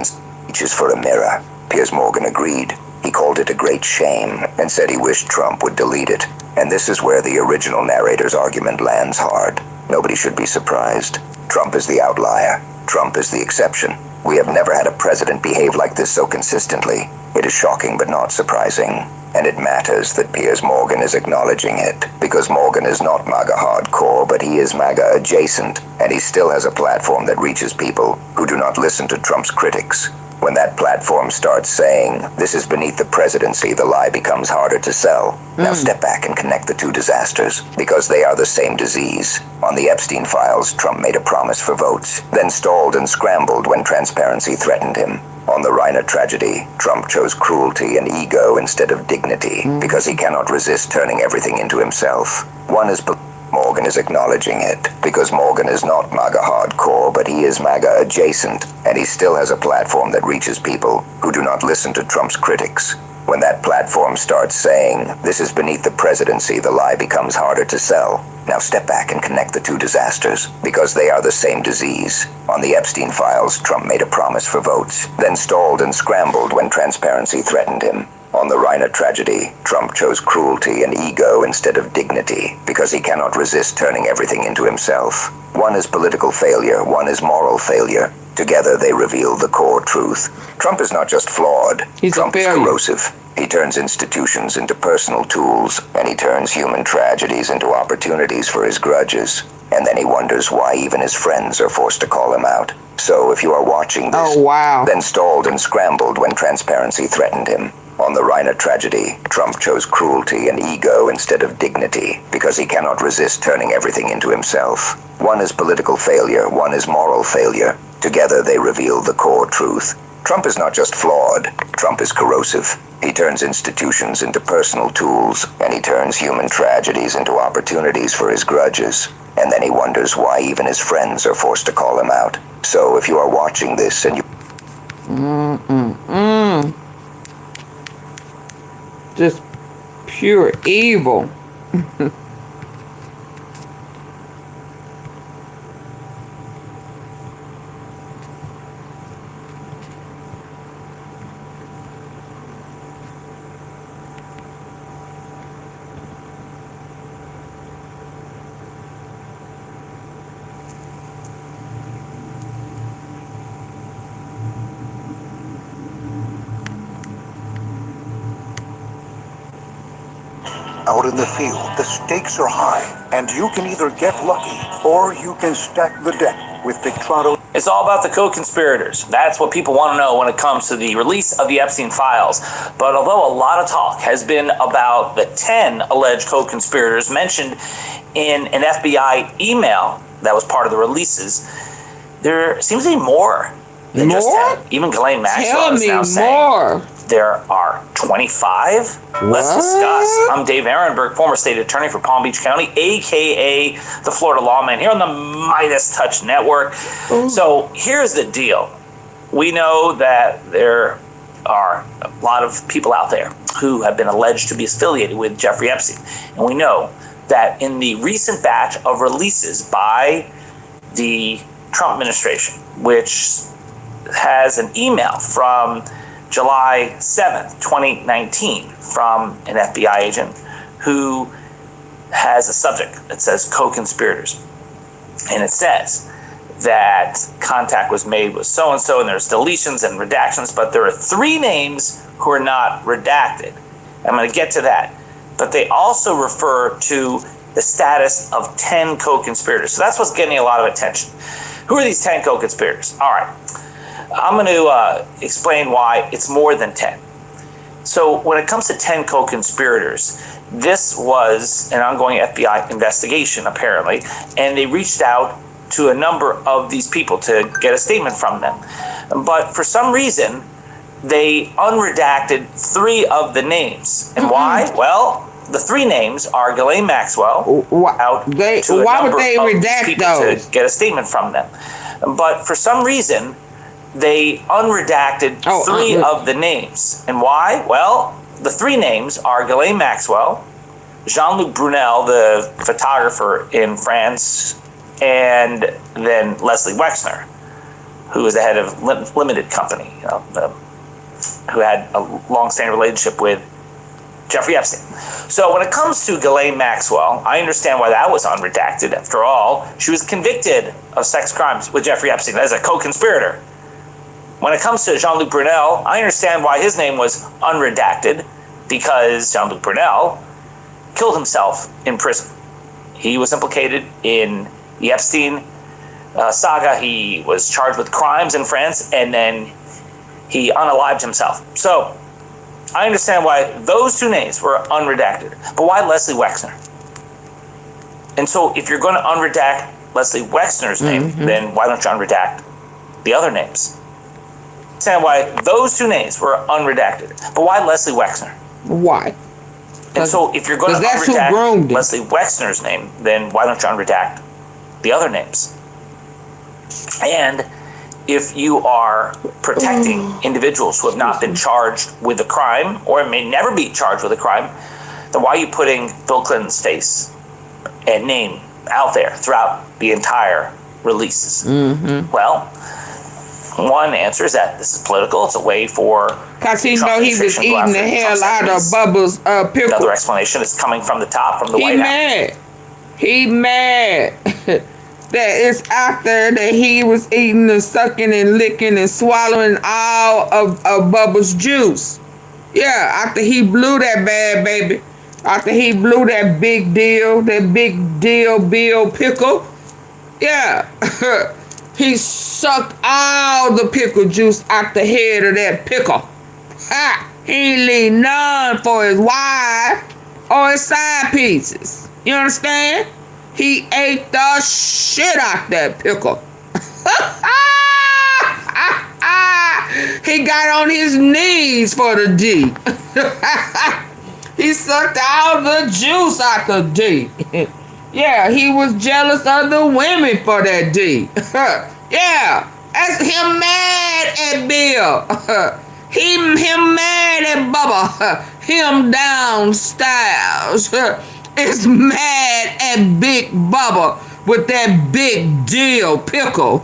B: reaches for a mirror. Piers Morgan agreed. He called it a great shame and said he wished Trump would delete it. And this is where the original narrator's argument lands hard. Nobody should be surprised. Trump is the outlier. Trump is the exception. We have never had a president behave like this so consistently. It is shocking but not surprising. And it matters that Piers Morgan is acknowledging it, because Morgan is not MAGA hardcore, but he is MAGA adjacent, and he still has a platform that reaches people who do not listen to Trump's critics. When that platform starts saying, this is beneath the presidency, the lie becomes harder to sell. Now step back and connect the two disasters, because they are the same disease. On the Epstein files, Trump made a promise for votes, then stalled and scrambled when transparency threatened him. On the Reiner tragedy, Trump chose cruelty and ego instead of dignity, because he cannot resist turning everything into himself. One is Morgan is acknowledging it, because Morgan is not MAGA hardcore, but he is MAGA adjacent, and he still has a platform that reaches people who do not listen to Trump's critics. When that platform starts saying, this is beneath the presidency, the lie becomes harder to sell. Now step back and connect the two disasters, because they are the same disease. On the Epstein files, Trump made a promise for votes, then stalled and scrambled when transparency threatened him. On the Reiner tragedy, Trump chose cruelty and ego instead of dignity, because he cannot resist turning everything into himself. One is political failure, one is moral failure. Together they reveal the core truth. Trump is not just flawed, Trump is corrosive. He turns institutions into personal tools, and he turns human tragedies into opportunities for his grudges. And then he wonders why even his friends are forced to call him out. So if you are watching this, then stalled and scrambled when transparency threatened him. On the Reiner tragedy, Trump chose cruelty and ego instead of dignity, because he cannot resist turning everything into himself. One is political failure, one is moral failure. Together they reveal the core truth. Trump is not just flawed, Trump is corrosive. He turns institutions into personal tools, and he turns human tragedies into opportunities for his grudges. And then he wonders why even his friends are forced to call him out. So if you are watching this and you...
A: Just pure evil.
T: Out in the field, the stakes are high, and you can either get lucky or you can stack the deck with Big Toronto.
R: It's all about the co-conspirators. That's what people want to know when it comes to the release of the Epstein files. But although a lot of talk has been about the 10 alleged co-conspirators mentioned in an FBI email that was part of the releases, there seems to be more than just 10. Even Ghislaine Maxwell is now saying there are 25. Let's discuss. I'm Dave Ehrenberg, former state attorney for Palm Beach County, aka the Florida Lawman, here on the Midas Touch Network. So here's the deal. We know that there are a lot of people out there who have been alleged to be affiliated with Jeffrey Epstein. And we know that in the recent batch of releases by the Trump administration, which has an email from July 7th, 2019, from an FBI agent who has a subject that says co-conspirators. And it says that contact was made with so-and-so, and there's deletions and redactions, but there are 3 names who are not redacted. I'm going to get to that. But they also refer to the status of 10 co-conspirators. So that's what's getting a lot of attention. Who are these 10 co-conspirators? All right. I'm going to explain why it's more than 10. So when it comes to 10 co-conspirators, this was an ongoing FBI investigation, apparently, and they reached out to a number of these people to get a statement from them. But for some reason, they unredacted 3 of the names. And why? Well, the 3 names are Ghislaine Maxwell, out to a number of these people to get a statement from them. But for some reason, they unredacted 3 of the names. And why? Well, the 3 names are Ghislaine Maxwell, Jean-Luc Brunel, the photographer in France, and then Leslie Wexner, who is the head of Limited Company, who had a long-standing relationship with Jeffrey Epstein. So when it comes to Ghislaine Maxwell, I understand why that was unredacted. After all, she was convicted of sex crimes with Jeffrey Epstein as a co-conspirator. When it comes to Jean-Luc Brunel, I understand why his name was unredacted, because Jean-Luc Brunel killed himself in prison. He was implicated in the Epstein saga. He was charged with crimes in France, and then he unalived himself. So I understand why those two names were unredacted, but why Leslie Wexner? And so if you're going to unredact Leslie Wexner's name, then why don't you unredact the other names? I understand why those two names were unredacted, but why Leslie Wexner?
A: Why?
R: And so if you're going to unredact Leslie Wexner's name, then why don't you unredact the other names? And if you are protecting individuals who have not been charged with a crime or may never be charged with a crime, then why are you putting Bill Clinton's face and name out there throughout the entire releases? Well, one answer is that this is political. It's a way for
A: because he know he was eating the hell out of Bubba's pickle.
R: Another explanation is coming from the top, from the White House.
A: He mad that it's out there that he was eating and sucking and licking and swallowing all of Bubba's juice. Yeah, after he blew that bad baby. After he blew that big deal Bill pickle. Yeah. He sucked all the pickle juice out the head of that pickle. Ha! He ain't leave none for his wife or his side pieces. You understand? He ate the shit out that pickle. He got on his knees for the D. He sucked all the juice out the D. Yeah, he was jealous of the women for that D. Yeah, that's him mad at Bill. Him mad at Bubba. Him down Styles is mad at Big Bubba with that big deal pickle.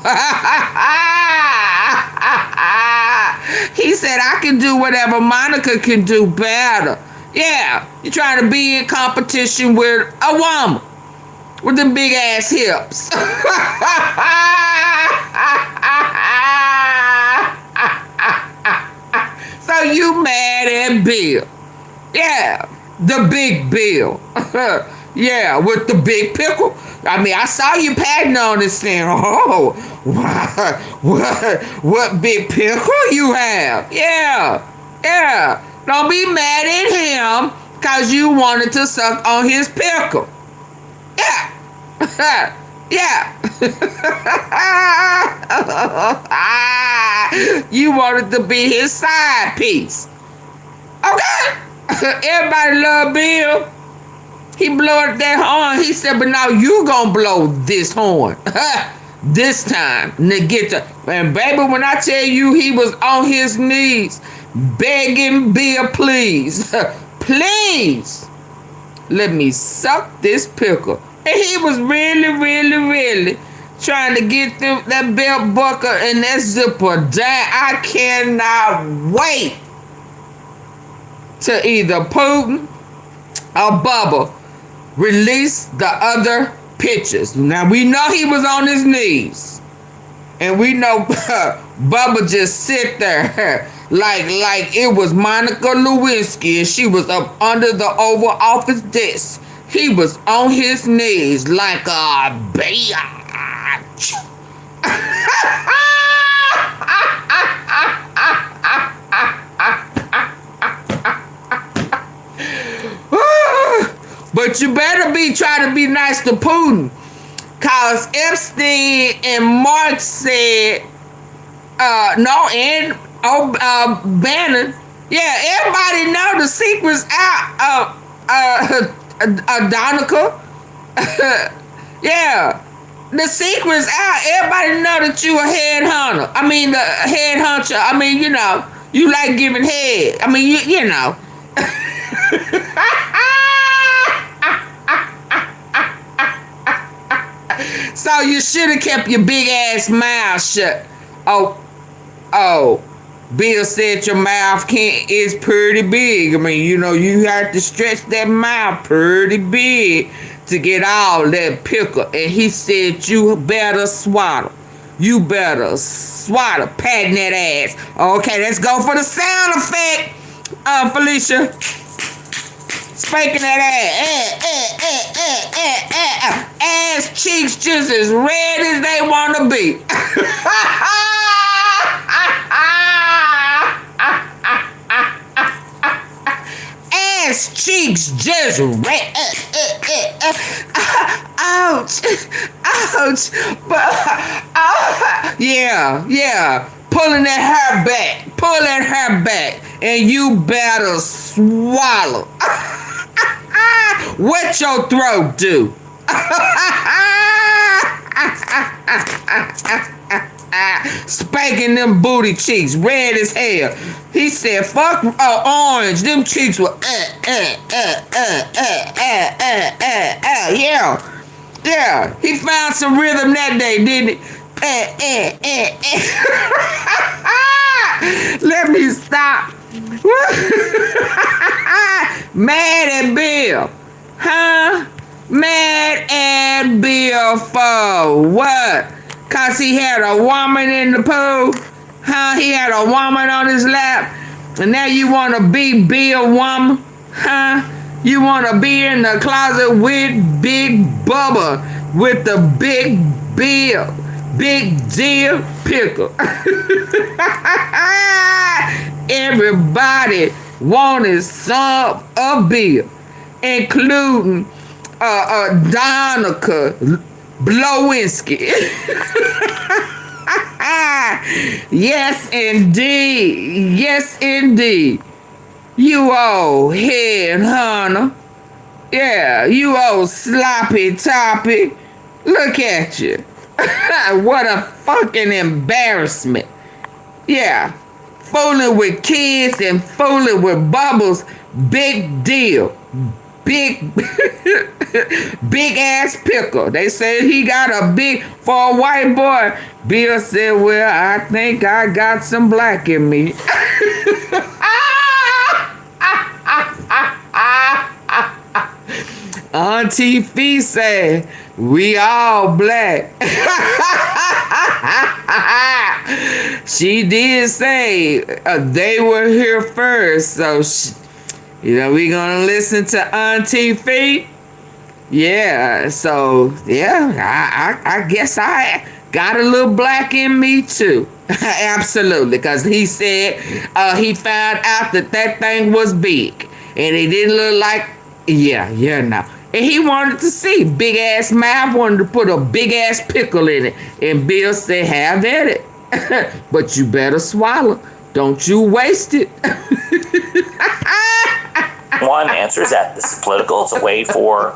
A: He said, I can do whatever Monica can do better. Yeah, you're trying to be in competition with a woman with them big ass hips. So you mad at Bill. Yeah, the big Bill. Yeah, with the big pickle. I mean, I saw you patting on this thing. Oh, what big pickle you have? Yeah. Don't be mad at him because you wanted to suck on his pickle. Yeah. Yeah. You wanted to be his side piece. Okay. Everybody love Bill. He blew that horn. He said, but now you gonna blow this horn. This time. And baby, when I tell you he was on his knees begging Bill, please, please, let me suck this pickle. And he was really trying to get that belt buckle and that zipper down. I cannot wait to either Putin or Bubba release the other pictures. Now, we know he was on his knees. And we know Bubba just sit there like it was Monica Lewinsky and she was up under the Oval Office desk. He was on his knees like a bitch. But you better be trying to be nice to Putin. Cause Epstein and Mark said, Bannon. Yeah, everybody know the secret's out. Donica. Yeah. The secret's out. Everybody know that you a headhunter. I mean, the headhunter. I mean, you know, you like giving head. I mean, you know. So you should have kept your big ass mouth shut. Oh. Bill said your mouth is pretty big. I mean, you know, you have to stretch that mouth pretty big to get all that pickle. And he said you better swaddle. You better swaddle, patting that ass. Okay, let's go for the sound effect, Felicia. Spanking that ass. Ass cheeks just as red as they want to be. ass cheeks just red. Ouch. Ouch. But, yeah. Pulling that hair back. Pull that hair back. And you better swallow. What your throat do? Spanking them booty cheeks, red as hell. He said, fuck orange. Them cheeks were yeah. He found some rhythm that day, didn't he? Let me stop. Mad at Bill. Huh? Mad at Bill for what? Cause he had a woman in the pool? Huh? He had a woman on his lap? And now you wanna be Bill woman? Huh? You wanna be in the closet with Big Bubba with the Big Bill, Big Deal Pickle. Everybody wanted some of Bill, including Donica Blowinski. Yes, indeed. Yes, indeed. You old head hunter. Yeah, you old sloppy toppy. Look at you. What a fucking embarrassment. Yeah. Fooling with kids and fooling with bubbles. Big deal. Big ass pickle. They said he got a big, for a white boy. Bill said, well, I think I got some black in me. AunTeaFee said, we all black. She did say they were here first, so we gonna listen to AunTeaFee. Yeah, so yeah, I guess I got a little black in me too. Absolutely, because he said he found out that thing was big and it didn't look like no. And he wanted to see big ass mouth, wanted to put a big ass pickle in it. And Bill said, have at it. But you better swallow. Don't you waste it.
R: One answer is that this is political. It's a way for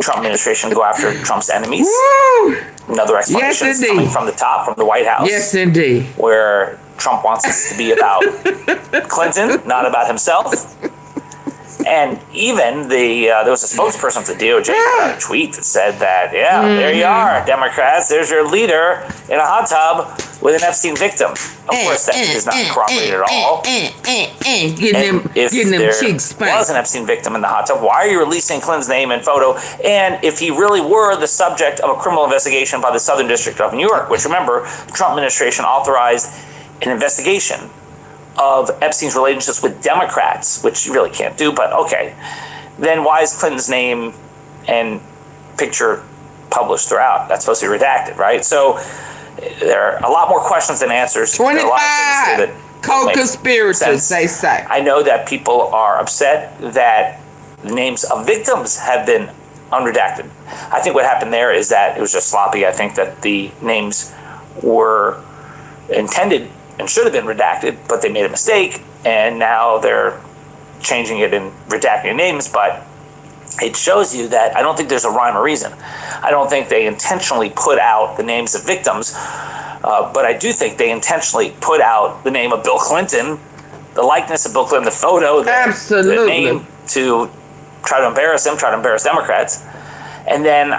R: Trump administration to go after Trump's enemies.
A: Woo!
R: Another explanation is coming from the top, from the White House.
A: Yes, indeed.
R: Where Trump wants this to be about Clinton, not about himself. And even there was a spokesperson for the DOJ tweet that said that, there you are, Democrats, there's your leader in a hot tub with an Epstein victim. Of course, that is not corroborated at all. If there was an Epstein victim in the hot tub, why are you releasing Clinton's name and photo? And if he really were the subject of a criminal investigation by the Southern District of New York, which remember, the Trump administration authorized an investigation of Epstein's relationships with Democrats, which you really can't do, but okay. Then why is Clinton's name and picture published throughout? That's supposed to be redacted, right? So there are a lot more questions than answers.
A: 25 co-conspirators, they say.
R: I know that people are upset that the names of victims have been unredacted. I think what happened there is that it was just sloppy. I think that the names were intended and should have been redacted, but they made a mistake, and now they're changing it and redacting names. But it shows you that I don't think there's a rhyme or reason. I don't think they intentionally put out the names of victims, but I do think they intentionally put out the name of Bill Clinton, the likeness of Bill Clinton, the photo, the name, to try to embarrass him, try to embarrass Democrats. And then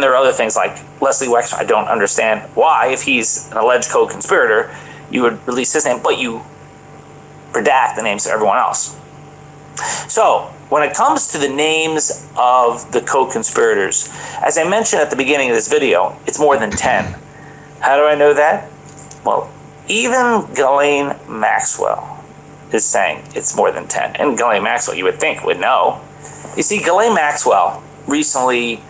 R: there are other things like Leslie Wexner. I don't understand why, if he's an alleged co-conspirator, you would release his name, but you redact the names of everyone else. So when it comes to the names of the co-conspirators, as I mentioned at the beginning of this video, it's more than 10. How do I know that? Well, even Ghislaine Maxwell is saying it's more than 10. And Ghislaine Maxwell, you would think, would know. You see, Ghislaine Maxwell recently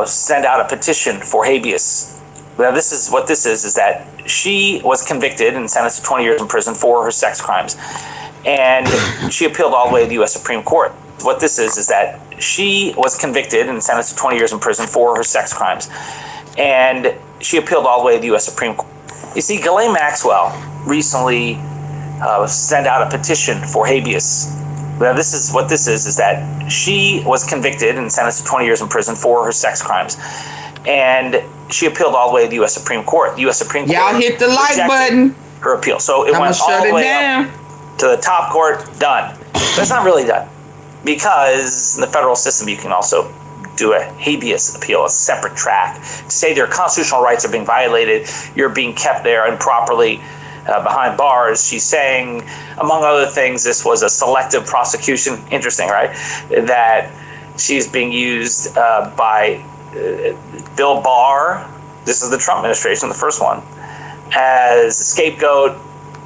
R: sent out a petition for habeas. Now, this is that she was convicted and sentenced to 20 years in prison for her sex crimes. And she appealed all the way to the U.S. Supreme Court. what this is that she was convicted and sentenced to 20 years in prison for her sex crimes. And she appealed all the way to the U.S. Supreme Court. You see, Ghislaine Maxwell recently sent out a petition for habeas. Now, this is that she was convicted and sentenced to 20 years in prison for her sex crimes. And she appealed all the way to the U.S. Supreme Court. The U.S. Supreme Court
A: Y'all hit the like button.
R: Her appeal. So it went all the way up to the top court, done. But it's not really done. Because in the federal system, you can also do a habeas appeal, a separate track, to say their constitutional rights are being violated, you're being kept there improperly behind bars. She's saying, among other things, this was a selective prosecution. Interesting, right? That she's being used by Bill Barr, this is the Trump administration, the first one, as a scapegoat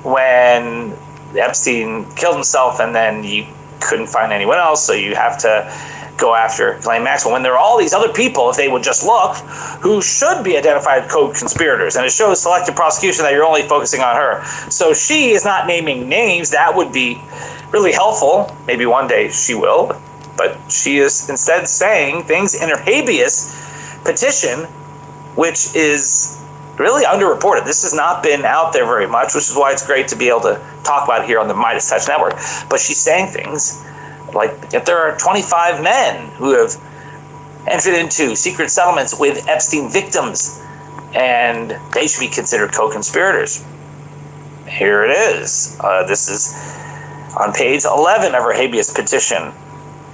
R: when Epstein killed himself, and then you couldn't find anyone else, so you have to go after Ghislaine Maxwell, when there are all these other people, if they would just look, who should be identified co-conspirators. And it shows selective prosecution that you're only focusing on her. So she is not naming names. That would be really helpful. Maybe one day she will. But she is instead saying things in her habeas petition, which is really underreported. This has not been out there very much, which is why it's great to be able to talk about it here on the Midas Touch Network. But she's saying things like if there are 25 men who have entered into secret settlements with Epstein victims and they should be considered co-conspirators. Here it is. This is on page 11 of her habeas petition.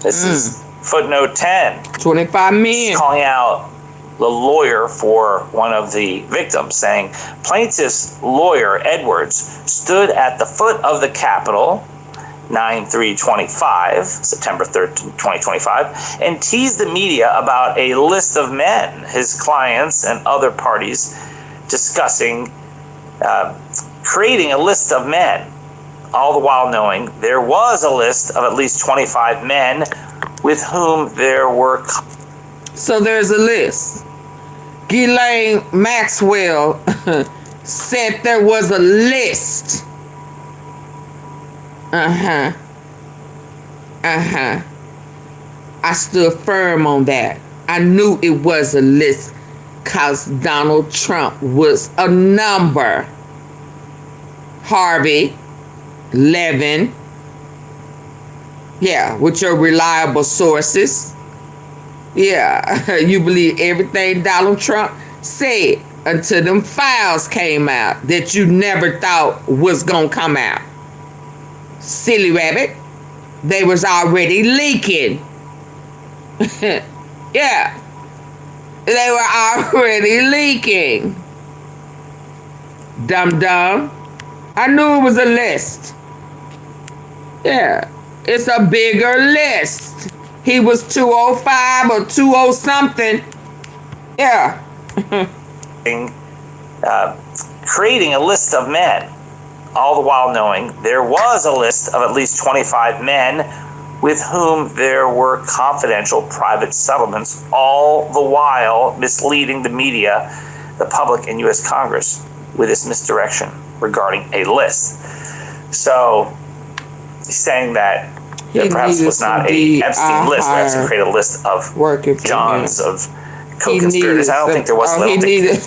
R: This is footnote 10.
A: 25 men.
R: She's calling out the lawyer for one of the victims, saying plaintiff's lawyer, Edwards, stood at the foot of the Capitol 9/3/25, September 3rd, 2025, and teased the media about a list of men, his clients and other parties, discussing creating a list of men, all the while knowing there was a list of at least 25 men with whom there were...
A: So there's a list. Ghislaine Maxwell said there was a list. I stood firm on that. I knew it was a list because Donald Trump was a number. Harvey, Levin, yeah, with your reliable sources. Yeah, you believe everything Donald Trump said until them files came out that you never thought was gonna come out. Silly rabbit. They was already leaking. Yeah. They were already leaking. Dum-dum. I knew it was a list. Yeah. It's a bigger list. He was 205 or 20 something. Yeah.
R: Creating a list of men, all the while knowing there was a list of at least 25 men with whom there were confidential private settlements, all the while misleading the media, the public, and U.S. Congress with this misdirection regarding a list. So he's saying that there perhaps was not a Epstein list, where Epstein created a list of Johns, of co-conspirators. I don't think there was. He needed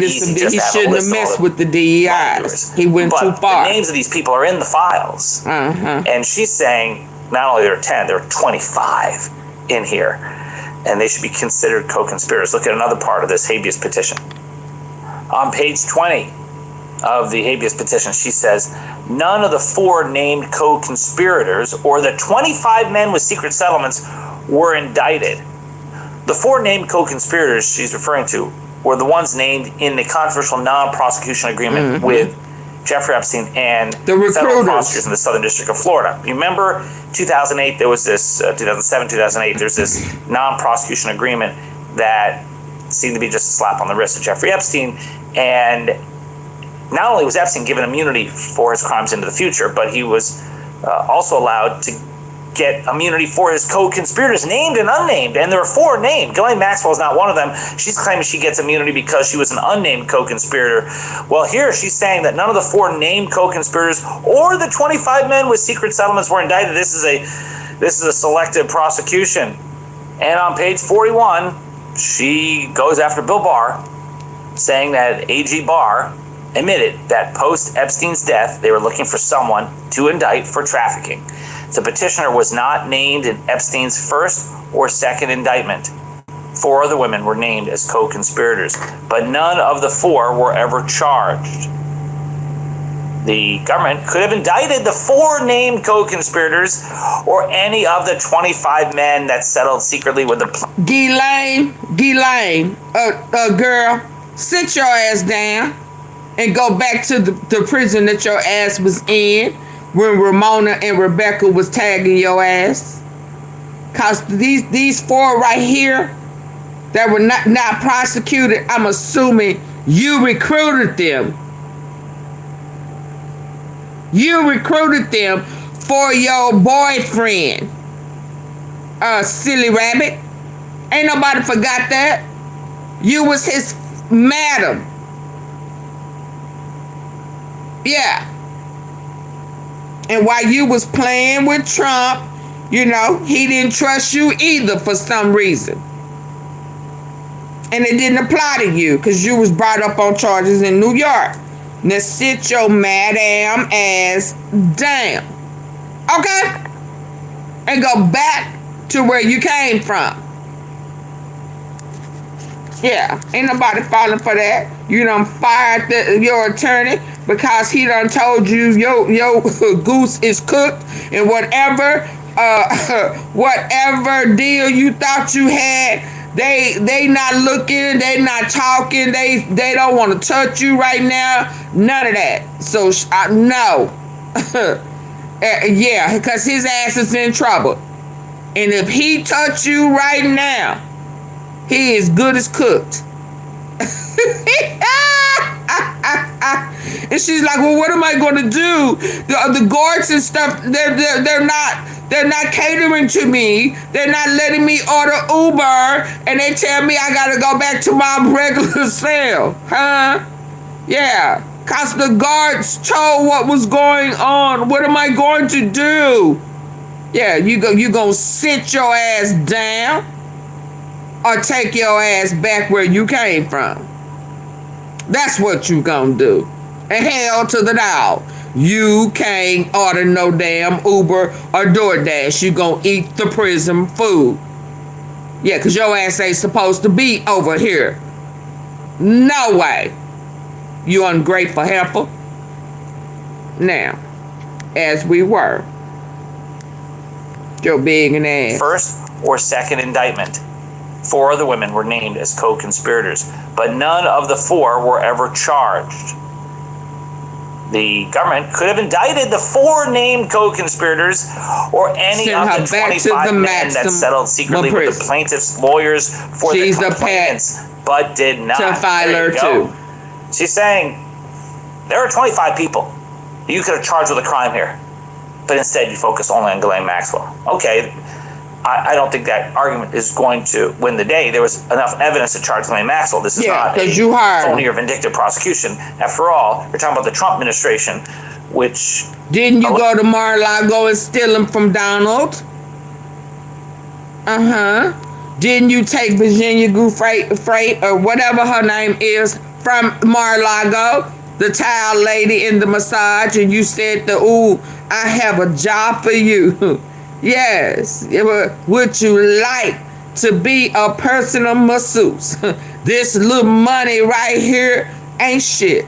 R: some. He shouldn't have messed with the DEIs. He went too far. The names of these people are in the files, and she's saying not only there are 10, there are 25 in here, and they should be considered co-conspirators. Look at another part of this habeas petition. On page 20 of the habeas petition, she says, none of the 4 named co-conspirators or the 25 men with secret settlements were indicted. The 4 named co-conspirators she's referring to were the ones named in the controversial non-prosecution agreement with Jeffrey Epstein and the federal prosecutors in the Southern District of Florida. You remember 2008, there was this, 2007, 2008, there's this non-prosecution agreement that seemed to be just a slap on the wrist of Jeffrey Epstein. And not only was Epstein given immunity for his crimes into the future, but he was also allowed to get immunity for his co-conspirators, named and unnamed, and there are 4 named. Ghislaine Maxwell is not one of them. She's claiming she gets immunity because she was an unnamed co-conspirator. Well, here she's saying that none of the 4 named co-conspirators or the 25 men with secret settlements were indicted. This is a selective prosecution. And on page 41, she goes after Bill Barr, saying that AG Barr admitted that post Epstein's death, they were looking for someone to indict for trafficking. The petitioner was not named in Epstein's first or second indictment. 4 of the women were named as co-conspirators, but none of the 4 were ever charged. The government could have indicted the 4 named co-conspirators or any of the 25 men that settled secretly with the...
A: Ghislaine, girl, sit your ass down and go back to the prison that your ass was in when Ramona and Rebecca was tagging your ass. Cause these 4 right here that were not prosecuted, I'm assuming you recruited them. You recruited them for your boyfriend. Silly rabbit. Ain't nobody forgot that. You was his madam. Yeah. And while you was playing with Trump, you know, he didn't trust you either for some reason. And it didn't apply to you because you was brought up on charges in New York. Now sit your madam ass down. Okay? And go back to where you came from. Yeah, ain't nobody falling for that. You done fired your attorney because he done told you your goose is cooked and whatever deal you thought you had, they not looking, they not talking, they don't want to touch you right now. None of that. So no. Yeah, because his ass is in trouble. And if he touch you right now, he is good as cooked. And she's like, well, what am I going to do? The guards and stuff, they're not catering to me. They're not letting me order Uber. And they tell me I got to go back to my regular cell. Huh? Yeah. Because the guards told what was going on. What am I going to do? Yeah, you going to sit your ass down or take your ass back where you came from. That's what you gonna do. And hell to the dog. You can't order no damn Uber or DoorDash. You gonna eat the prison food. Yeah, because your ass ain't supposed to be over here. No way. You ungrateful heifer. Now, as we were, your big and ass.
R: First or second indictment. 4 of the women were named as co-conspirators, but none of the 4 were ever charged. The government could have indicted the 4 named co-conspirators or any of the 25 men that settled secretly with the plaintiff's lawyers for the complainants, but did not.
A: To file her too.
R: She's saying there are 25 people you could have charged with a crime here, but instead you focus only on Ghislaine Maxwell. Okay. I don't think that argument is going to win the day. There was enough evidence to charge Ghislaine Maxwell. This is not a phony or vindictive prosecution. After all, we're talking about the Trump administration, which...
A: Didn't you go to Mar-a-Lago and steal them from Donald? Uh-huh. Didn't you take Virginia Goo Freight or whatever her name is from Mar-a-Lago? The towel lady in the massage, and you said, ooh, I have a job for you. Yes, would you like to be a personal masseuse? This little money right here ain't shit.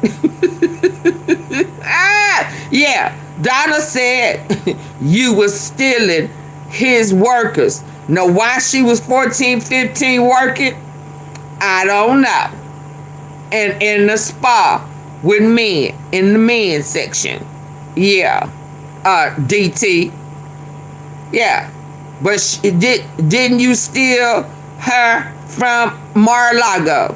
A: Yeah, Donna said you was stealing his workers. Now, why she was 14, 15 working, I don't know. And in the spa with men, in the men's section. Yeah, DT. Yeah, but didn't you steal her from Mar-a-Lago?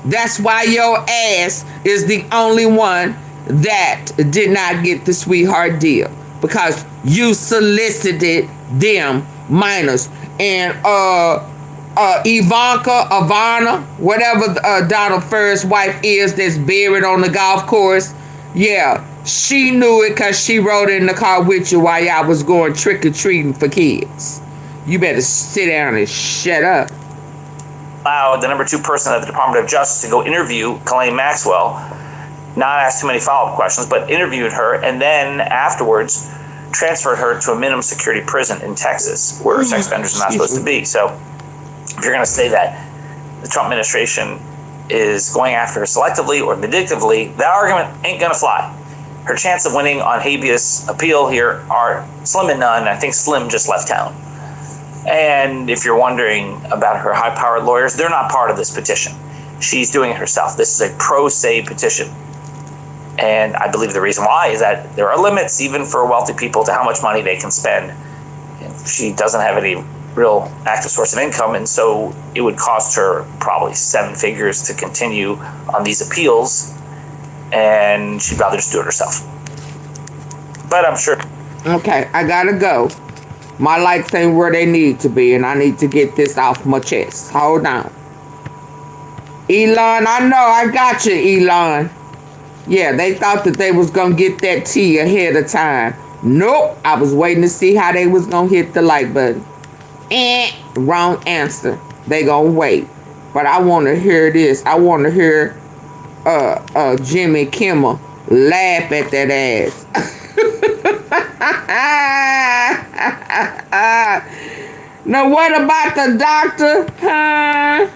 A: That's why your ass is the only one that did not get the sweetheart deal. because you solicited them minors. And Ivana, whatever Donald first wife is that's buried on the golf course, yeah, she knew it because she rode in the car with you while y'all was going trick-or-treating for kids. You better sit down and shut up.
R: Allowed the number 2 person at the Department of Justice to go interview Ghislaine Maxwell, not ask too many follow-up questions, but interviewed her, and then afterwards transferred her to a minimum security prison in Texas, where sex offenders are not supposed to be. So if you're going to say that the Trump administration is going after her selectively or vindictively, that argument ain't going to fly. Her chance of winning on habeas appeal here are slim and none. I think Slim just left town. And if you're wondering about her high-powered lawyers, they're not part of this petition. She's doing it herself. This is a pro se petition. And I believe the reason why is that there are limits, even for wealthy people, to how much money they can spend. She doesn't have any real active source of income, and so it would cost her probably 7 figures to continue on these appeals, and she'd rather just do it herself. But I'm sure.
A: Okay, I gotta go. My likes ain't where they need to be, and I need to get this off my chest. Hold on. Elon, I know, I got you, Elon. Yeah, they thought that they was gonna get that tea ahead of time. Nope, I was waiting to see how they was gonna hit the like button. Wrong answer. They gonna wait. But I want to hear this. I want to hear Jimmy Kimmel laugh at that ass. Now what about the doctor? Huh?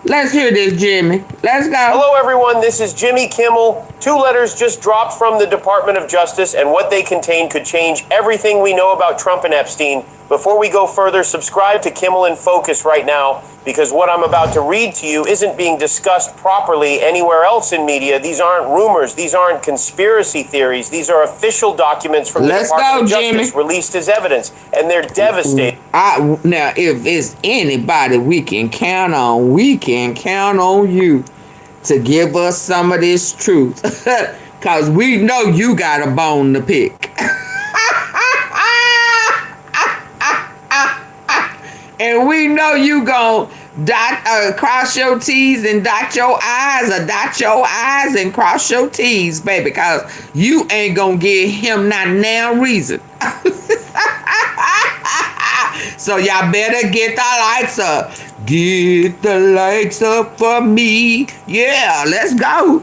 A: Let's hear this, Jimmy. Let's go.
U: Hello, everyone. This is Jimmy Kimmel. 2 letters just dropped from the Department of Justice, and what they contain could change everything we know about Trump and Epstein. Before we go further, subscribe to Kimmel in Focus right now, because what I'm about to read to you isn't being discussed properly anywhere else in media. These aren't rumors. These aren't conspiracy theories. These are official documents from the Department of Justice released as evidence, and they're devastating.
A: Now, if it's anybody we can count on you to give us some of this truth, because we know you got a bone to pick. And we know you gon' cross your T's and dot your I's, or dot your I's and cross your T's, baby, because you ain't gonna give him not now reason. So y'all better get the lights up. Get the lights up for me. Yeah, let's go.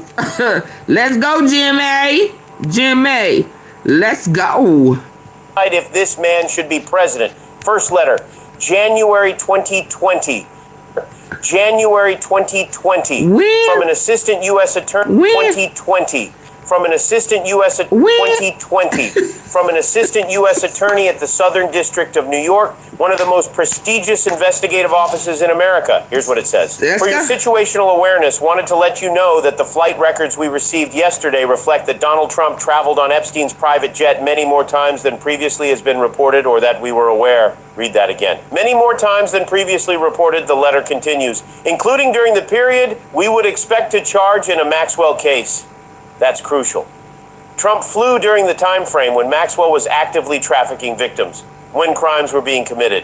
A: Let's go, Jimmy. Jimmy, let's go.
U: If this man should be president. First letter, January 2020. January 2020. From an assistant U.S. attorney. 2020. From an assistant U.S. 2020. From an assistant U.S. attorney at the Southern District of New York, one of the most prestigious investigative offices in America. Here's what it says. For your situational awareness, wanted to let you know that the flight records we received yesterday reflect that Donald Trump traveled on Epstein's private jet many more times than previously has been reported, or that we were aware. Read that again. Many more times than previously reported, the letter continues, including during the period we would expect to charge in a Maxwell case. That's crucial. Trump flew during the time frame when Maxwell was actively trafficking victims, when crimes were being committed.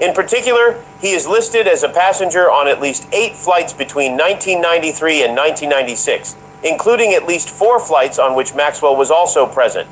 U: In particular, he is listed as a passenger on at least 8 flights between 1993 and 1996, including at least 4 flights on which Maxwell was also present.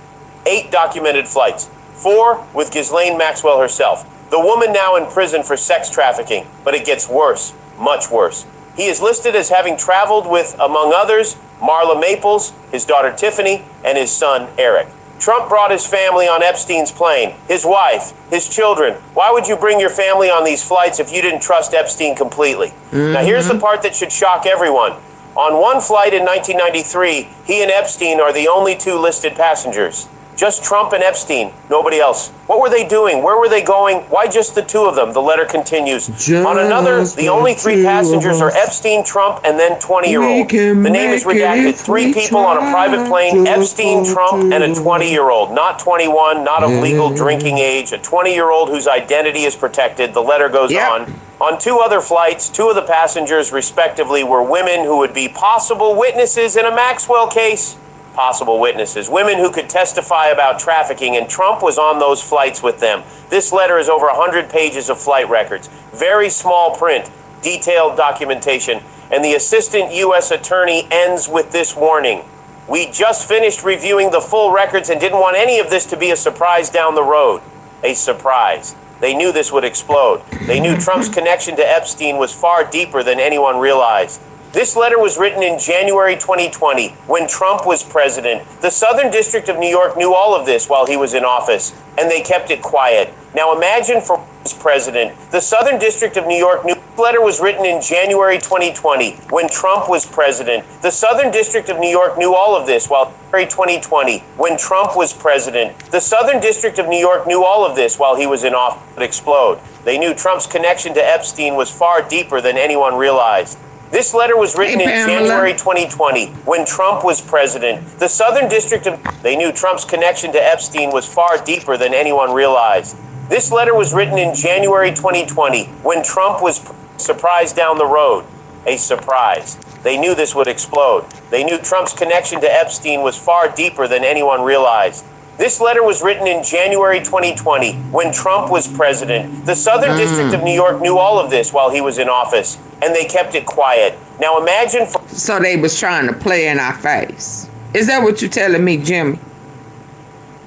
U: 8 documented flights, 4 with Ghislaine Maxwell herself, the woman now in prison for sex trafficking. But it gets worse, much worse. He is listed as having traveled with, among others, Marla Maples, his daughter Tiffany, and his son Eric. Trump brought his family on Epstein's plane, his wife, his children. Why would you bring your family on these flights if you didn't trust Epstein completely? Now here's the part that should shock everyone. On one flight in 1993, he and Epstein are the only 2 listed passengers. Just Trump and Epstein, nobody else. What were they doing? Where were they going? Why just the 2 of them? The letter continues. On another, the only 3 passengers are Epstein, Trump, and then 20-year-old. The name is redacted. 3 people on a private plane, Epstein, Trump, and a 20-year-old. Not 21, not of legal drinking age. A 20-year-old whose identity is protected. The letter goes on. On 2 other flights, 2 of the passengers, respectively, were women who would be possible witnesses in a Maxwell case. possible witnesses, women who could testify about trafficking, and Trump was on those flights with them. This letter is over 100 pages of flight records, very small print, detailed documentation, and the assistant U.S. attorney ends with this warning. We just finished reviewing the full records and didn't want any of this to be a surprise down the road. A surprise. They knew this would explode. They knew Trump's connection to Epstein was far deeper than anyone realized. This letter was written in January 2020, when Trump was president. The Southern District of New York knew all of this while he was in office, and they kept it quiet. Now imagine for president, the Southern District of New York knew. This letter was written in January 2020, when Trump was president. The Southern District of New York knew all of this while January 2020, when Trump was president. The Southern District of New York knew all of this while he was in office. It would explode. They knew Trump's connection to Epstein was far deeper than anyone realized. This letter was written in January 2020, when Trump was president. The Southern District of... They knew Trump's connection to Epstein was far deeper than anyone realized. This letter was written in January 2020, when Trump was surprised down the road. A surprise. They knew this would explode. They knew Trump's connection to Epstein was far deeper than anyone realized. This letter was written in January 2020, when Trump was president. The Southern District of New York knew all of this while he was in office, and they kept it quiet. Now imagine...
A: So they was trying to play in our face. Is that what you're telling me, Jimmy?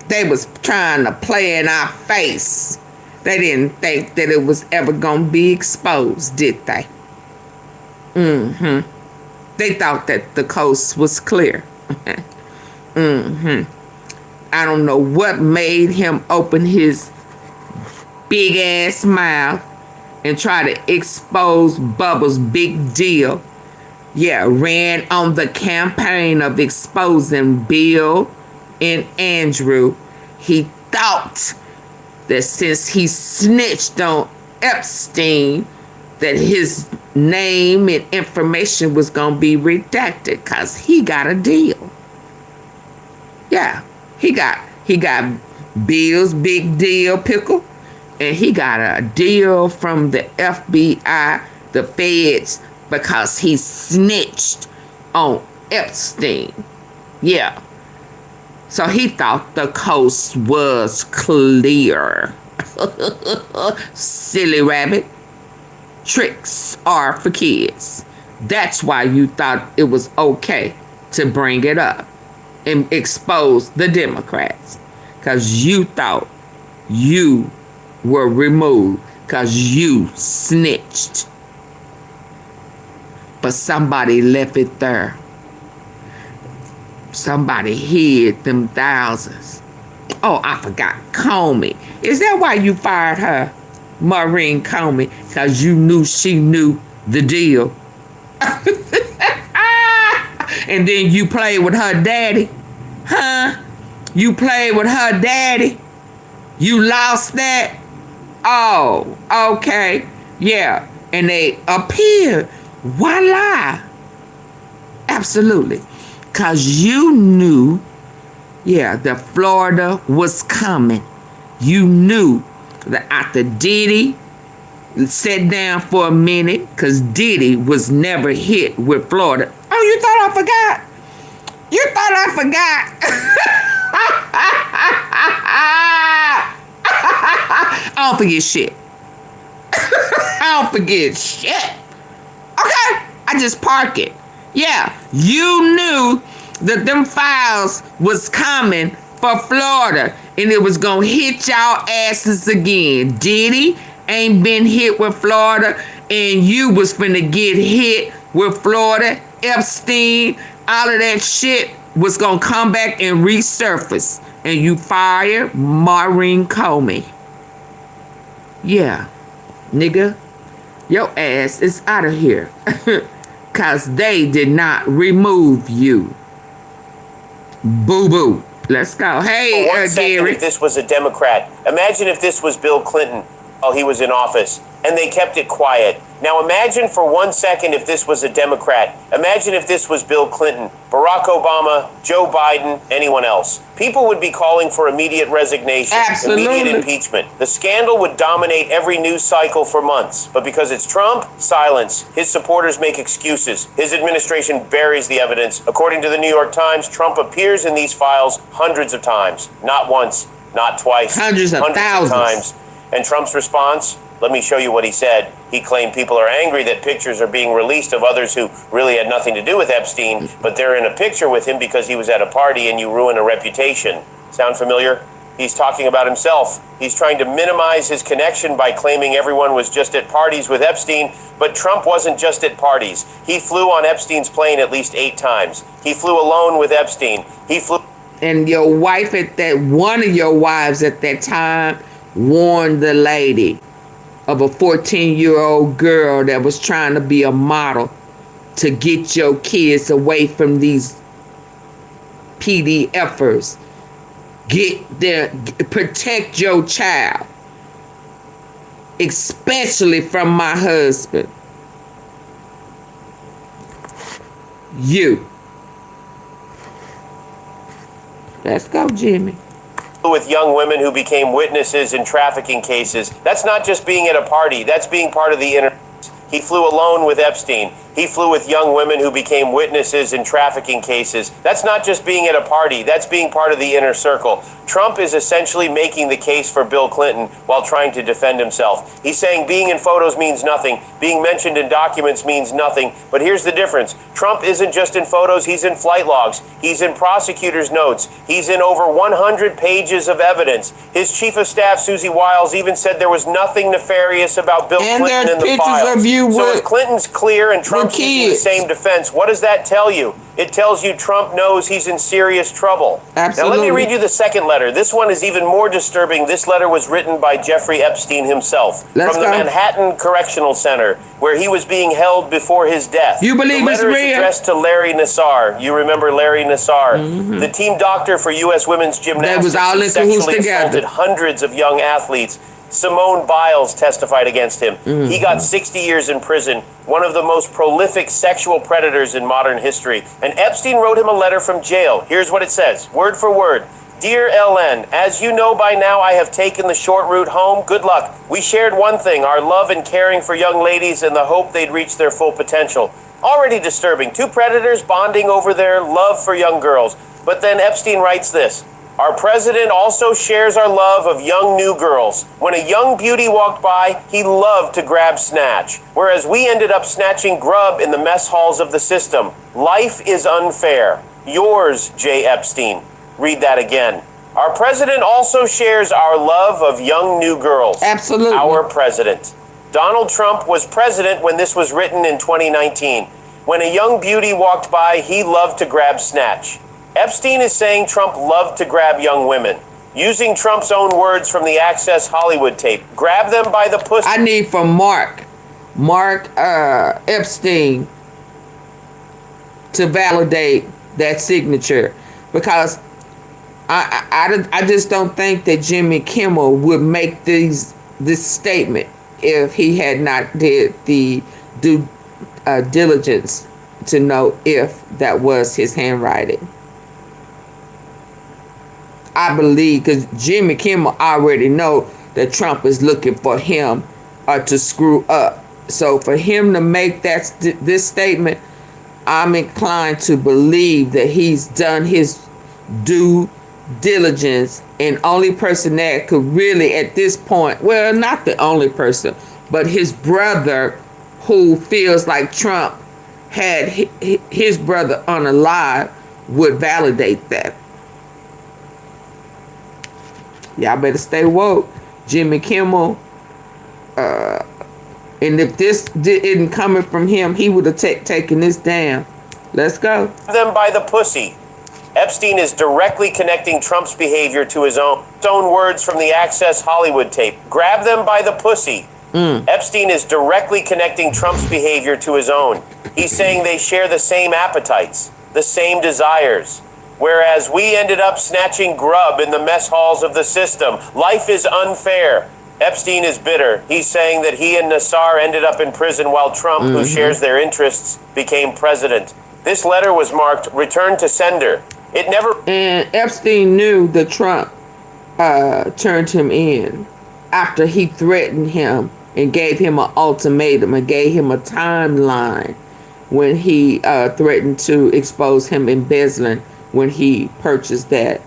A: They was trying to play in our face. They didn't think that it was ever going to be exposed, did they? They thought that the coast was clear. I don't know what made him open his big ass mouth and try to expose Bubba's big deal. Yeah, ran on the campaign of exposing Bill and Andrew. He thought that since he snitched on Epstein, that his name and information was going to be redacted because he got a deal. Yeah. He got Bill's big deal pickle, and he got a deal from the FBI, the feds, because he snitched on Epstein. Yeah. So he thought the coast was clear. Silly rabbit. Tricks are for kids. That's why you thought it was okay to bring it up and expose the Democrats, because you thought you were removed because you snitched. But somebody left it there. Somebody hid them thousands. Oh, I forgot. Comey. Is that why you fired her, Maureen Comey? Because you knew she knew the deal. And then you played with her daddy. Huh? You played with her daddy? You lost that? Oh, okay. Yeah. And they appeared. Voila. Absolutely. Because you knew, yeah, that Florida was coming. You knew that after Diddy sat down for a minute, because Diddy was never hit with Florida. Oh, you thought I forgot? You thought I forgot? I don't forget shit. I don't forget shit. Okay? I just park it. Yeah, you knew that them files was coming for Florida, and it was gonna hit y'all asses again. Diddy ain't been hit with Florida, and you was finna get hit with Florida. Epstein, all of that shit was gonna come back and resurface, and you fired Maureen Comey. Yeah, nigga, your ass is out of here. Because they did not remove you. Boo-boo. Let's go. Hey, Gary.
U: If this was a Democrat, imagine if this was Bill Clinton while he was in office, and they kept it quiet. Now imagine for 1 second if this was a Democrat. Imagine if this was Bill Clinton, Barack Obama, Joe Biden, anyone else. People would be calling for immediate resignation, immediate impeachment. The scandal would dominate every news cycle for months. But because it's Trump, silence. His supporters make excuses. His administration buries the evidence. According to the New York Times, Trump appears in these files hundreds of times. Not once, not twice. Hundreds of times. And Trump's response? Let me show you what he said. He claimed people are angry that pictures are being released of others who really had nothing to do with Epstein, but they're in a picture with him because he was at a party and you ruin a reputation. Sound familiar? He's talking about himself. He's trying to minimize his connection by claiming everyone was just at parties with Epstein, but Trump wasn't just at parties. He flew on Epstein's plane at least 8 times. He flew alone with Epstein. He flew...
A: And your wife one of your wives at that time warned the lady of a 14-year-old girl that was trying to be a model to get your kids away from these PDFers. Protect your child, especially from my husband. You. Let's go, Jimmy.
U: With young women who became witnesses in trafficking cases. That's not just being at a party. That's being part of the inner... He flew alone with Epstein. He flew with young women who became witnesses in trafficking cases. That's not just being at a party. That's being part of the inner circle. Trump is essentially making the case for Bill Clinton while trying to defend himself. He's saying being in photos means nothing. Being mentioned in documents means nothing. But here's the difference. Trump isn't just in photos. He's in flight logs. He's in prosecutors' notes. He's in over 100 pages of evidence. His chief of staff, Susie Wiles, even said there was nothing nefarious about Bill Clinton in the files. So if Clinton's clear and Trump's using the same defense, what does that tell you? It tells you Trump knows he's in serious trouble. Absolutely. Now let me read you the second letter. This one is even more disturbing. This letter was written by Jeffrey Epstein himself from the Manhattan Correctional Center, where he was being held before his death.
A: You believe
U: it's real? The letter is addressed to Larry Nassar. You remember Larry Nassar, the team doctor for U.S. women's gymnastics who sexually assaulted hundreds of young athletes. Simone Biles testified against him. He got 60 years in prison, one of the most prolific sexual predators in modern history. And Epstein wrote him a letter from jail. Here's what it says, word for word. Dear LN, as you know by now, I have taken the short route home. Good luck. We shared one thing, our love and caring for young ladies and the hope they'd reach their full potential. Already disturbing. 2 predators bonding over their love for young girls. But then Epstein writes this. Our president also shares our love of young new girls. When a young beauty walked by, he loved to grab snatch, whereas we ended up snatching grub in the mess halls of the system. Life is unfair. Yours, J. Epstein. Read that again. Our president also shares our love of young new girls.
A: Absolutely.
U: Our president. Donald Trump was president when this was written in 2019. When a young beauty walked by, he loved to grab snatch. Epstein is saying Trump loved to grab young women. Using Trump's own words from the Access Hollywood tape. Grab them by the pussy.
A: I need from Mark Epstein to validate that signature. Because I just don't think that Jimmy Kimmel would make this statement if he had not did the due diligence to know if that was his handwriting. I believe, because Jimmy Kimmel already know that Trump is looking for him to screw up. So for him to make this statement, I'm inclined to believe that he's done his due diligence, and only person that could really at this point, well, not the only person, but his brother, who feels like Trump had his brother unalive, would validate that. Y'all better stay woke. Jimmy Kimmel. And if this isn't coming from him, he would have taken this down. Let's go.
U: Them by the pussy. Epstein is directly connecting Trump's behavior to his own words from the Access Hollywood tape. Grab them by the pussy. Epstein is directly connecting Trump's behavior to his own. He's saying they share the same appetites, the same desires. Whereas we ended up snatching grub in the mess halls of the system. Life is unfair. Epstein is bitter. He's saying that he and Nassar ended up in prison while Trump, who shares their interests, became president. This letter was marked return to sender. It never...
A: And Epstein knew that Trump turned him in after he threatened him and gave him an ultimatum and gave him a timeline when he threatened to expose him embezzling when he purchased that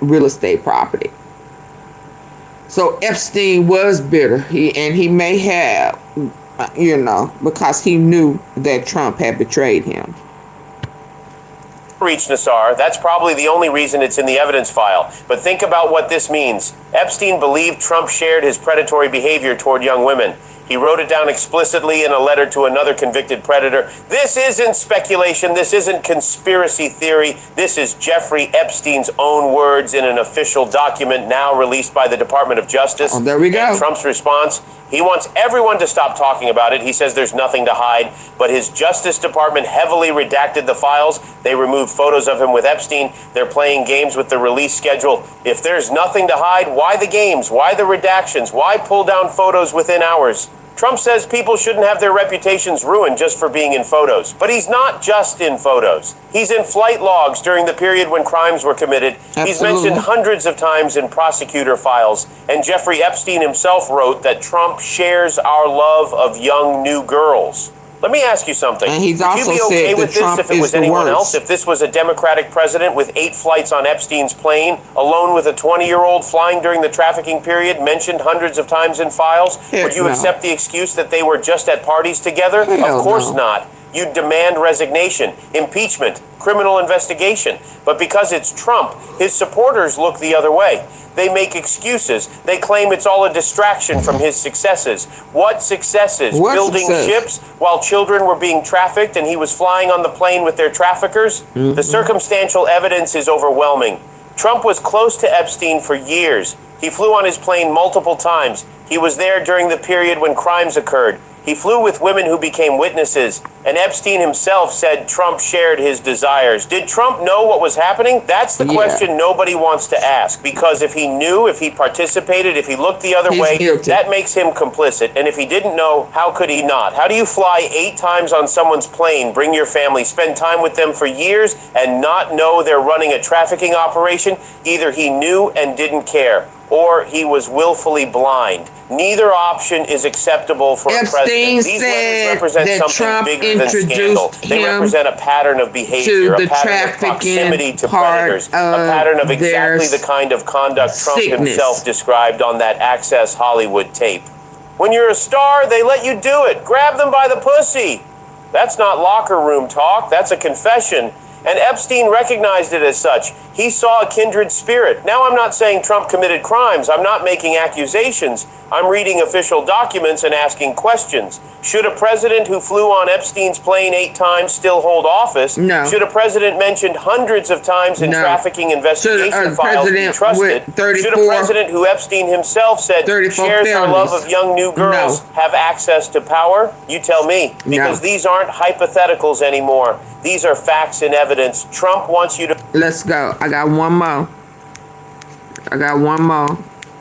A: real estate property. So Epstein was bitter. He may have, because he knew that Trump had betrayed him.
U: Reach Nassar. That's probably the only reason it's in the evidence file. But think about what this means. Epstein believed Trump shared his predatory behavior toward young women. He wrote it down explicitly in a letter to another convicted predator. This isn't speculation. This isn't conspiracy theory. This is Jeffrey Epstein's own words in an official document now released by the Department of Justice.
A: Oh, there we go.
U: And Trump's response, he wants everyone to stop talking about it. He says there's nothing to hide, but his Justice Department heavily redacted the files. They removed photos of him with Epstein. They're playing games with the release schedule. If there's nothing to hide, why the games? Why the redactions? Why pull down photos within hours? Trump says people shouldn't have their reputations ruined just for being in photos. But he's not just in photos. He's in flight logs during the period when crimes were committed.
A: Absolutely.
U: He's mentioned hundreds of times in prosecutor files. And Jeffrey Epstein himself wrote that Trump shares our love of young new girls. Let me ask you something.
A: And he's
U: Would
A: also
U: you be okay
A: said
U: with
A: that Trump
U: this if it was
A: is the
U: anyone else?
A: worst.
U: If this was a Democratic president with 8 flights on Epstein's plane, alone with a 20-year-old flying during the trafficking period, mentioned hundreds of times in files, would you accept the excuse that they were just at parties together? Of course not. You'd demand resignation, impeachment, criminal investigation. But because it's Trump, his supporters look the other way. They make excuses. They claim it's all a distraction from his successes. What successes? Building ships while children were being trafficked and he was flying on the plane with their traffickers? The circumstantial evidence is overwhelming. Trump was close to Epstein for years. He flew on his plane multiple times. He was there during the period when crimes occurred. He flew with women who became witnesses, and Epstein himself said Trump shared his desires. Did Trump know what was happening? That's the question nobody wants to ask, because if he knew, if he participated, if he looked the other way, that makes him complicit. And if he didn't know, how could he not? How do you fly 8 times on someone's plane, bring your family, spend time with them for years, and not know they're running a trafficking operation? Either he knew and didn't care, or he was willfully blind. Neither option is acceptable for a president. These letters represent something
A: Trump
U: bigger than scandal. They represent a pattern of behavior, a pattern of proximity to predators, a pattern of exactly the kind of conduct Trump himself described on that Access Hollywood tape. When you're a star, they let you do it. Grab them by the pussy. That's not locker room talk. That's a confession. And Epstein recognized it as such. He saw a kindred spirit. Now, I'm not saying Trump committed crimes. I'm not making accusations. I'm reading official documents and asking questions. Should a president who flew on Epstein's plane 8 times still hold office?
A: No.
U: Should a president mentioned hundreds of times in trafficking investigation files be trusted? Should a president who Epstein himself said shares our love of young new girls have access to power? You tell me. Because these aren't hypotheticals anymore. These are facts and evidence. Trump wants you to...
A: Let's go. I got one more.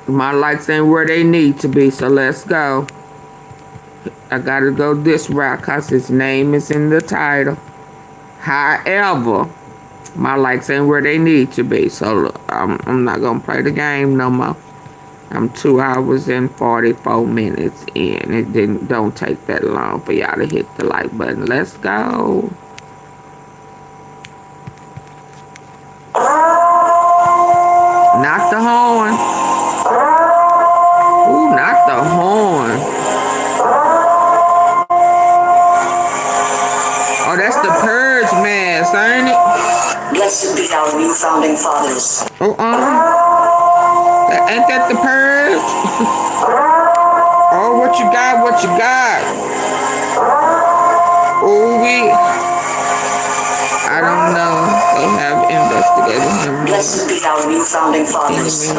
A: My lights ain't where they need to be, so let's go. I gotta go this route because his name is in the title. However, my lights ain't where they need to be, so I'm not gonna play the game no more. I'm 2 hours and 44 minutes in. It don't take that long for y'all to hit the like button. Let's go. Not the horn. Ooh, not the horn. Oh, that's the purge mask, ain't it?
G: Blessed be our new founding fathers.
A: Ain't that the purge? Oh, what you got? What you got? Ooh, I don't know. They have investigated him.
G: Blessed be our new founding fathers.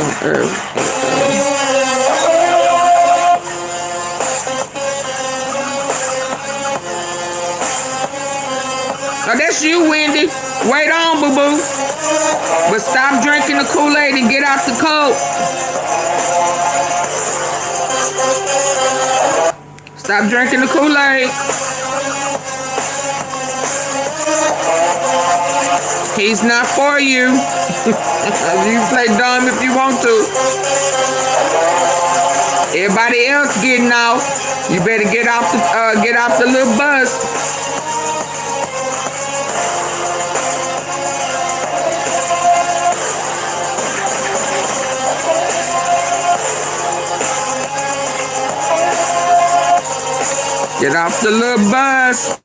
A: Oh, that's you, Wendy. Wait on, boo-boo. But stop drinking the Kool-Aid and get out the coat. Stop drinking the Kool-Aid. He's not for you. You play dumb if you want to. Everybody else getting out. You better get off the little bus. Get off the little bus.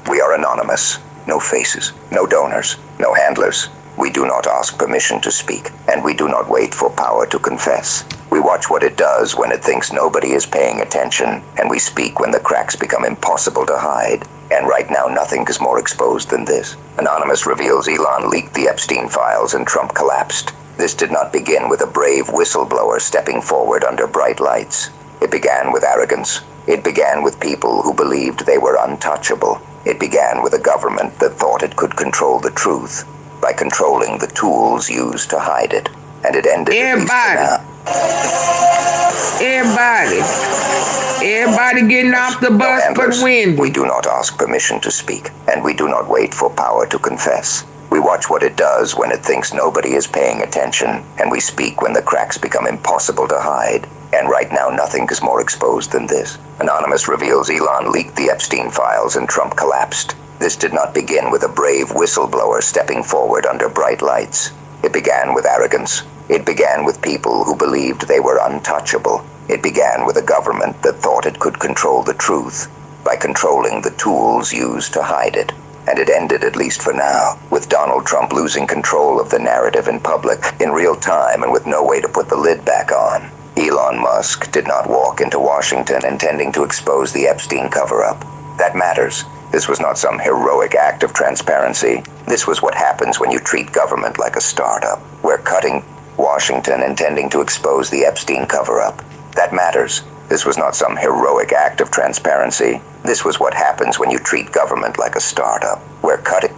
B: We are anonymous. No faces, no donors, no handlers. We do not ask permission to speak, and we do not wait for power to confess. We watch what it does when it thinks nobody is paying attention, and we speak when the cracks become impossible to hide. And right now, nothing is more exposed than this. Anonymous reveals Elon leaked the Epstein files and Trump collapsed. This did not begin with a brave whistleblower stepping forward under bright lights. It began with arrogance. It began with people who believed they were untouchable. It began with a government that thought it could control the truth by controlling the tools used to hide it. And it ended
A: Everybody getting off the bus but Wendy.
B: We do not ask permission to speak, and we do not wait for power to confess. We watch what it does when it thinks nobody is paying attention, and we speak when the cracks become impossible to hide. And right now, nothing is more exposed than this. Anonymous reveals Elon leaked the Epstein files and Trump collapsed. This did not begin with a brave whistleblower stepping forward under bright lights. It began with arrogance. It began with people who believed they were untouchable. It began with a government that thought it could control the truth by controlling the tools used to hide it. And it ended, at least for now, with Donald Trump losing control of the narrative in public in real time and with no way to put the lid back on. Elon Musk did not walk into Washington intending to expose the Epstein cover-up. That matters. This was not some heroic act of transparency. This was what happens when you treat government like a startup. We're cutting Washington intending to expose the Epstein cover-up. That matters. This was not some heroic act of transparency. This was what happens when you treat government like a startup. We're cutting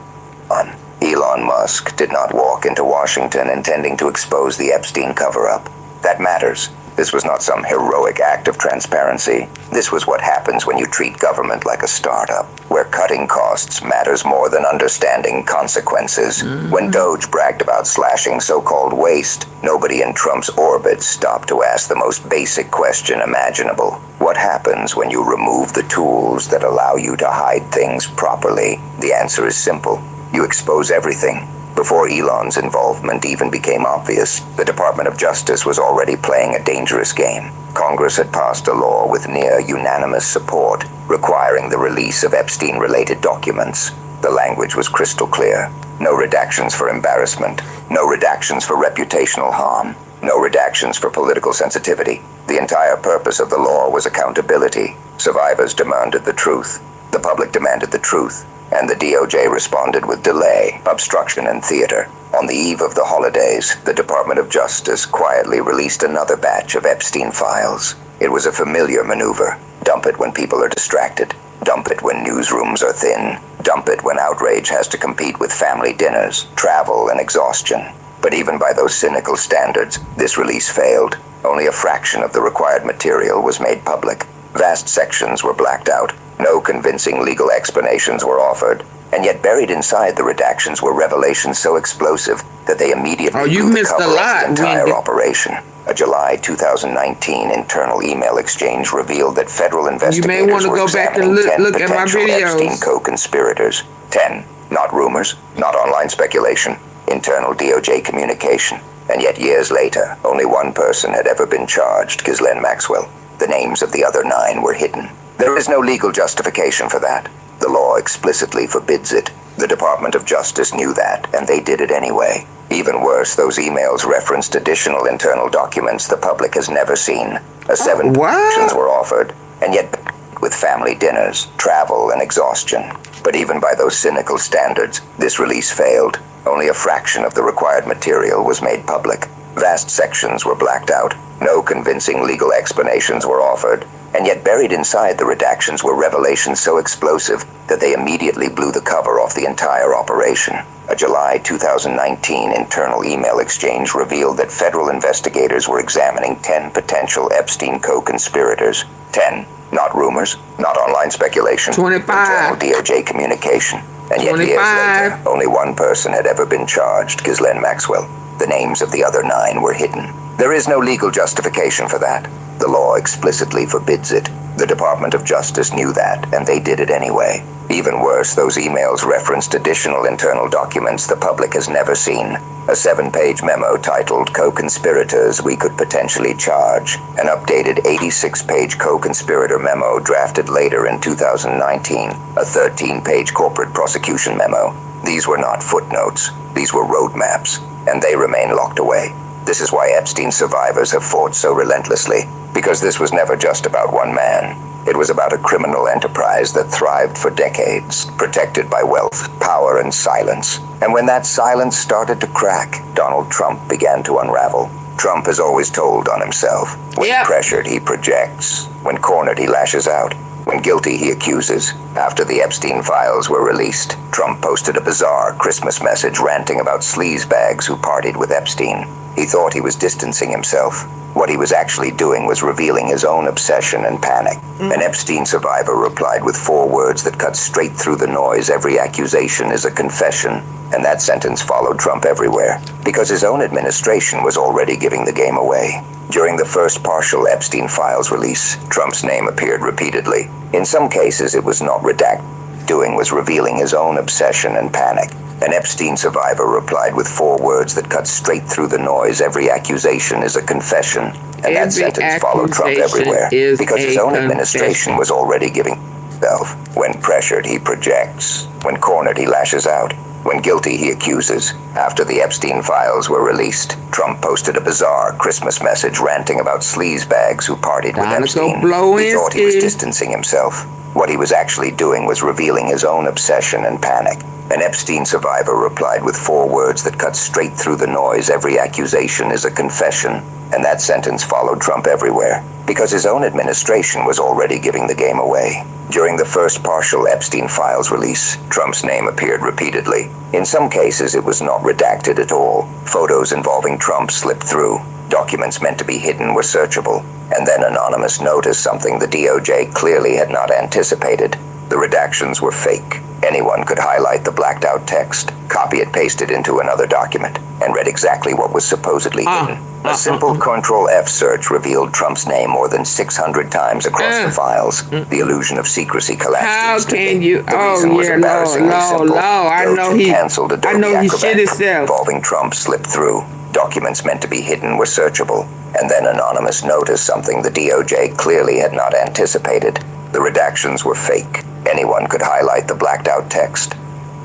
B: on. Elon Musk did not walk into Washington intending to expose the Epstein cover-up. That matters. This was not some heroic act of transparency. This was what happens when you treat government like a startup. Where cutting costs matters more than understanding consequences. When Doge bragged about slashing so-called waste, nobody in Trump's orbit stopped to ask the most basic question imaginable. What happens when you remove the tools that allow you to hide things properly? The answer is simple. You expose everything. Before Elon's involvement even became obvious, the Department of Justice was already playing a dangerous game. Congress had passed a law with near unanimous support, requiring the release of Epstein-related documents. The language was crystal clear. No redactions for embarrassment. No redactions for reputational harm. No redactions for political sensitivity. The entire purpose of the law was accountability. Survivors demanded the truth. The public demanded the truth. And the DOJ responded with delay, obstruction, and theater. On the eve of the holidays, the Department of Justice quietly released another batch of Epstein files. It was a familiar maneuver. Dump it when people are distracted. Dump it when newsrooms are thin. Dump it when outrage has to compete with family dinners, travel, and exhaustion. But even by those cynical standards, this release failed. Only a fraction of the required material was made public. Vast sections were blacked out. No convincing legal explanations were offered, and yet buried inside the redactions were revelations so explosive that they immediately blew the cover off the entire operation. A July 2019 internal email exchange revealed that federal investigators were examining 10 potential Epstein co-conspirators. 10, not rumors, not online speculation, internal DOJ communication. And yet years later, only one person had ever been charged, Ghislaine Maxwell. The names of the other 9 were hidden. There is no legal justification for that. The law explicitly forbids it. The Department of Justice knew that, and they did it anyway. Even worse, those emails referenced additional internal documents the public has never seen. 7 options were offered, and yet with family dinners, travel, and exhaustion. But even by those cynical standards, this release failed. Only a fraction of the required material was made public. Vast sections were blacked out. No convincing legal explanations were offered. And yet buried inside the redactions were revelations so explosive that they immediately blew the cover off the entire operation. A July 2019 internal email exchange revealed that federal investigators were examining 10 potential Epstein co-conspirators. 10, not rumors, not online speculation.
A: 25.
B: Internal DOJ communication. And yet
A: 25.
B: years later, only one person had ever been charged, Ghislaine Maxwell. The names of the other 9 were hidden. There is no legal justification for that. The law explicitly forbids it. The Department of Justice knew that, and they did it anyway. Even worse, those emails referenced additional internal documents the public has never seen. A 7-page memo titled Co-Conspirators We Could Potentially Charge. An updated 86-page co-conspirator memo drafted later in 2019. A 13-page corporate prosecution memo. These were not footnotes. These were roadmaps, and they remain locked away. This is why Epstein survivors have fought so relentlessly. Because this was never just about one man. It was about a criminal enterprise that thrived for decades, protected by wealth, power, and silence. And when that silence started to crack, Donald Trump began to unravel. Trump has always told on himself. When pressured, he projects. When cornered, he lashes out. When guilty, he accuses. After the Epstein files were released, Trump posted a bizarre Christmas message ranting about sleazebags who partied with Epstein. He thought he was distancing himself. What he was actually doing was revealing his own obsession and panic. An Epstein survivor replied with 4 words that cut straight through the noise. Every accusation is a confession. And that sentence followed Trump everywhere, because his own administration was already giving the game away. During the first partial Epstein files release, Trump's name appeared repeatedly. In some cases, it was not redacted. Doing was revealing his own obsession and panic. An Epstein survivor replied with 4 words that cut straight through the noise. Every accusation is a confession. And that sentence followed Trump everywhere, because his own administration was already giving himself. When pressured, he projects. When cornered, he lashes out. When guilty, he accuses. After the Epstein files were released, Trump posted a bizarre Christmas message ranting about sleazebags who partied with Epstein. He thought he was distancing himself. What he was actually doing was revealing his own obsession and panic. An Epstein survivor replied with 4 words that cut straight through the noise. Every accusation is a confession. And that sentence followed Trump everywhere, because his own administration was already giving the game away. During the first partial Epstein files release, Trump's name appeared repeatedly. In some cases, it was not redacted at all. Photos involving Trump slipped through. Documents meant to be hidden were searchable. And then anonymous noticed something the DOJ clearly had not anticipated. The redactions were fake. Anyone could highlight the blacked out text, copy it, paste it into another document, and read exactly what was supposedly hidden. A simple Ctrl-F search revealed Trump's name more than 600 times across the files. The illusion of secrecy collapsed instantly. The reason was embarrassingly simple. Those who canceled Adobe Acrobat involving Trump slipped through. Documents meant to be hidden were searchable. And then anonymous noticed something the DOJ clearly had not anticipated. The redactions were fake. Anyone could highlight the blacked out text.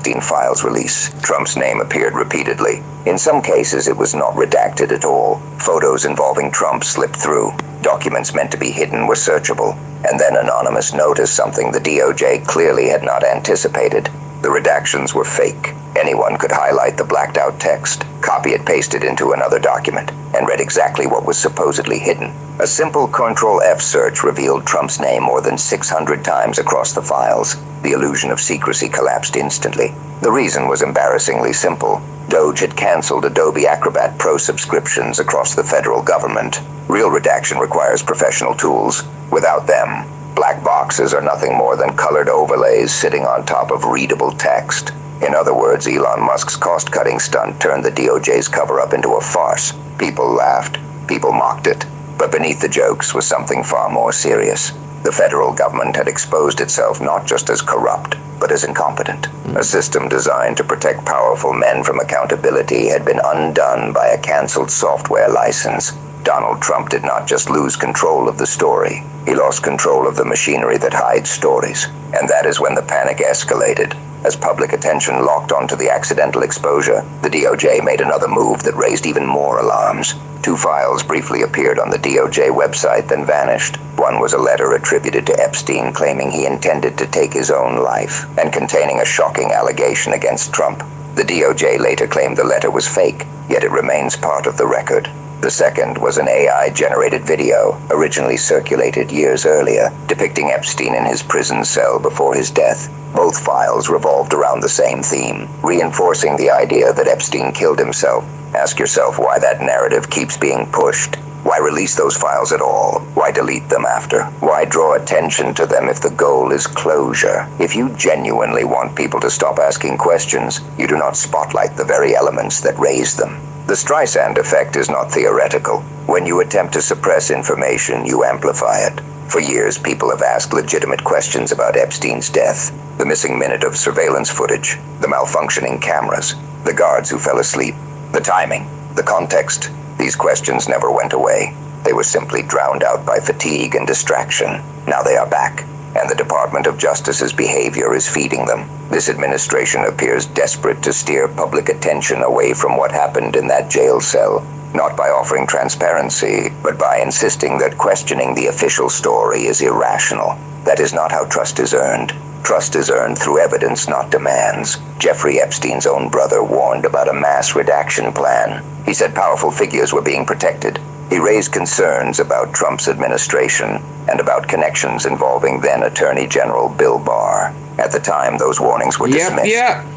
B: Epstein files release. Trump's name appeared repeatedly. In some cases, it was not redacted at all. Photos involving Trump slipped through. Documents meant to be hidden were searchable. And then anonymous noticed something the DOJ clearly had not anticipated. The redactions were fake. Anyone could highlight the blacked out text, copy it, paste it into another document, and read exactly what was supposedly hidden. A simple Ctrl-F search revealed Trump's name more than 600 times across the files. The illusion of secrecy collapsed instantly. The reason was embarrassingly simple. Doge had canceled Adobe Acrobat Pro subscriptions across the federal government. Real redaction requires professional tools. Without them, black boxes are nothing more than colored overlays sitting on top of readable text. In other words, Elon Musk's cost-cutting stunt turned the DOJ's cover-up into a farce. People laughed. People mocked it. But beneath the jokes was something far more serious. The federal government had exposed itself not just as corrupt, but as incompetent. A system designed to protect powerful men from accountability had been undone by a canceled software license. Donald Trump did not just lose control of the story. He lost control of the machinery that hides stories. And that is when the panic escalated. As public attention locked onto the accidental exposure, the DOJ made another move that raised even more alarms. 2 files briefly appeared on the DOJ website, then vanished. One was a letter attributed to Epstein claiming he intended to take his own life, and containing a shocking allegation against Trump. The DOJ later claimed the letter was fake, yet it remains part of the record. The second was an AI-generated video, originally circulated years earlier, depicting Epstein in his prison cell before his death. Both files revolved around the same theme, reinforcing the idea that Epstein killed himself. Ask yourself why that narrative keeps being pushed. Why release those files at all? Why delete them after? Why draw attention to them if the goal is closure? If you genuinely want people to stop asking questions, you do not spotlight the very elements that raise them. The Streisand effect is not theoretical. When you attempt to suppress information, you amplify it. For years, people have asked legitimate questions about Epstein's death, the missing minute of surveillance footage, the malfunctioning cameras, the guards who fell asleep, the timing, the context. These questions never went away. They were simply drowned out by fatigue and distraction. Now they are back, and the Department of Justice's behavior is feeding them. This administration appears desperate to steer public attention away from what happened in that jail cell, not by offering transparency, but by insisting that questioning the official story is irrational. That is not how trust is earned. Trust is earned through evidence, not demands. Jeffrey Epstein's own brother warned about a mass redaction plan. He said powerful figures were being protected. He raised concerns about Trump's administration and about connections involving then Attorney General Bill Barr. At the time, those warnings were dismissed.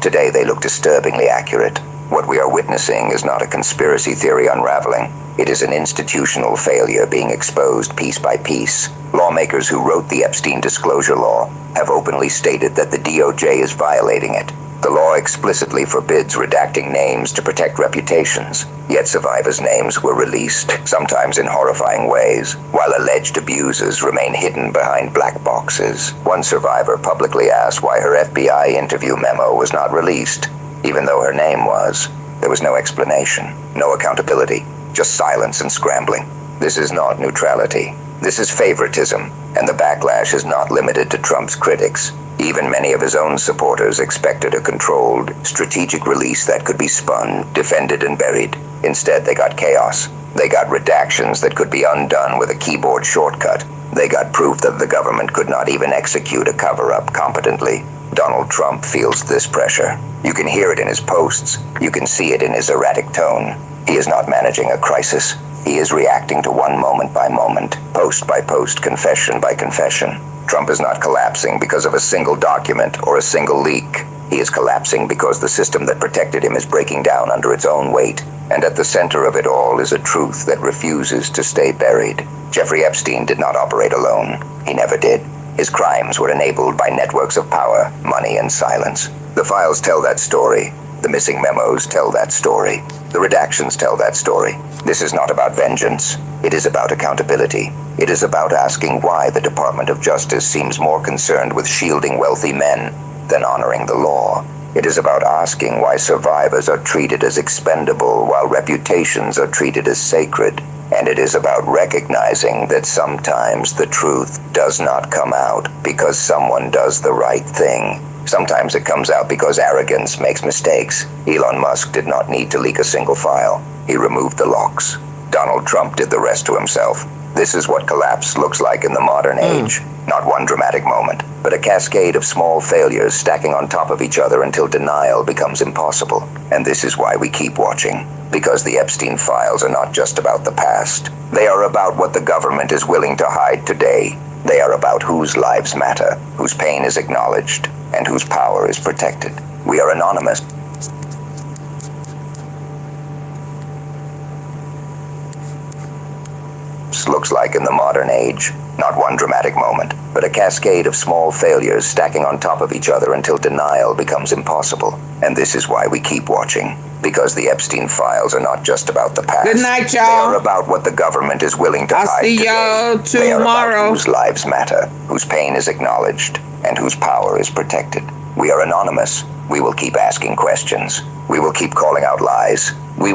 B: Today, they look disturbingly accurate. What we are witnessing is not a conspiracy theory unraveling. It is an institutional failure being exposed piece by piece. Lawmakers who wrote the Epstein disclosure law have openly stated that the DOJ is violating it. The law explicitly forbids redacting names to protect reputations, yet survivors' names were released, sometimes in horrifying ways, while alleged abusers remain hidden behind black boxes. One survivor publicly asked why her FBI interview memo was not released, even though her name was. There was no explanation, no accountability, just silence and scrambling. This is not neutrality. This is favoritism, and the backlash is not limited to Trump's critics. Even many of his own supporters expected a controlled, strategic release that could be spun, defended, and buried. Instead, they got chaos. They got redactions that could be undone with a keyboard shortcut. They got proof that the government could not even execute a cover-up competently. Donald Trump feels this pressure. You can hear it in his posts. You can see it in his erratic tone. He is not managing a crisis. He is reacting to one moment by moment, post by post, confession by confession. Trump is not collapsing because of a single document or a single leak. He is collapsing because the system that protected him is breaking down under its own weight. And at the center of it all is a truth that refuses to stay buried. Jeffrey Epstein did not operate alone. He never did. His crimes were enabled by networks of power, money, and silence. The files tell that story. The missing memos tell that story. The redactions tell that story. This is not about vengeance. It is about accountability. It is about asking why the Department of Justice seems more concerned with shielding wealthy men than honoring the law. It is about asking why survivors are treated as expendable while reputations are treated as sacred. And it is about recognizing that sometimes the truth does not come out because someone does the right thing. Sometimes it comes out because arrogance makes mistakes. Elon Musk did not need to leak a single file. He removed the locks. Donald Trump did the rest to himself. This is what collapse looks like in the modern age. Not one dramatic moment, but a cascade of small failures stacking on top of each other until denial becomes impossible. And this is why we keep watching. Because the Epstein files are not just about the past. They are about what the government is willing to hide today. They are about whose lives matter, whose pain is acknowledged, and whose power is protected. We are anonymous. Looks like in the modern age. Not one dramatic moment, but a cascade of small failures stacking on top of each other until denial becomes impossible. And this is why we keep watching. Because the Epstein files are not just about the past.
A: Good night, y'all.
B: They are about what the government is willing to hide today.
A: I'll see y'all tomorrow.
B: They are about whose lives matter, whose pain is acknowledged, and whose power is protected. We are anonymous. We will keep asking questions. We will keep calling out lies. We will